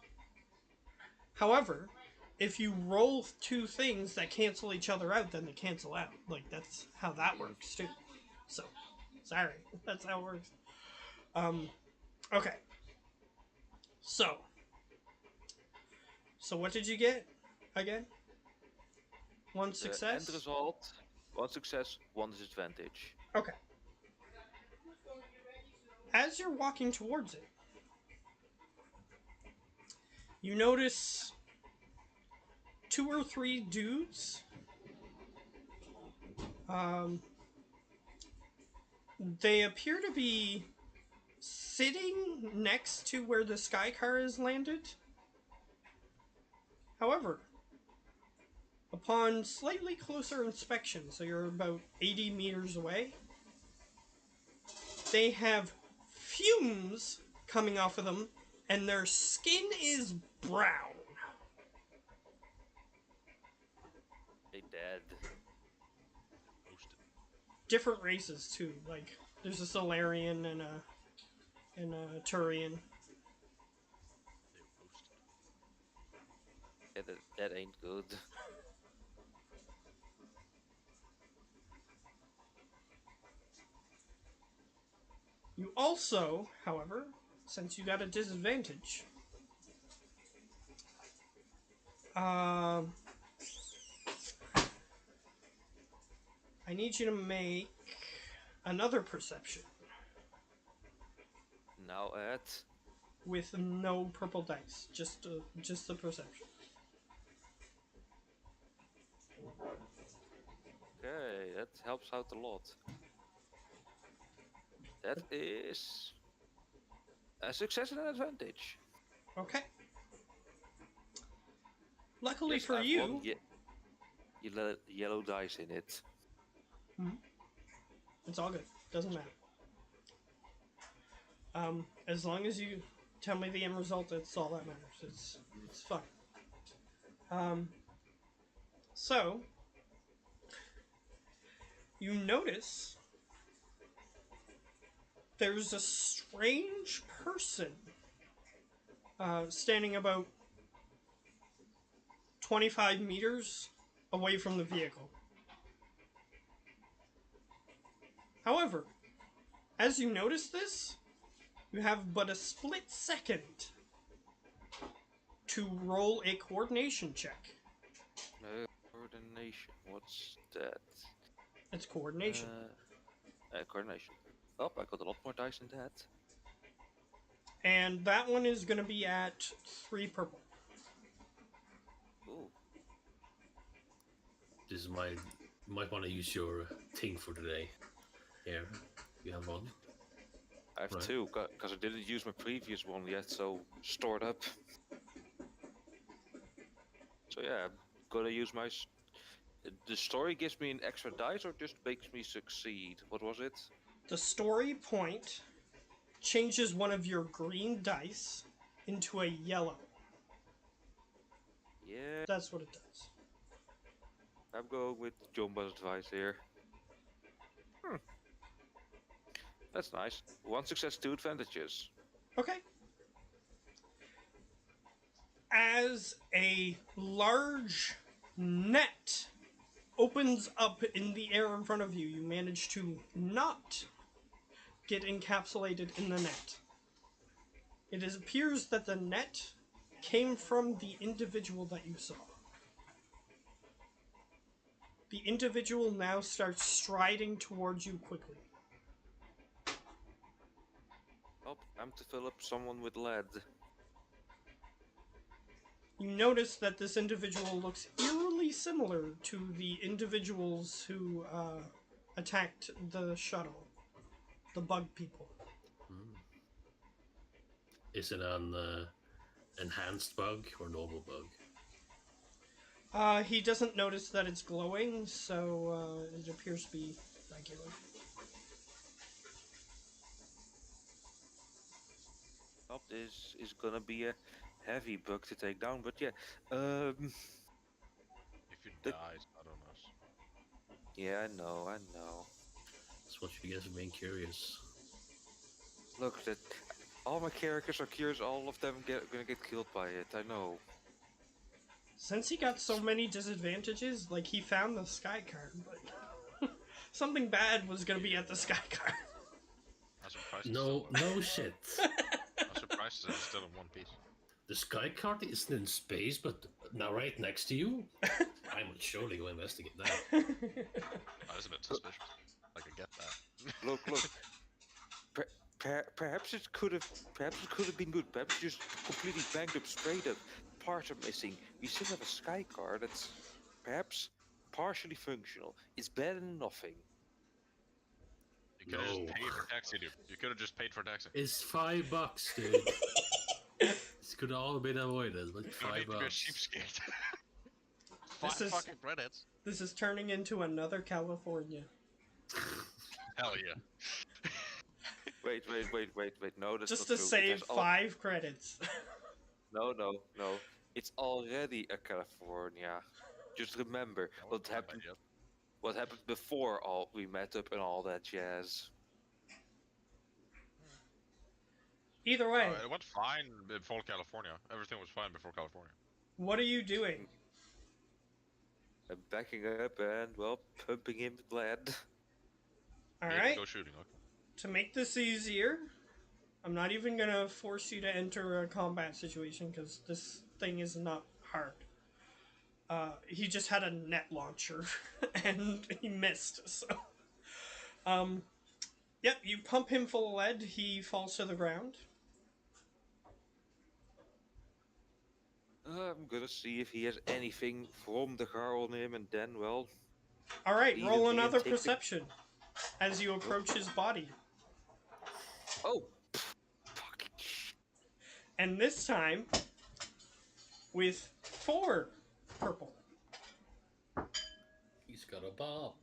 However, if you roll 2 things that cancel each other out, then they cancel out. Like, that's how that works too. So, sorry. That's how it works. Okay. So what did you get again? 1 The success? end result, 1 success, 1 disadvantage. Okay. As you're walking towards it, you notice 2 or 3 dudes. They appear to be sitting next to where the sky car is landed. However, upon slightly closer inspection, so you're about 80 meters away, they have fumes coming off of them, and their skin is brown. They dead. Roasted. Different races too. Like there's a Solarian and a Turian. They're roasted. Yeah, that ain't good. You also, however, since you got a disadvantage, I need you to make another perception. Now at with no purple dice, just the perception. Okay, that helps out a lot. That is a success and an advantage. Okay. Luckily Yes, for I've you, yellow dice in it. it's all good. Doesn't matter. As long as you tell me the end result, that's all that matters. It's fun. So you notice there's a strange person standing about 25 meters away from the vehicle. However, as you notice this, you have but a split second to roll a coordination check. Coordination. What's that? It's coordination. Coordination. Oh, I got a lot more dice than that. And that one is going to be at 3 purple. Ooh. This is my. You might want to use your thing for today. Here, you have one. I have Right. 2, because I didn't use my previous one yet, so stored up. So yeah, I'm gonna use my... The story gives me an extra dice or just makes me succeed? What was it? The story point changes one of your green dice into a yellow. Yeah, That's what it does. I'm going with Jumba's advice here. That's nice. 1 success, 2 advantages. Okay. As a large net opens up in the air in front of you, you manage to not get encapsulated in the net. It appears that the net came from the individual that you saw. The individual now starts striding towards you quickly. Oh, I'm to fill up someone with lead. You notice that this individual looks eerily similar to the individuals who attacked the shuttle, the bug people. Is it an enhanced bug or normal bug? He doesn't notice that it's glowing, so it appears to be regular. Oh, this is gonna be a heavy bug to take down, but yeah. If you die, it's not on us. Yeah, I know. That's what you guys are being curious. Look, that all my characters are curious. All of them gonna get killed by it. I know. Since he got so many disadvantages, like he found the sky card, but something bad was gonna be at the sky card. I'm surprised. No shit. I'm surprised it's still in one piece. The sky card isn't in space, but now right next to you. I would surely go investigate that. Oh, that's a bit suspicious. Like, I get that. Look. Perhaps it could have been good. Perhaps just completely banged up, straight up. Parts are missing. We still have a sky car that's perhaps partially functional. It's better than nothing. You could have No. just paid for taxi, dude. You could have just paid for taxi. It's $5, dude. This could all have been avoided with You don't need to be a $5. cheapskate. This Five is- fucking credits. This is turning into another California. Hell yeah. Wait. No, that's Just not to true. It save has all- 5 credits. No. It's already a California. Just remember That what wasn't my happened. idea. What happened before we met up and all that jazz. Either way, It went fine before California. Everything was fine before California. what are you doing? I'm backing up and pumping him with lead. Maybe Alright, go shooting, okay? to make this easier, I'm not even gonna force you to enter a combat situation because this thing is not hard. He just had a net launcher and he missed, so. Yep, you pump him full of lead, he falls to the ground. I'm gonna see if he has anything from the car on him, and then, well, All right, lead roll him in, another take the... perception as you approach his body. Oh, fucking shit. And this time with 4 purple. He's got a bob.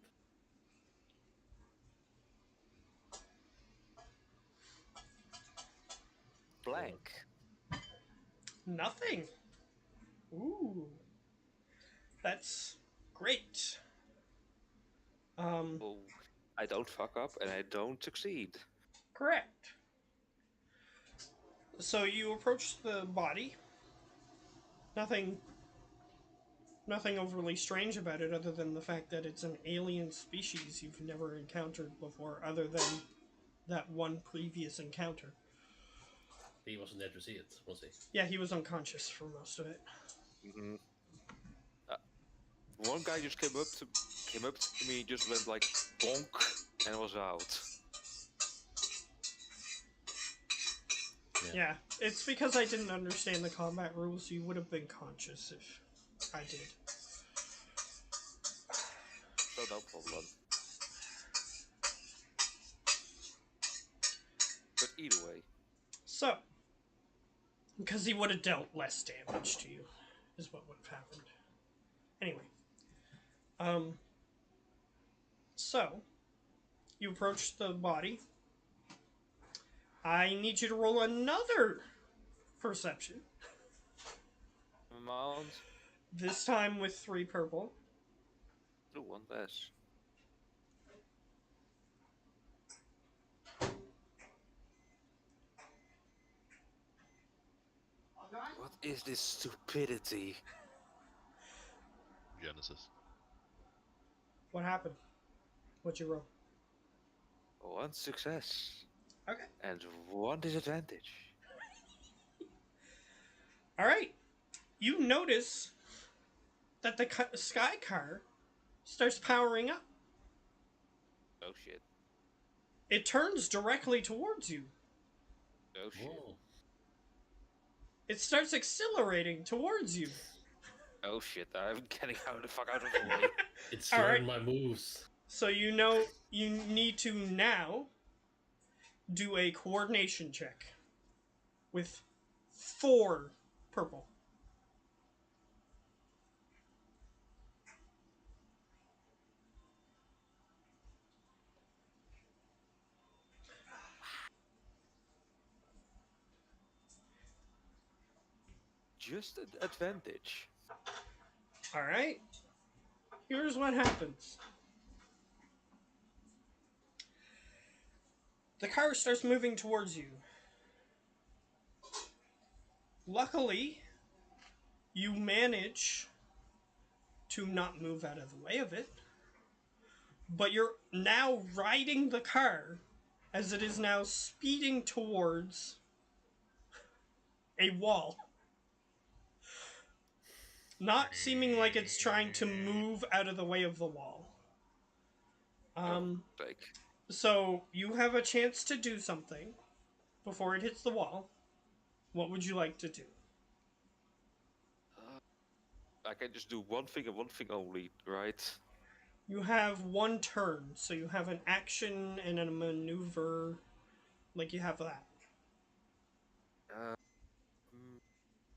Blank. Nothing. Ooh. That's great. Oh, I don't fuck up, and I don't succeed. Correct. So you approach the body. Nothing overly strange about it other than the fact that it's an alien species you've never encountered before other than that one previous encounter. He wasn't there to see it, was he? Yeah, he was unconscious for most of it. Mm-hmm. One guy just came up to me, just went like bonk, and was out. Yeah, it's because I didn't understand the combat rules. You would have been conscious if I did. So no problem. But either way. So, because he would have dealt less damage to you, is what would have happened. Anyway, so you approach the body. I need you to roll another perception. Amount. This time with 3 purple. Oh, one less. What is this stupidity? Genesis. What happened? What'd you roll? One success. Okay. And one disadvantage. All right. You notice that the sky car starts powering up. Oh shit. It turns directly towards you. Oh shit. Whoa. It starts accelerating towards you. Oh shit, I'm getting the fuck out of the way. It's All learned right. my moves. So you know you need to now do a coordination check with 4 purple. Just an advantage. All right. Here's what happens. The car starts moving towards you. Luckily, you manage to not move out of the way of it, but you're now riding the car as it is now speeding towards a wall. Not seeming like it's trying to move out of the way of the wall. Like, So you have a chance to do something before it hits the wall. What would you like to do? I can just do one thing and one thing only, right? You have 1 turn, so you have an action and a maneuver. Like you have that.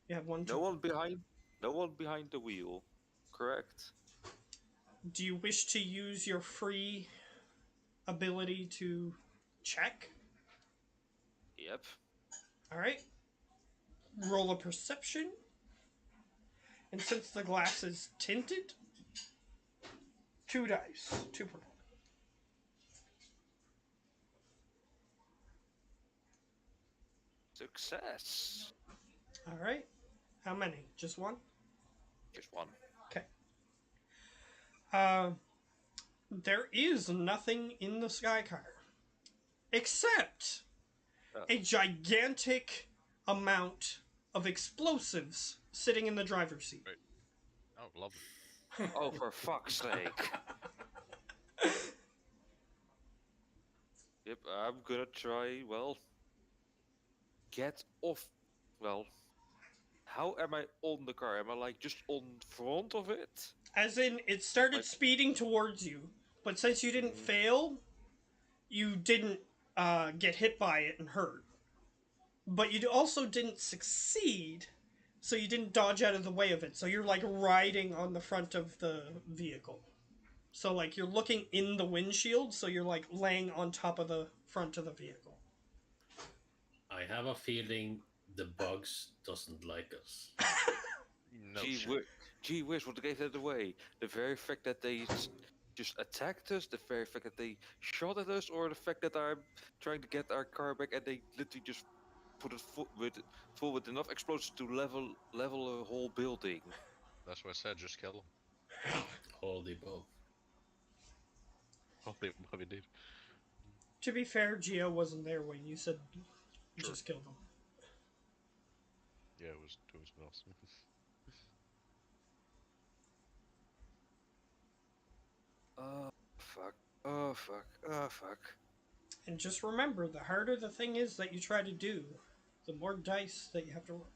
You have 1 turn. No one behind the wheel, correct? Do you wish to use your free ability to check? Yep. All right. Roll a perception. And since the glass is tinted, 2 dice, 2 purple. Success. All right. How many? Just 1? Just one. Okay. There is nothing in the sky car except a gigantic amount of explosives sitting in the driver's seat. Right. Oh, lovely. Oh, for fuck's sake. Yep, I'm gonna try, well, get off, well, how am I on the car? Am I like just on front of it? As in, it started Like, speeding towards you, but since you didn't Mhm. fail, you didn't get hit by it and hurt. But you also didn't succeed, so you didn't dodge out of the way of it. So you're like riding on the front of the vehicle. So like you're looking in the windshield, so you're like laying on top of the front of the vehicle. I have a feeling the bugs doesn't like us. No gee, shit. gee whiz, what gave that away? The very fact that they just attacked us, the very fact that they shot at us, or the fact that I'm trying to get our car back and they literally just put it full with enough explosions to level a whole building. That's what I said. Just kill him. All the above. What they did. To be fair, Geo wasn't there when you said Sure. just kill them. Yeah, it was awesome. Oh fuck! Oh fuck! Oh fuck! And just remember, the harder the thing is that you try to do, the more dice that you have to roll.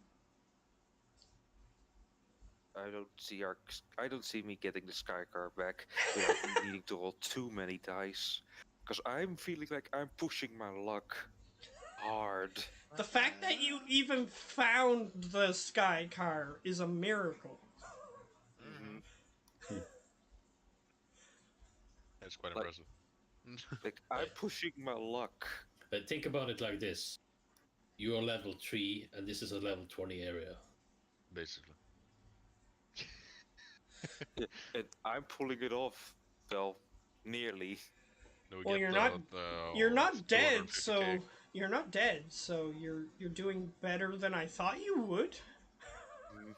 I don't see me getting the sky car back without needing to roll too many dice, because I'm feeling like I'm pushing my luck hard. The fact that you even found the sky car is a miracle. Mhm. That's quite Like, impressive. like I'm pushing my luck. But think about it like this: you are level 3, and this is a level 20 area. Basically. Yeah, and I'm pulling it off. Well, nearly. Do we Well, get you're not dead, 250k? so you're not dead, so you're doing better than I thought you would. Mm,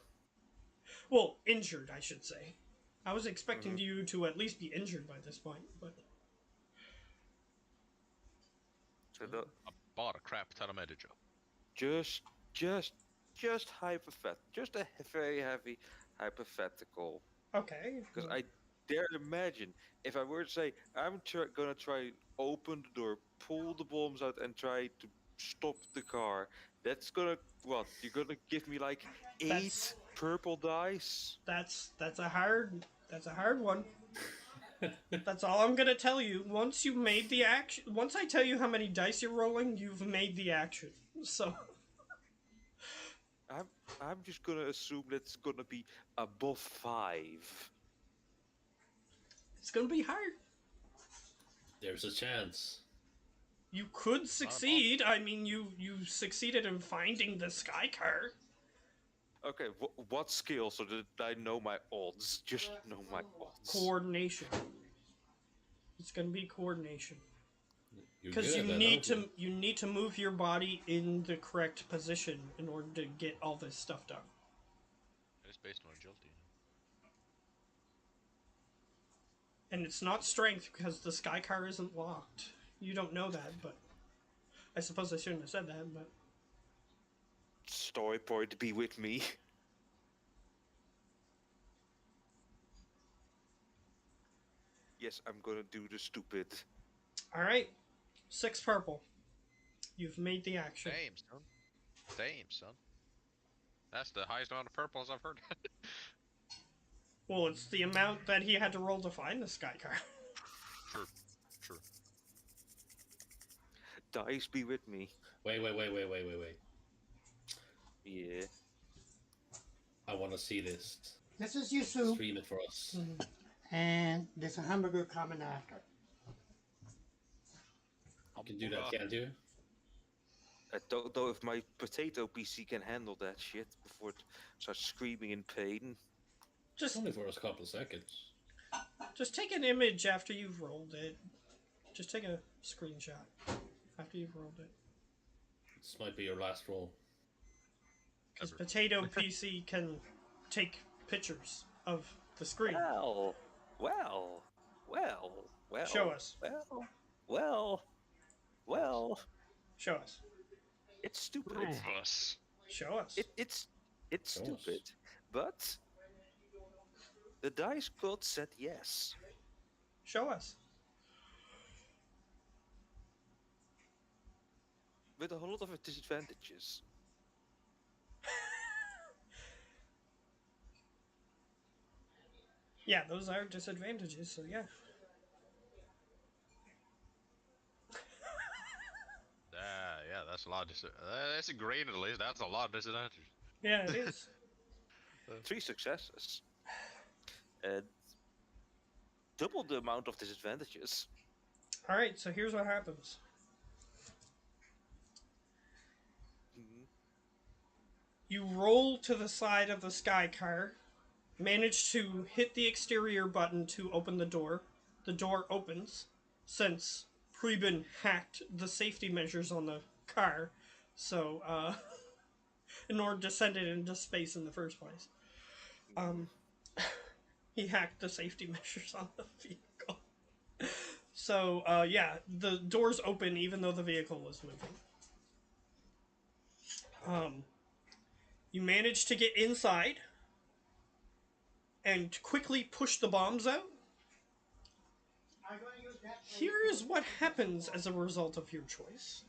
Well, injured, I should say. I was expecting mhm. you to at least be injured by this point, but So the, I bought a crap ton of Medijo. just, just, just just a very heavy hypothetical. okay. Because I dare imagine if I were to say gonna try open the door, pull the bombs out, and try to stop the car. That's gonna what? You're gonna give me like That's 8 purple dice? that's a hard one. That's all I'm gonna tell you. Once you made the action, once I tell you how many dice you're rolling, you've made the action. So I'm I'm just gonna assume that's gonna be above 5. it's gonna be hard. There's a chance. You could Not a bot. succeed. I mean, you succeeded in finding the sky car. Okay, what skill so that I know my odds? Just know my odds. Coordination. It's gonna be coordination. You're Because good you at that, need aren't you? to you need to move your body in the correct position in order to get all this stuff done. It's based on agility. And it's not strength because the sky car isn't locked. You don't know that, but I suppose I shouldn't have said that, but Story point, be with me. Yes, I'm gonna do the stupid. alright. 6 purple. You've made the action. Damn, son. Damn, son. That's the highest amount of purples I've heard. Well, it's the amount that he had to roll to find the sky car. True. True. Dice, be with me. Wait. Yeah. I want to see this. This is your soup, Stream it for us. and there's a hamburger coming after. You can do that, can't you? I don't know if my potato PC can handle that shit before it starts screaming in pain. Just Only for a couple of seconds. just take an image after you've rolled it. Just take a screenshot after you've rolled it. This might be your last roll. Because Ever. Potato PC can take pictures of the screen. Well. Show us. Well. Show us. It's stupid. Prove us. Show us. It's Show us. stupid, but the dice god said yes. Show us. With a whole lot of disadvantages. Yeah, those are disadvantages, so yeah. Yeah, that's a lot. That's a green at least. That's a lot of disadvantage. Yeah, it is. 3 successes. And double the amount of disadvantages. Alright, so here's what happens. Mhm. You roll to the side of the sky car, manage to hit the exterior button to open the door. The door opens, since Preben hacked the safety measures on the car, so, in order to send it into space in the first place. He hacked the safety measures on the vehicle. So, yeah, the doors open even though the vehicle was moving. You manage to get inside and quickly push the bombs out. Here is what happens as a result of your choice.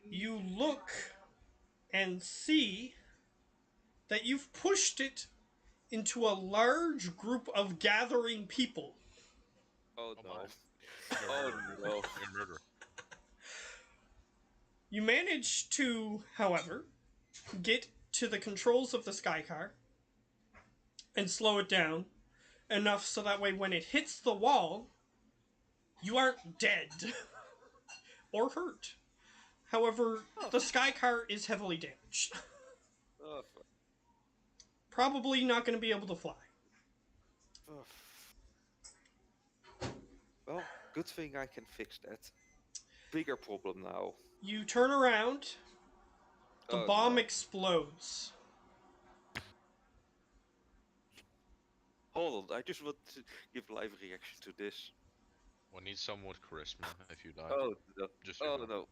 You look and see that you've pushed it into a large group of gathering people. Oh Oh no. my. Oh no. You're a murderer. You manage to, however, get to the controls of the sky car and slow it down enough so that way when it hits the wall, you aren't dead or hurt. However, the sky car is heavily damaged. Oh, fuck. Probably not going to be able to fly. Oh. Well, good thing I can fix that. Bigger problem now. You turn around, the Oh bomb no. explodes. Hold on, I just want to give live reaction to this. We need someone with charisma if you die. Oh no. Just so Oh you know.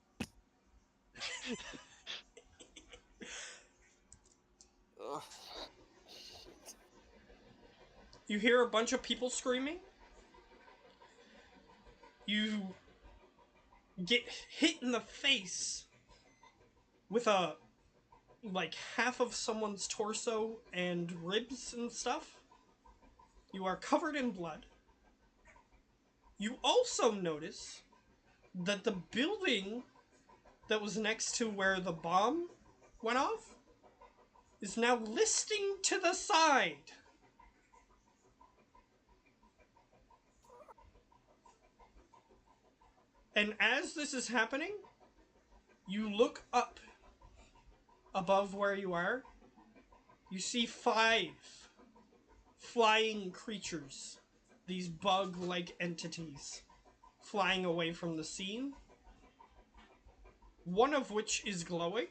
no. Ugh. Shit. You hear a bunch of people screaming. You get hit in the face with a like half of someone's torso and ribs and stuff. You are covered in blood. You also notice that the building that was next to where the bomb went off is now listing to the side. And as this is happening, you look up above where you are. You see 5 flying creatures, these bug-like entities, flying away from the scene. One of which is glowing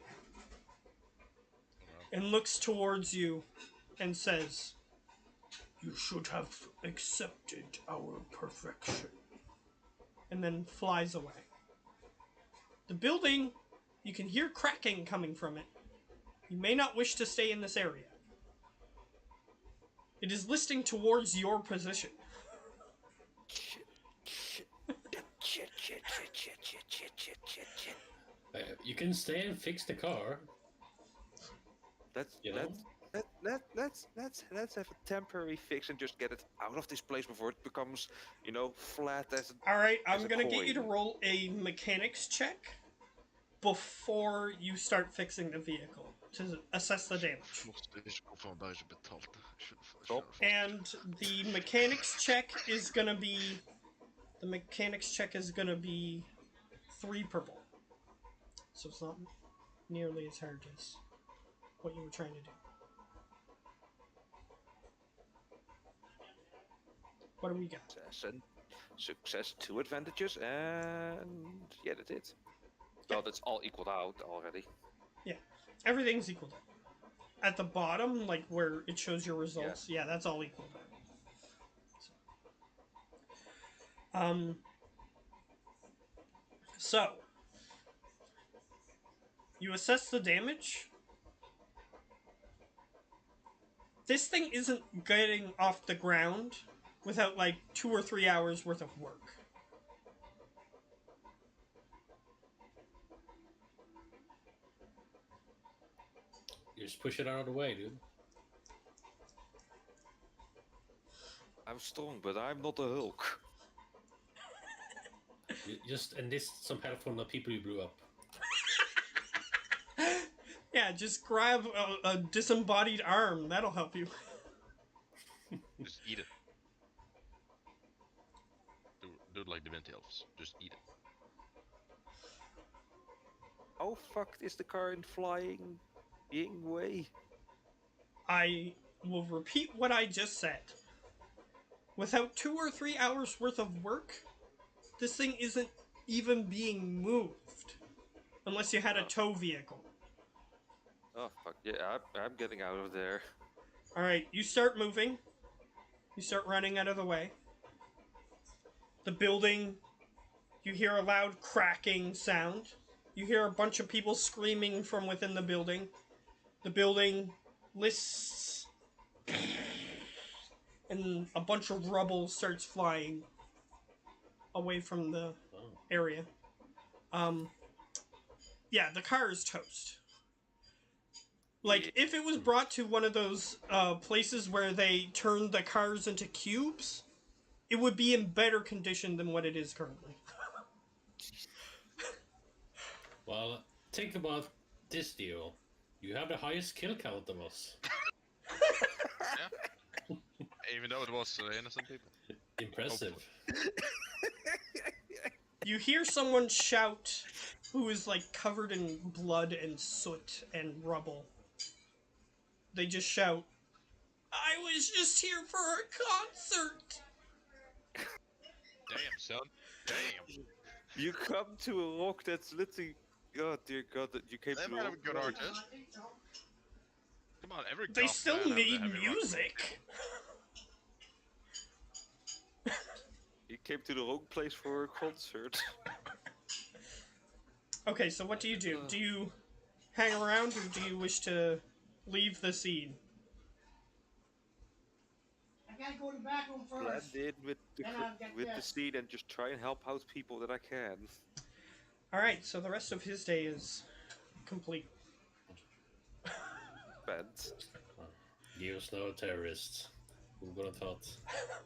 and looks towards you and says, "You should have accepted our perfection." And then flies away. The building, you can hear cracking coming from it. You may not wish to stay in this area. It is listing towards your position. Shit. Shit. Shit. You can stay and fix the car. Let's You know? let's have a temporary fix and just get it out of this place before it becomes, flat as. Alright, As I'm a gonna get you to coin. roll a mechanics check before you start fixing the vehicle to assess the damage. And the mechanics check is gonna be 3 purple. So it's not nearly as hard as what you were trying to do. What do we got? Success, 2 advantages, and yeah, that's it. Well, that's all equaled out already. Yeah, everything's equal. At the bottom, like where it shows your results, yeah, that's all equal. So you assess the damage. This thing isn't getting off the ground without like 2 or 3 hours worth of work. You just push it out of the way, dude. I'm strong, but I'm not a Hulk. You just enlist some help from the people you blew up. Yeah, just grab a disembodied arm. That'll help you. Just eat it. Do it like the Venti elves. Just eat it. How fucked is the current flying being way? I will repeat what I just said. Without 2 or 3 hours worth of work, this thing isn't even being moved. Unless you had a Oh. tow vehicle. Oh fuck yeah! I'm getting out of there. Alright, you start moving. You start running out of the way. The building, you hear a loud cracking sound. You hear a bunch of people screaming from within the building. The building lists, and a bunch of rubble starts flying away from the Oh. area. Yeah, the car is toast. Like, Yeah. if it was brought to one of those places where they turn the cars into cubes, it would be in better condition than what it is currently. Well, think about this deal. You have the highest kill count of us. Yeah. Even though it was innocent people. Impressive. You hear someone shout who is, like, covered in blood and soot and rubble. They just shout, "I was just here for a concert!" Damn, son. Damn. You come to a rock that's literally. Oh dear God! That you came They to might a have rock. a good artist. Come on, every They goth still band has a need heavy rock music. You came to the wrong place for a concert. Okay, so what do you do? Do you hang around, or do you wish to leave the scene? I gotta go to the bathroom Blend first. in with Then I'll get the this. scene and just try and help out people that I can. Alright, so the rest of his day is complete. Bent. Geo's no terrorist. Who would have thought?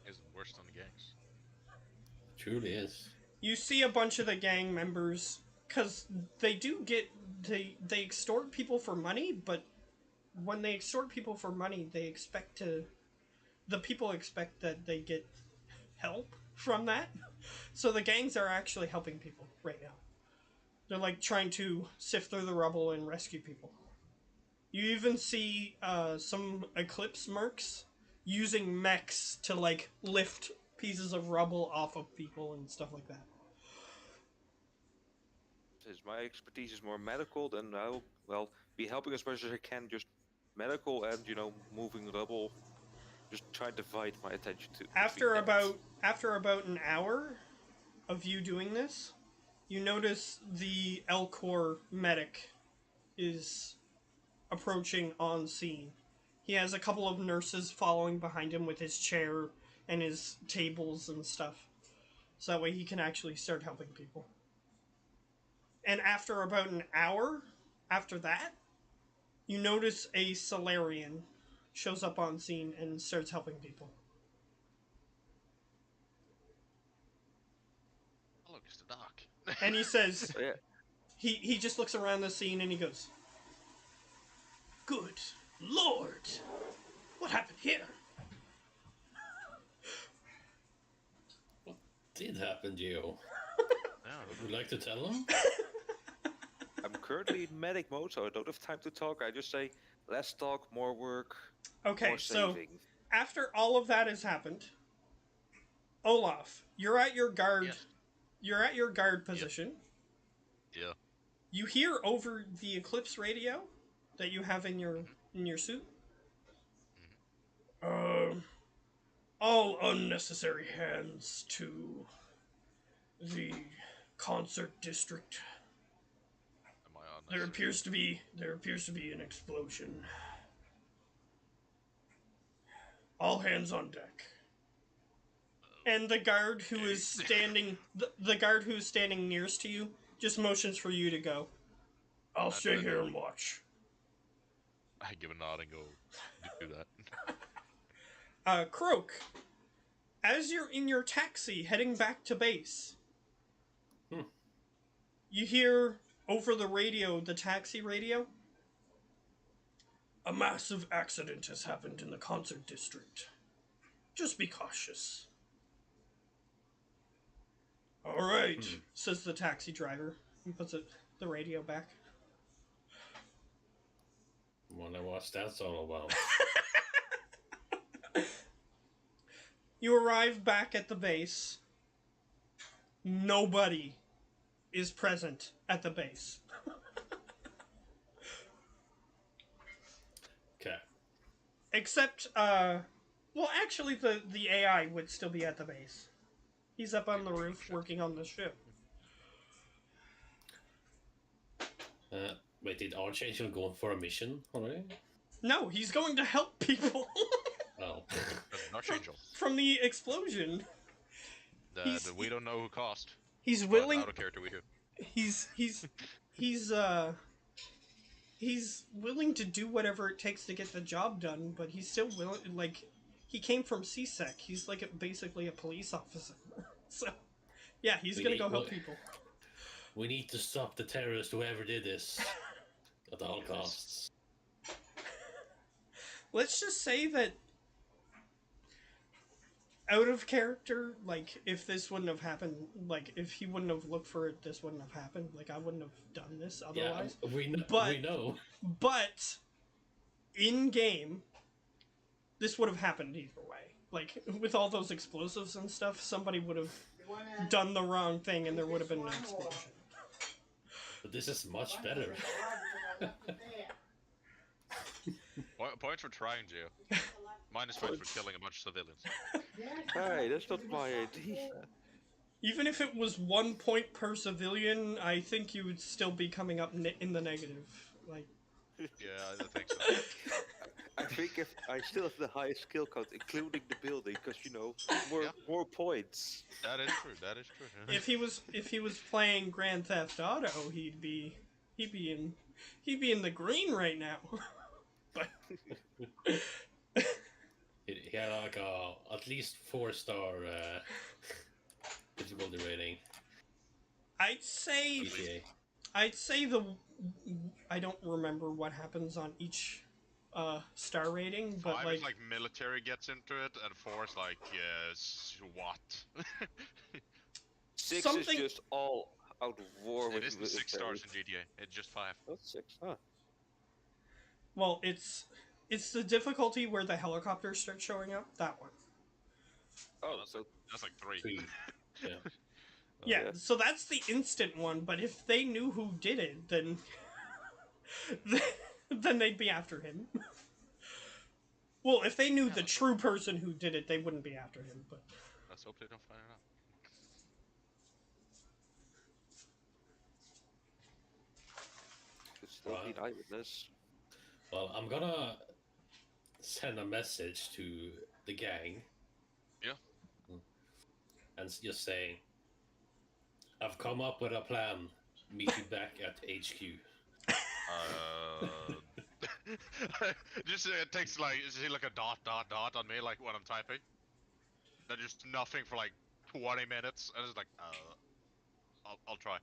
Is worse than the gangs. Truly is. You see a bunch of the gang members, because they do get, they extort people for money, but when they extort people for money, they expect to, the people expect that they get help from that. So the gangs are actually helping people right now. They're like trying to sift through the rubble and rescue people. You even see some Eclipse mercs using mechs to like lift pieces of rubble off of people and stuff like that. Since my expertise is more medical, then I'll be helping as much as I can. Just medical and moving rubble. Just trying to divide my attention to. After between that. about an hour of you doing this, you notice the Elcor medic is approaching on scene. He has a couple of nurses following behind him with his chair and his tables and stuff. So that way he can actually start helping people. And after about an hour after that, you notice a Solarian shows up on scene and starts helping people. Oh, look, it's the doc. And he says, Oh, yeah. he just looks around the scene and he goes, "Good Lord, what happened here?" What did happen, Geo? Yeah. Would you like to tell them? I'm currently in medic mode, so I don't have time to talk. I just say, less talk, more work, Okay, more so saving. after all of that has happened, Olaf, you're at your guard. Yes. You're at your guard position. Yeah. You hear over the Eclipse radio that you have in your suit. All unnecessary hands to the concert district. Am I on There appears to be an explosion. All hands on deck. And the guard who is standing, the guard who's standing nearest to you, just motions for you to go. I'll stay here and watch. I give a nod and go do that. Croak, As you're in your taxi heading back to base, you hear over the radio, the taxi radio, a massive accident has happened in the concert district. Just be cautious. All right, says the taxi driver. He puts the radio back. Wonder what that's all about. You arrive back at the base. Nobody is present at the base. Okay. Except, well, actually, the AI would still be at the base. He's up on the roof working on the ship. Wait, did Archangel go for a mission already? No, he's going to help people. Oh. Archangel. From the explosion. The we don't know who caused. He's But willing. out of character we do. He's willing to do whatever it takes to get the job done, but he's still willing. Like, he came from CSEC. He's like basically a police officer. So, yeah, he's gonna go help people. We need to stop the terrorist, whoever did this, at all costs. Let's just say that out of character, like, if this wouldn't have happened, like, if he wouldn't have looked for it, this wouldn't have happened. Like, I wouldn't have done this otherwise. Yeah, we know. But, in-game, this would have happened either way. Like, with all those explosives and stuff, somebody would have done the wrong thing and there would have been an explosion. But this is much better. Points for trying, Gio. Minus points for killing a bunch of civilians. Hey, that's not my idea. Even if it was 1 point per civilian, I think you would still be coming up in the negative. Like, Yeah, I think so. I think if I still have the highest skill count, including the building, because more points. That is true. That is true. if he was playing Grand Theft Auto, he'd be in the green right now. But He had like at least 4-star difficulty rating. I'd say GTA. I don't remember what happens on each star rating, but 5 is like military gets into it, and 4 is like SWAT. 6 Something- is just all out war. It isn't 6 stars in GTA. It's just 5. That's 6, huh? well, it's the difficulty where the helicopters start showing up. That one. Oh, that's so That's like 3. 3. Yeah. Yeah, yeah. so that's the instant one. But if they knew who did it, then then they'd be after him. Well, if they knew the true person who did it, they wouldn't be after him. But Let's hope they don't find it out. Could still be an eyewitness. Well, I'm gonna send a message to the gang. Yeah. And just saying, I've come up with a plan. Meet you back at HQ. Just it takes like see like a dot on me like when I'm typing. Then just nothing for like 20 minutes, and it's like I'll try.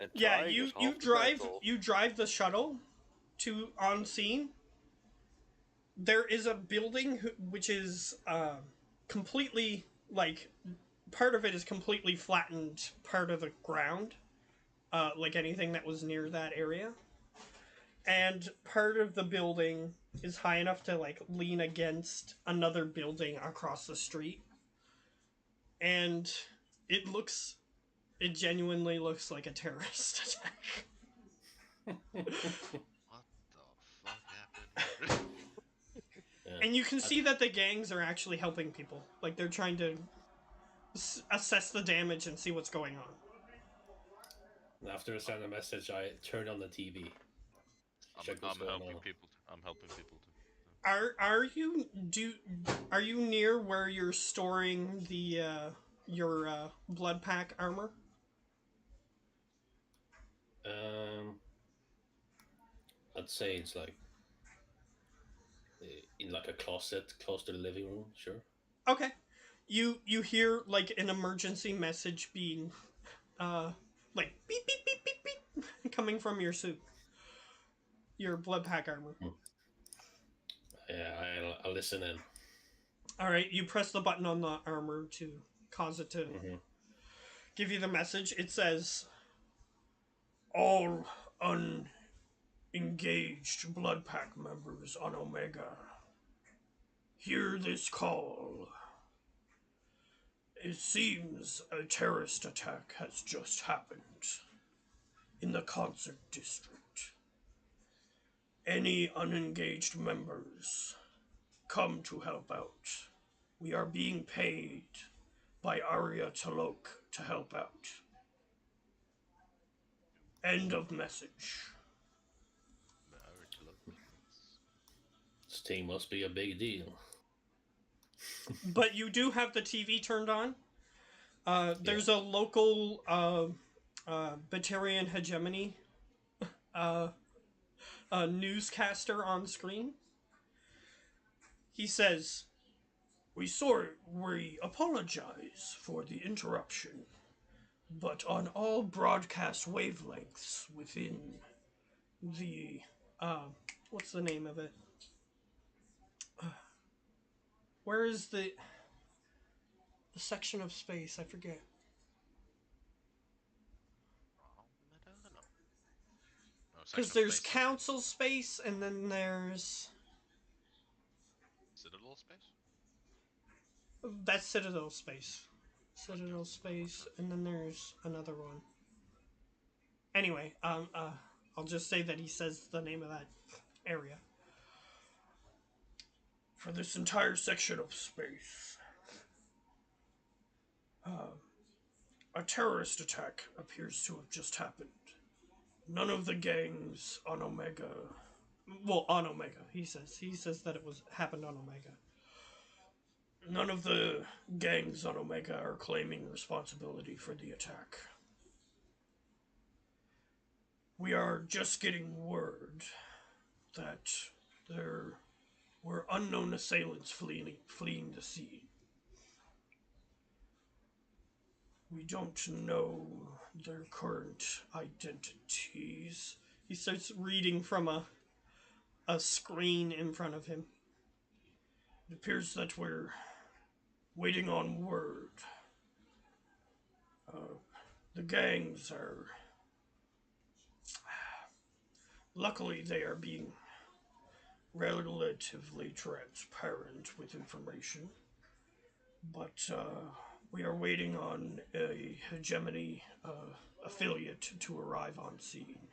And yeah, trying you is you half the drive battle. you drive the shuttle to on scene. There is a building which is completely like part of it is completely flattened, part of the ground, like anything that was near that area, and part of the building is high enough to like lean against another building across the street, and it genuinely looks like a terrorist attack. What the fuck happened? Yeah. And you can see that the gangs are actually helping people. Like, they're trying to assess the damage and see what's going on. And after I send a message, I turn on the TV. Check what's I'm going helping on. people. I'm helping people too. Are you near where you're storing the your blood pack armor? I'd say it's like in like a closet close to the living room. Sure. Okay. You hear like an emergency message being like beep beep beep beep beep coming from your suit. Your blood pack armor. Yeah, I'll listen in. All right, you press the button on the armor to cause it to give you the message. It says, "All unengaged blood pack members on Omega, hear this call. It seems a terrorist attack has just happened in the concert district. Any unengaged members, come to help out. We are being paid by Arya Talok to help out. End of message." This thing must be a big deal. But you do have the TV turned on. There's a local Batarian hegemony newscaster on screen. He says, we apologize for the interruption, but on all broadcast wavelengths within the what's the name of it? Where is the section of space? I forget. Because there's council space, and then there's Citadel space. That's Citadel space. Citadel space, and then there's another one. Anyway, I'll just say that he says the name of that area. For this entire section of space, a terrorist attack appears to have just happened. None of the gangs on Omega, on Omega, he says that it happened on Omega. None of the gangs on Omega are claiming responsibility for the attack. We are just getting word that there were unknown assailants fleeing the scene. We don't know their current identities. He starts reading from a screen in front of him. It appears that we're waiting on word. The gangs are... Luckily, they are being relatively transparent with information. But we are waiting on a hegemony affiliate to arrive on scene.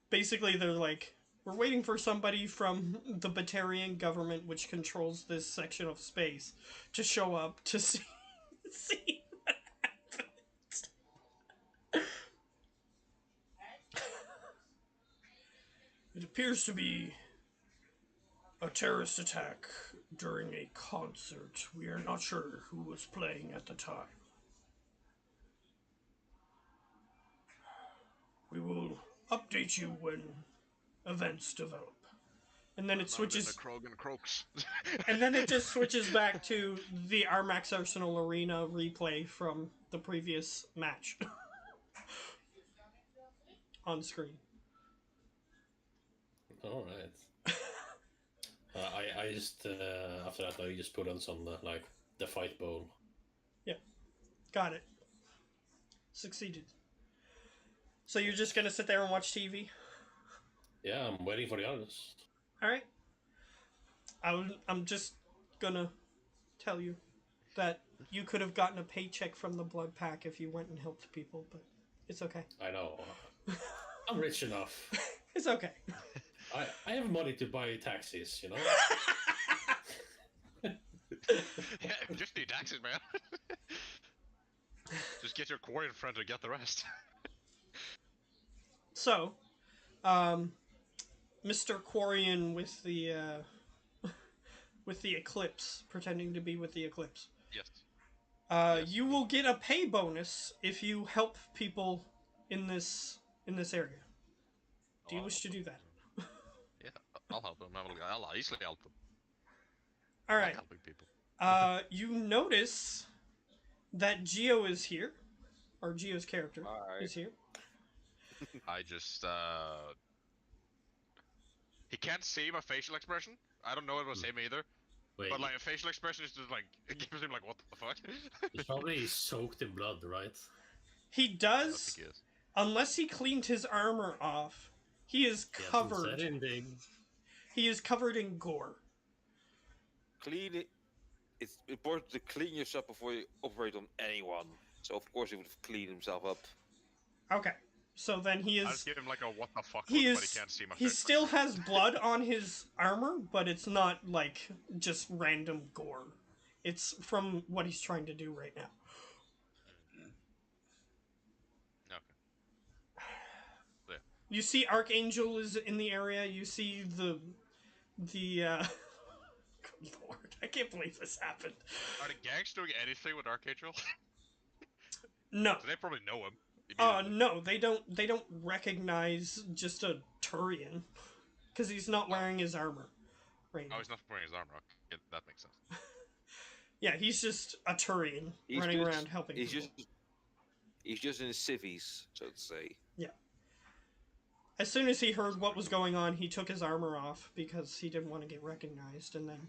Basically, they're like, we're waiting for somebody from the Batarian government, which controls this section of space, to show up to see what happens. It appears to be a terrorist attack during a concert. We are not sure who was playing at the time. We will update you when events develop. And then it switches. And then it just switches back to the Armax Arsenal Arena replay from the previous match on screen. All right. I just after that I just put on some like the fight bowl. Yeah, got it. Succeeded. So you're just gonna sit there and watch TV? Yeah, I'm waiting for the others. All right. I'm just gonna tell you that you could have gotten a paycheck from the blood pack if you went and helped people, but it's okay. I know. I'm rich enough. It's okay. I have money to buy taxis, you know? Yeah, just need taxes, man. Just get your Quarian friend to get the rest. So, Mr. Quarian with the Eclipse, pretending to be with the Eclipse. Yes. You will get a pay bonus if you help people in this area. Do you I'll wish help to him. do that? Yeah, I'll help him. I'll easily help him. All I right. like helping people. You notice that Geo is here, or Geo's character Alright. is here. I just he can't see my facial expression. I don't know what it was him either. Wait, But like a facial expression is just like it gives him like what the fuck? he's probably soaked in blood, right? He I don't does, think he is. unless he cleaned his armor off. He is He hasn't covered. said anything. He is covered in gore. Clean it. It's important to clean yourself before you operate on anyone. So of course he would have cleaned himself up. Okay, so then he I is. just give him like a what the fuck He look, but he is. can't see my He face. still has blood on his armor, but it's not like just random gore. It's from what he's trying to do right now. Okay. You see, Archangel is in the area. You see the. Good lord, I can't believe this happened. Are the gangs doing anything with Archangel? No. So they probably know him. No, they don't. They don't recognize just a Turian, because he's not wearing his armor. Right. Oh, he's not wearing his armor. Okay, that makes sense. Yeah, he's just a Turian He's running just- around helping He's people. just in civvies, so to say. As soon as he heard what was going on, he took his armor off because he didn't want to get recognized, and then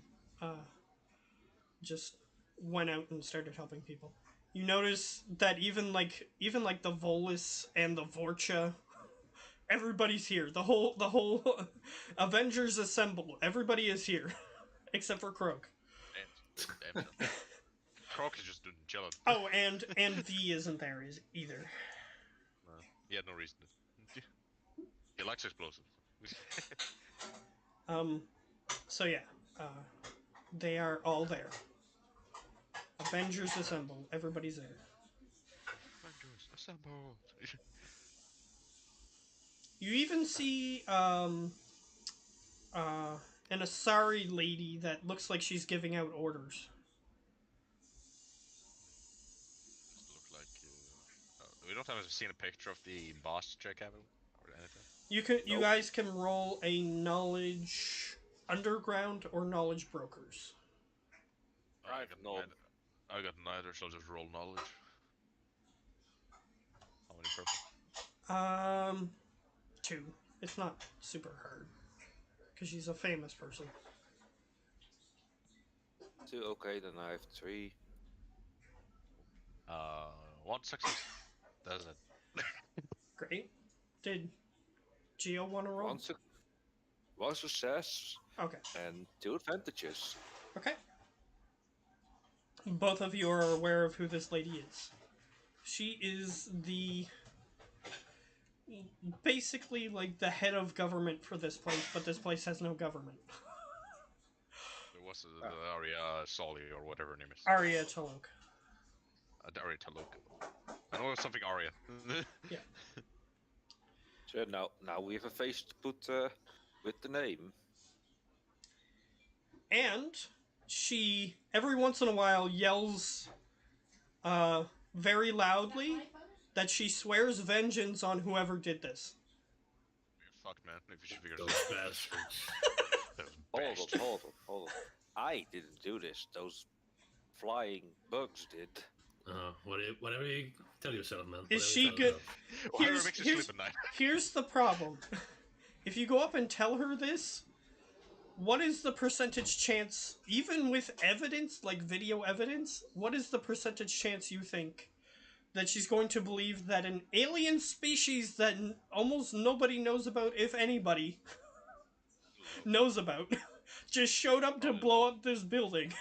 just went out and started helping people. You notice that even like the Volus and the Vorcha, everybody's here. The whole Avengers assemble. Everybody is here, except for Croak. Damn. Croc is just chilling. Oh, and V isn't there either. He had no reason to. He likes explosives. So yeah, they are all there. Avengers assemble. Everybody's there. Avengers assembled. You even see an Asari lady that looks like she's giving out orders. Look like we don't have seen a picture of the boss chick, have we? Or anything? You Nope. guys can roll a knowledge underground or knowledge brokers. I have no- I got neither, so I'll just roll knowledge. How many purple? 2. It's not super hard because she's a famous person. 2, okay, then I have 3. 1 success. That's it. Great. Did Geo want to roll? One success Okay. and 2 advantages. Okay. Both of you are aware of who this lady is. She is basically like the head of government for this place, but this place has no government. There was the Arya Soli or whatever her name is. Arya Talok. Arya Talok. I know it's something Arya. Yeah. So now we have a face to put with the name. And she, every once in a while, yells very loudly that she swears vengeance on whoever did this. Fuck, man. If you should figure Those it out. bastards. Hold on. I didn't do this. Those flying bugs did. Whatever you tell yourself, man. Is Whatever she you tell good? yourself. Whatever Here's- makes you here's- sleep at night. Here's the problem. If you go up and tell her this, what is the percentage chance, even with evidence, like video evidence, what is the percentage chance you think that she's going to believe that an alien species that almost nobody knows about, if anybody knows about, just showed up to blow up this building?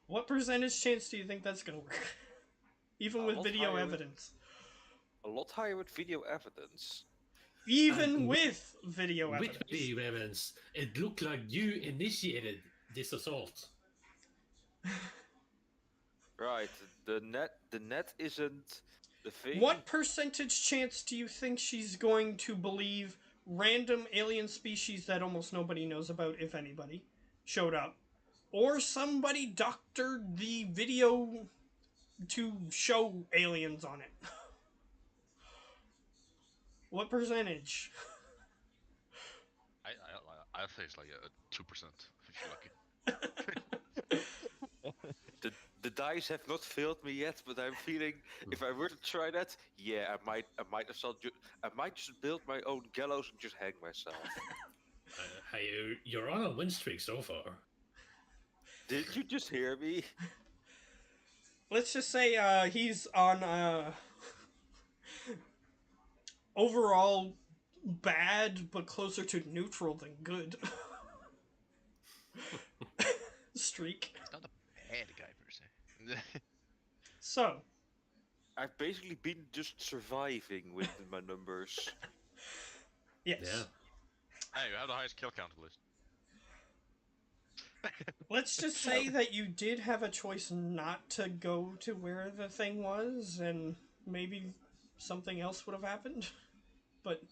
What percentage chance do you think that's going to work? Even A with lot video higher with- evidence. A lot higher with video evidence. Even with video With evidence. the evidence, it looked like you initiated this assault. Right. The net isn't the thing. What percentage chance do you think she's going to believe random alien species that almost nobody knows about, if anybody, showed up? Or somebody doctored the video to show aliens on it? What percentage? I think it's like a 2% if you're lucky. The dice have not failed me yet, but I'm feeling if I were to try that, yeah, I might have I might just build my own gallows and just hang myself. Hey, you're on a win streak so far. Did you just hear me? Let's just say he's on overall bad, but closer to neutral than good streak. He's not a bad guy per se. So, I've basically been just surviving with my numbers. yes. Yeah. Hey, you have the highest kill count list. Let's just say that you did have a choice not to go to where the thing was, and maybe something else would have happened. But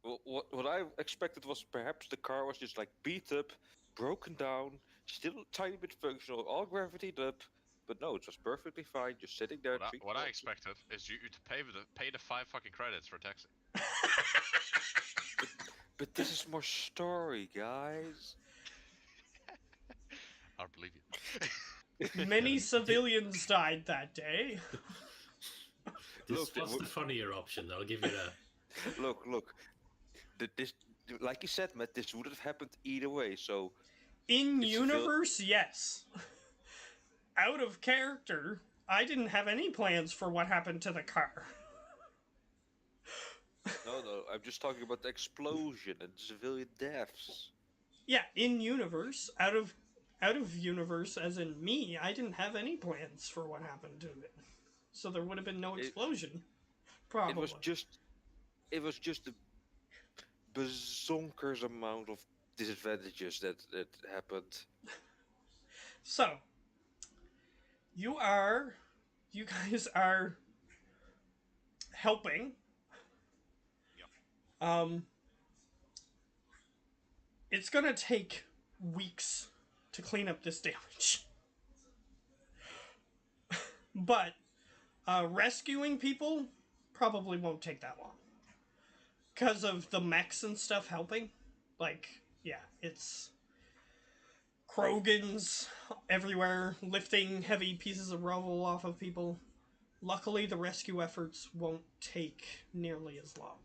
Well, what I expected was perhaps the car was just like beat up, broken down, still a tiny bit functional, all gravitated up, but no, it was perfectly fine, just sitting there. What I expected is you to pay the 5 fucking credits for taxi. But this is more story, guys. I don't believe you. many civilians died that day. This Look, was the funnier option. I'll give you that. Look. This, like you said, Matt, this would have happened either way. So In It's universe, yes. Out of character, I didn't have any plans for what happened to the car. no, I'm just talking about the explosion and civilian deaths. Yeah, in universe, out of universe, as in me, I didn't have any plans for what happened to it. So there would have been no explosion. Probably. It was just a bazonkers amount of disadvantages that happened. So, you guys are helping. It's gonna take weeks to clean up this damage. But rescuing people probably won't take that long. Because of the mechs and stuff helping. Like, yeah, it's Krogans everywhere lifting heavy pieces of rubble off of people. Luckily, the rescue efforts won't take nearly as long.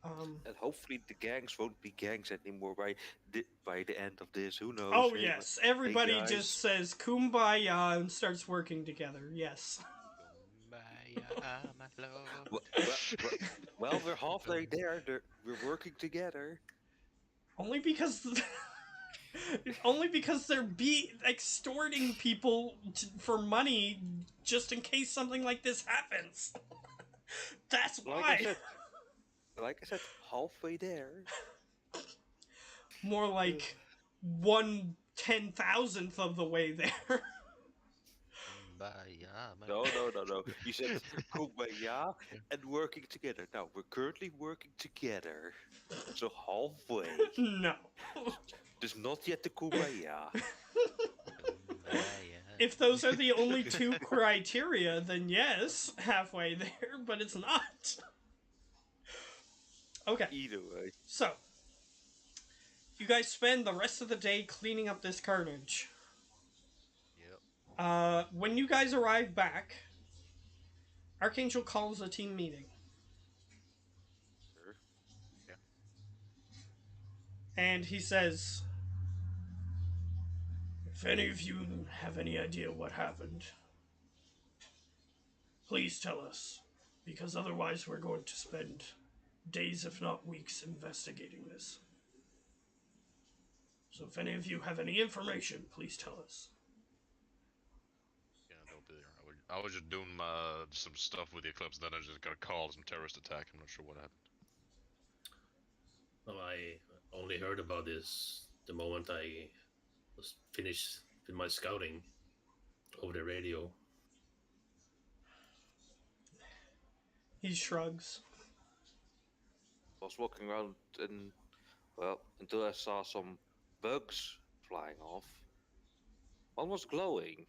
And hopefully the gangs won't be gangs anymore by the end of this. Who knows? Oh, Hey, yes. Everybody guys. just says kumbaya and starts working together. Yes. Kumbaya, my love. Well, we're halfway there. We're working together. Only because they're extorting people for money just in case something like this happens. That's why. Like I said, halfway there. More like 1/10,000th of the way there. Kumbaya, my No. You said kumbaya and working together. Now we're currently working together, so halfway. No. There's not yet the kumbaya. If those are the only two criteria, then yes, halfway there, but it's not. Okay. Either way. So, you guys spend the rest of the day cleaning up this carnage. Yep. When you guys arrive back, Archangel calls a team meeting. Sure. Yeah. And he says, if any of you have any idea what happened, please tell us, because otherwise we're going to spend days, if not weeks, investigating this. So if any of you have any information, please tell us. Yeah, they'll be there. I was just doing some stuff with the Eclipse, then I just got a call, some terrorist attack. I'm not sure what happened. Well, I only heard about this the moment I was finished with my scouting over the radio. He shrugs. I was walking around and, well, until I saw some bugs flying off. One was glowing.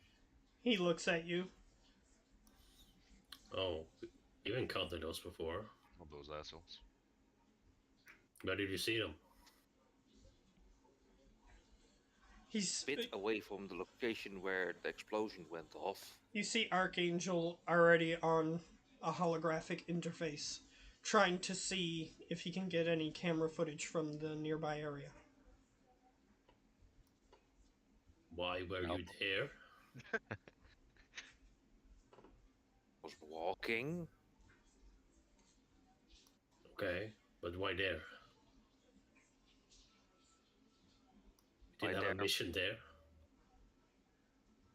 He looks at you. Oh, you've encountered those before. of those assholes. Where did you see them? He's Bit away from the location where the explosion went off. You see Archangel already on a holographic interface, trying to see if he can get any camera footage from the nearby area. Why were you there? Was walking. Okay, but why there? You Why didn't have a there? mission there.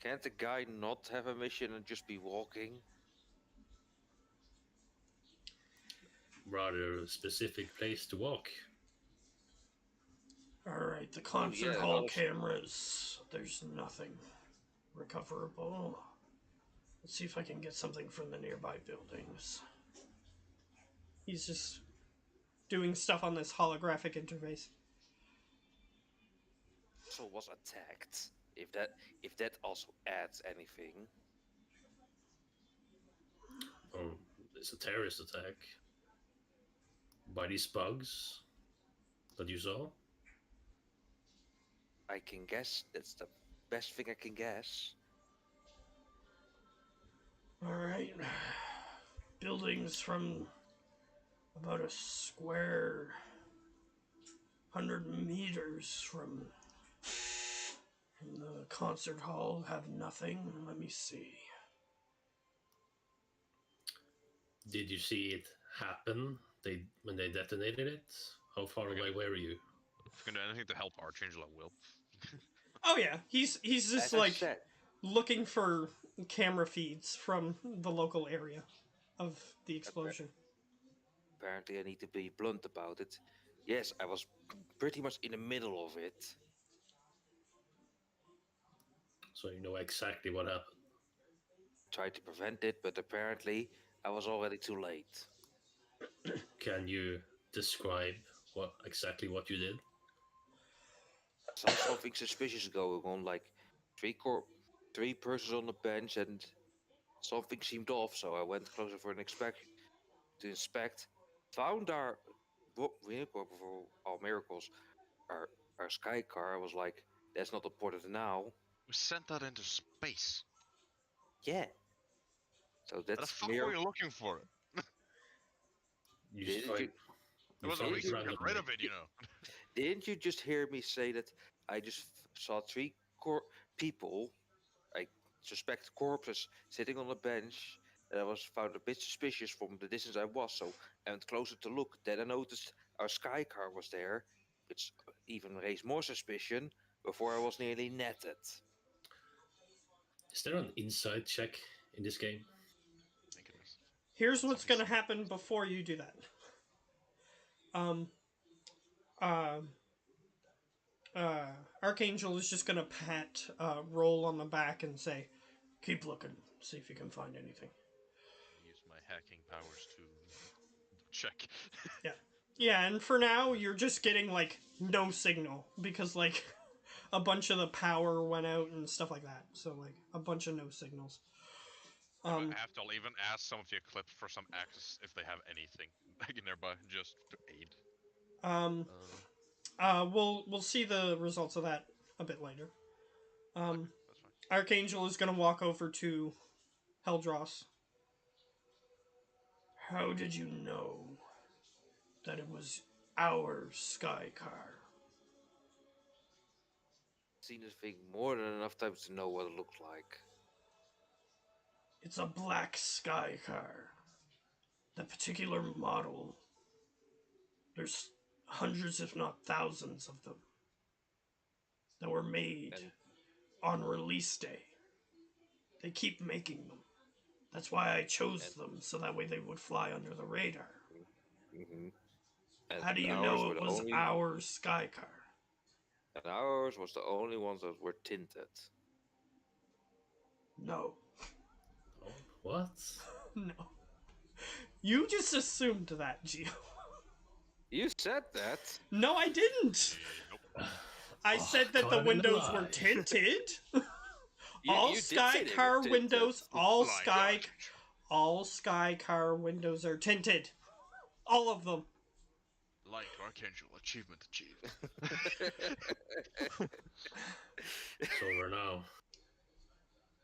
Can't the guy not have a mission and just be walking? Rather specific place to walk. Alright, the concert yeah, hall was- cameras. There's nothing recoverable. Let's see if I can get something from the nearby buildings. He's just doing stuff on this holographic interface. Also was attacked. If that also adds anything. It's a terrorist attack. By these bugs that you saw? I can guess. That's the best thing I can guess. Alright. Buildings from about a square 100 meters from the concert hall have nothing. Let me see. Did you see it happen? When they detonated it? How far away were you? If you can do anything to help Archangel, I will. Oh yeah, he's just As I like said, looking for camera feeds from the local area of the explosion. apparently I need to be blunt about it. Yes, I was pretty much in the middle of it. So you know exactly what happened. Tried to prevent it, but apparently I was already too late. Can you describe exactly what you did? Saw something suspicious going on, like three persons on the bench, and something seemed off. So I went closer for an inspect. Found our vehicle for all miracles, our sky car. I was like, that's not important now. We sent that into space. Yeah. So What the that's fuck were you looking for? You Did find- you- There was found a reason to get randomly. rid of it, you know. Didn't you just hear me say that I just saw three people, I suspect corpses, sitting on a bench? That I was found a bit suspicious from the distance I was, so I went closer to look. Then I noticed our sky car was there, which even raised more suspicion before I was nearly netted. Is there an inside check in this game? I think it is. Here's what's going to happen before you do that. Archangel is just going to pat Roll on the back and say, keep looking, see if you can find anything. Use my hacking powers to check. Yeah, and for now, you're just getting, like, no signal, because, like, a bunch of the power went out and stuff like that. So, like, a bunch of no signals. I'll even ask some of the Eclipse for some access if they have anything like nearby, just to aid. We'll see the results of that a bit later. Okay, that's fine. Archangel is going to walk over to Heldross. How did you know that it was our sky car? Seen this thing more than enough times to know what it looked like. It's a black sky car. The particular model. There's hundreds, if not thousands, of them that were made on release day. They keep making them. That's why I chose them, so that way they would fly under the radar. Mm-hmm. How do you know it was our sky car? And ours was the only ones that were tinted. No. Oh, what? No. You just assumed that, Gio. You said that. No, I didn't. Nope. I said that the caught in a windows were lie. tinted. You all did sky say they were car tinted. windows, Lying to Archangel. all sky car windows are tinted. All of them. Like Archangel, achievement achieved. It's over now.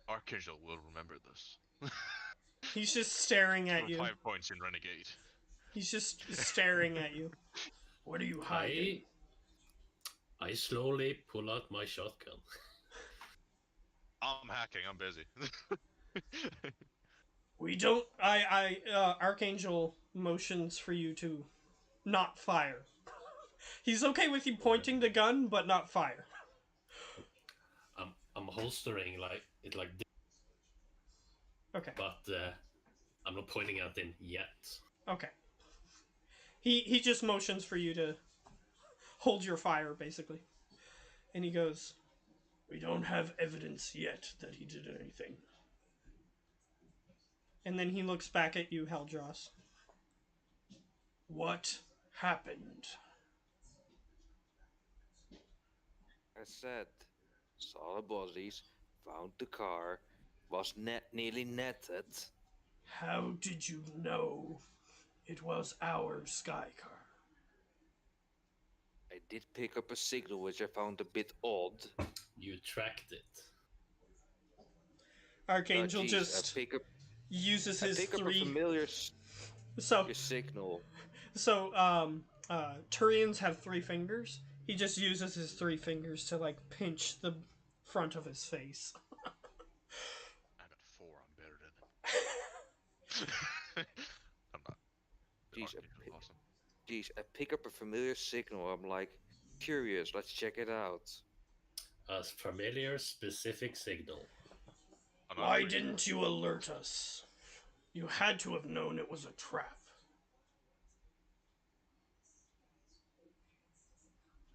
Archangel will remember this. He's just staring at For you. 5 points in Renegade. He's just staring at you. What are you hiding? I slowly pull out my shotgun. I'm hacking, I'm busy. We don't. Archangel motions for you to not fire. He's okay with you pointing the gun, but not fire. I'm holstering it like this, Okay. but I'm not pointing at him yet. Okay. He just motions for you to hold your fire, basically. And he goes, "We don't have evidence yet that he did anything." And then he looks back at you, Heldros. What happened? I said, saw the bodies, found the car, was nearly netted. How did you know it was our sky car? I did pick up a signal which I found a bit odd. You tracked it. Archangel Geez, just uses his pick up a three. familiar So signal. Turians have 3 fingers. He just uses his 3 fingers to like pinch the front of his face. I got 4, I'm better than him. I'm not. Jeez, Archangel's awesome. Geez, I pick up a familiar signal. I'm like, curious, let's check it out. A familiar, specific signal. Why didn't you alert us? You had to have known it was a trap.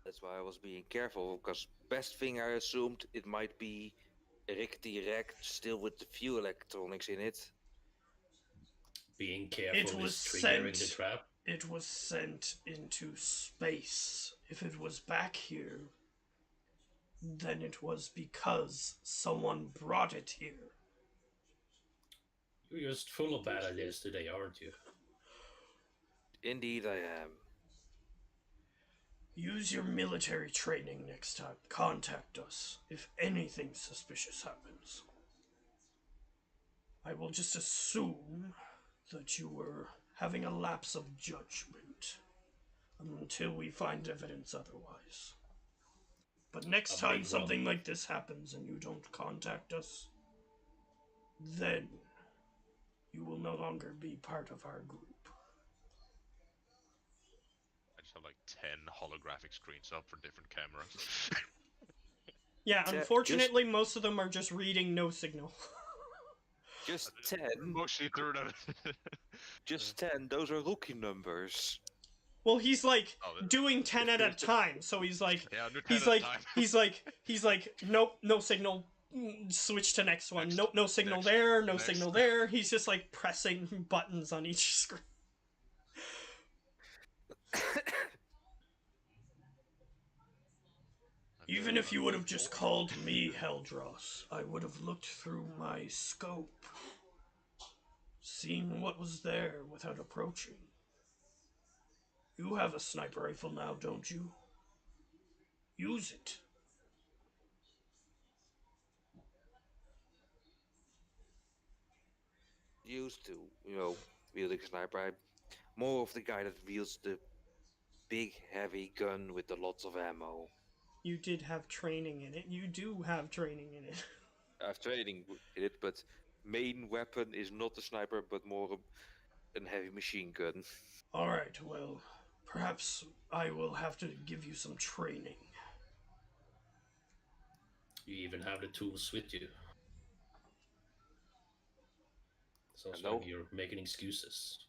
That's why I was being careful, because best thing I assumed it might be Rick Direct, still with the few electronics in it. Being careful is triggering the trap. It was sent into space. If it was back here, then it was because someone brought it here. You're just full of bad ideas today, aren't you? Indeed I am. Use your military training next time. Contact us if anything suspicious happens. I will just assume that you were having a lapse of judgment until we find evidence otherwise. But next time something like this happens and you don't contact us, then you will no longer be part of our group. I just have like 10 holographic screens up for different cameras. Yeah, unfortunately, most of them are just reading no signal. Just 10? Mostly through them. Just 10? Those are rookie numbers. Well, he's like doing 10 at a time, so he's like, he's like, nope, no signal. Switch to next one. Nope, no signal there. No signal there. He's just like pressing buttons on each screen. Even if you would have just called me Heldros, I would have looked through my scope, seen what was there without approaching. You have a sniper rifle now, don't you? Use it. Used to, wielding a sniper. I'm more of the guy that wields the big, heavy gun with the lots of ammo. You did have training in it. You do have training in it. I have training in it, but main weapon is not a sniper, but more a heavy machine gun. Alright, well, perhaps I will have to give you some training. You even have the tools with you. Sounds like you're making excuses.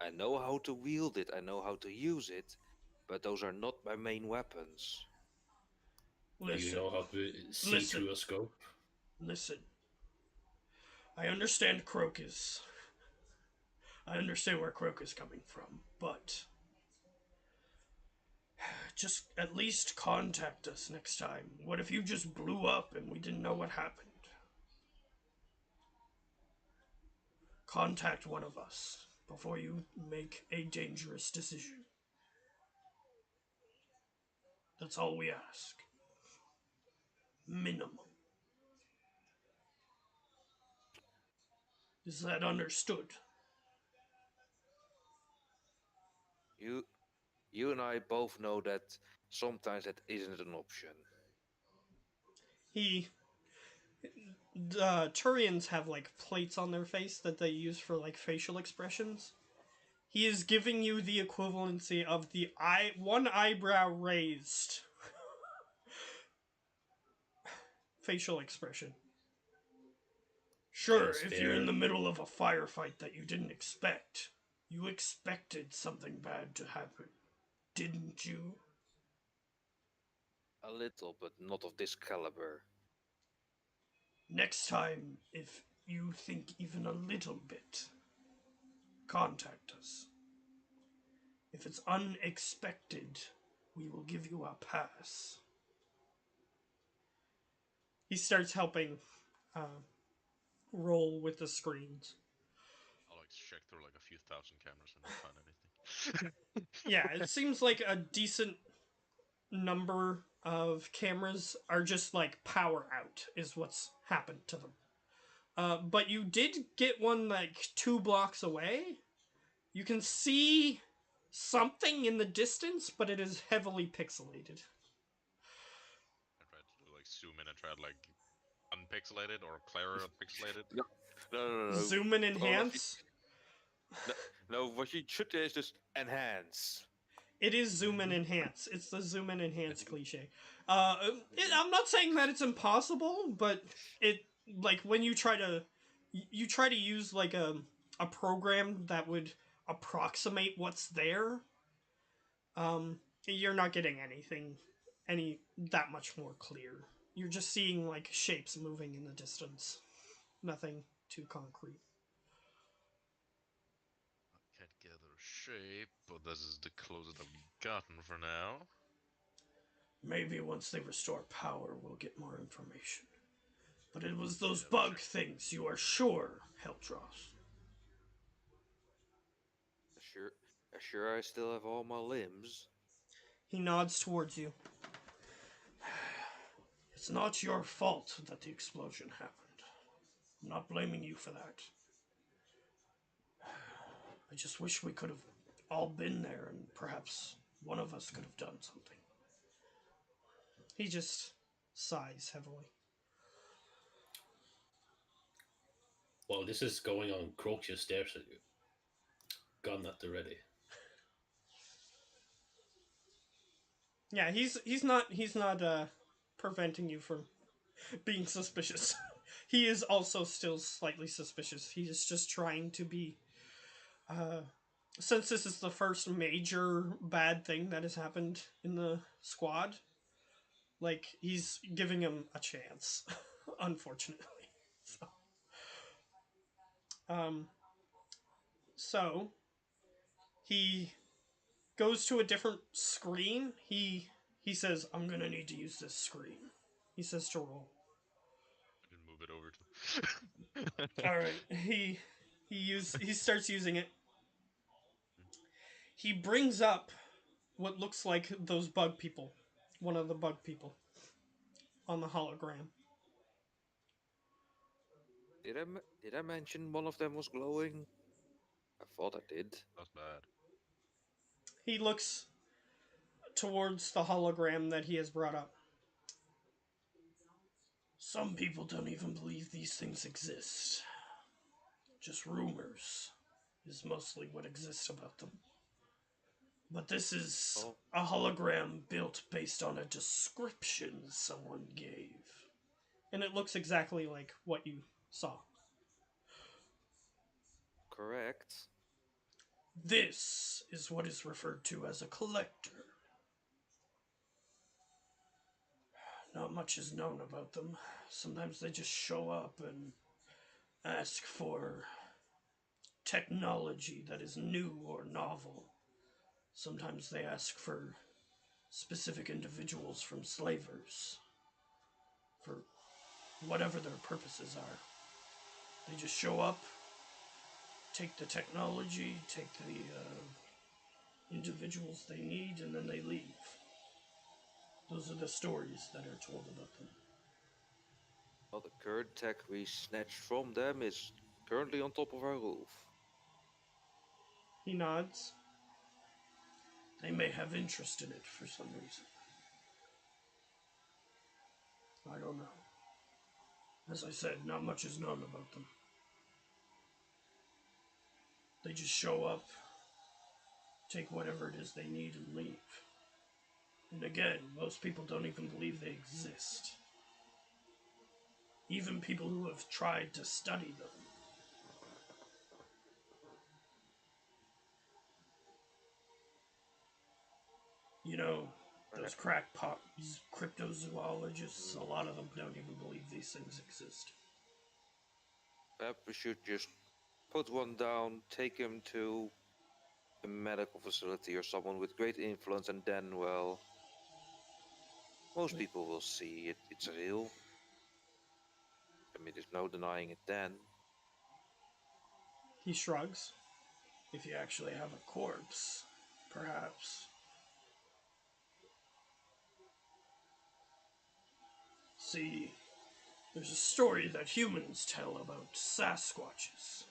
I know how to wield it, I know how to use it, but those are not my main weapons. Do you know how to see through a scope? Listen. I understand Crocus. I understand where Croak is coming from, but just at least contact us next time. What if you just blew up and we didn't know what happened? Contact one of us. before you make a dangerous decision. That's all we ask. Minimum. Is that understood? You and I both know that sometimes that isn't an option. He Turians have like plates on their face that they use for like facial expressions. He is giving you the equivalency of the one eyebrow raised facial expression. Sure, Is if you're in there the middle of a firefight that you didn't expect, you expected something bad to happen, didn't you? A little, but not of this caliber. Next time, if you think even a little bit, contact us. If it's unexpected, we will give you a pass. He starts helping roll with the screens. I'll like check through like a few thousand cameras and not find anything. Yeah, it seems like a decent number of cameras are just like power out, is what's happened to them. But you did get one like 2 blocks away. You can see something in the distance, but it is heavily pixelated. I tried to do like zoom in and try to like unpixelate it or clear pixelate it. No, no. Zoom and Olaf, enhance. no, what you should do is just enhance. It is zoom and enhance. It's the zoom and enhance cliche. I'm not saying that it's impossible, but it like when you try to use like a program that would approximate what's there. You're not getting any that much more clear. You're just seeing like shapes moving in the distance. Nothing too concrete. Can't gather a shape, but this is the closest I've gotten for now. Maybe once they restore power, we'll get more information. But it was those Yeah, bug things, you are sure, Heldross. Sure, I still have all my limbs. He nods towards you. It's not your fault that the explosion happened. I'm not blaming you for that. I just wish we could have all been there and perhaps one of us could have done something. He just sighs heavily. Well, this is going on Croatia stairs at you. Gun at the ready. Yeah, he's not preventing you from being suspicious. He is also still slightly suspicious. He is just trying to be since this is the first major bad thing that has happened in the squad, like he's giving him a chance, unfortunately. So, um, so he goes to a different screen. He says, "I'm gonna need to use this screen." He says to roll. I didn't move it over to. All right. He starts using it. He brings up what looks like those bug people, one of the bug people on the hologram. Did I mention one of them was glowing? I thought I did. That's bad. He looks towards the hologram that he has brought up. Some people don't even believe these things exist. Just rumors is mostly what exists about them. But this is Oh, a hologram built based on a description someone gave. And it looks exactly like what you saw. correct. This is what is referred to as a collector. Not much is known about them. Sometimes they just show up and ask for technology that is new or novel. Sometimes they ask for specific individuals from slavers for whatever their purposes are. They just show up, take the technology, take the individuals they need, and then they leave. Those are the stories that are told about them. Well, the current tech we snatched from them is currently on top of our roof. He nods. They may have interest in it for some reason. I don't know. As I said, not much is known about them. They just show up, take whatever it is they need, and leave. And again, most people don't even believe they exist. Even people who have tried to study them. You know, those crackpot cryptozoologists, a lot of them don't even believe these things exist. Perhaps we should just put one down, take him to a medical facility or someone with great influence, and then, well, most people will see it's real. I mean, there's no denying it then. He shrugs. If you actually have a corpse, perhaps. See, there's a story that humans tell about Sasquatches.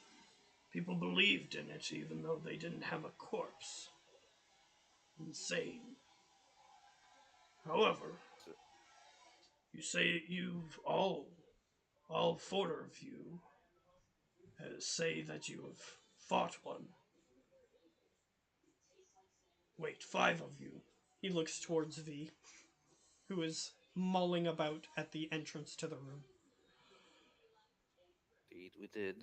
People believed in it even though they didn't have a corpse. Insane. However, you say you've all four of you, say that you have fought one. Wait, 5 of you. He looks towards V, who is mulling about at the entrance to the room. Indeed, we did.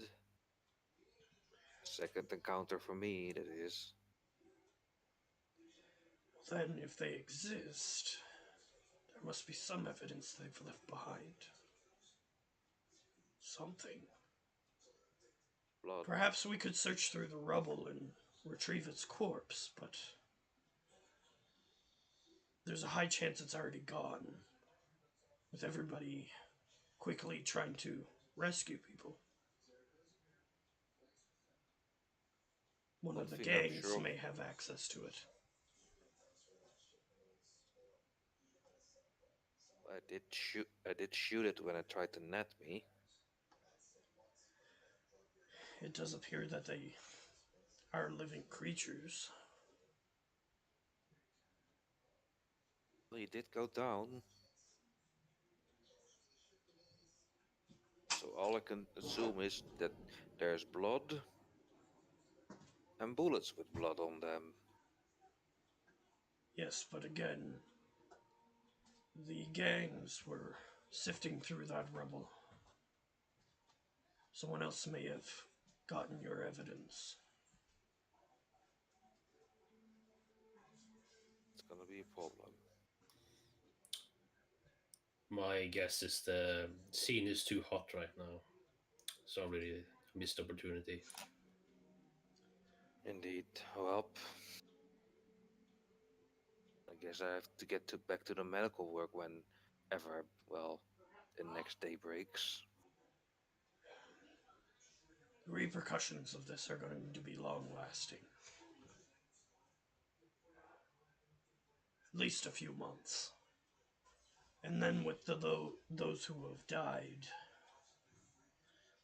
Second encounter for me, that is. Then, if they exist, there must be some evidence they've left behind. Something. Blood. Perhaps we could search through the rubble and retrieve its corpse, but there's a high chance it's already gone, with everybody quickly trying to rescue people. One of the One thing I'm gangs sure of- may have access to it. I did shoot it when it tried to net me. It does appear that they are living creatures. Well, he did go down. So all I can assume is that there's blood and bullets with blood on them. Yes, but again, the gangs were sifting through that rubble. Someone else may have gotten your evidence. It's gonna be a problem. My guess is the scene is too hot right now. So really missed opportunity. Indeed. Well, I guess I have to get back to the medical work whenever, well, the next day breaks. The repercussions of this are going to be long lasting. At least a few months. And then with those who have died,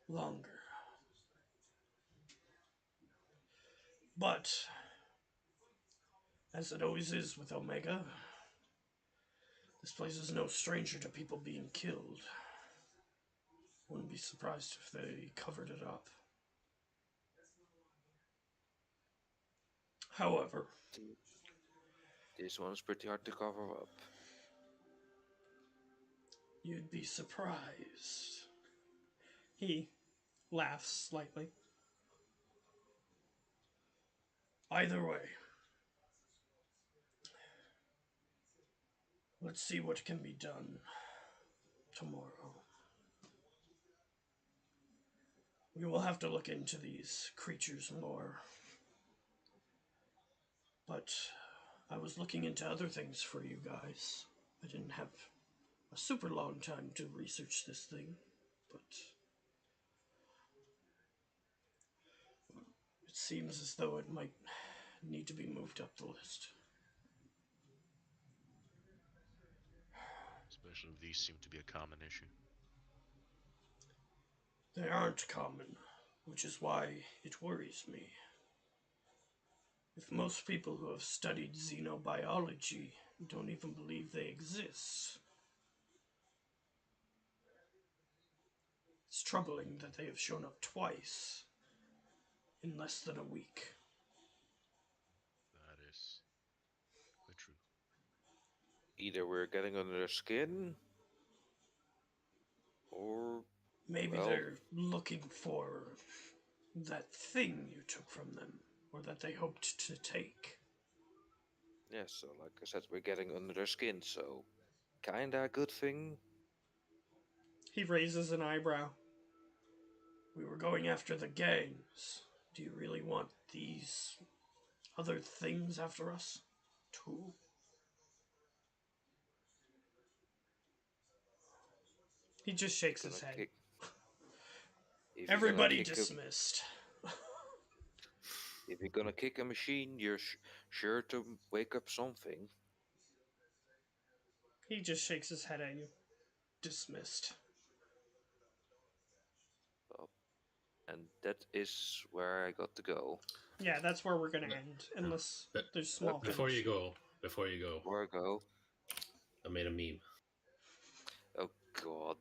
longer. But, as it always is with Omega, this place is no stranger to people being killed. Wouldn't be surprised if they covered it up. However, This one's pretty hard to cover up. you'd be surprised. He laughs slightly. Either way, let's see what can be done tomorrow. We will have to look into these creatures more. But I was looking into other things for you guys. I didn't have a super long time to research this thing, but seems as though it might need to be moved up the list. Especially if these seem to be a common issue. They aren't common, which is why it worries me. If most people who have studied xenobiology don't even believe they exist, it's troubling that they have shown up twice in less than a week. That is quite true. Either we're getting under their skin, or Maybe well, they're looking for that thing you took from them, or that they hoped to take. yeah. So like I said, we're getting under their skin. So kinda a good thing. He raises an eyebrow. We were going after the gangs. Do you really want these other things after us, too? He just shakes his head. If you're gonna Everybody kick a, dismissed. if you're gonna kick a machine, you're sure to wake up something. He just shakes his head at you. Dismissed. Well, and that is where I got to go. Yeah, that's where we're gonna No. end, unless But there's small Okay. before things. you go, before you go, Where I go? I made a meme. Oh God.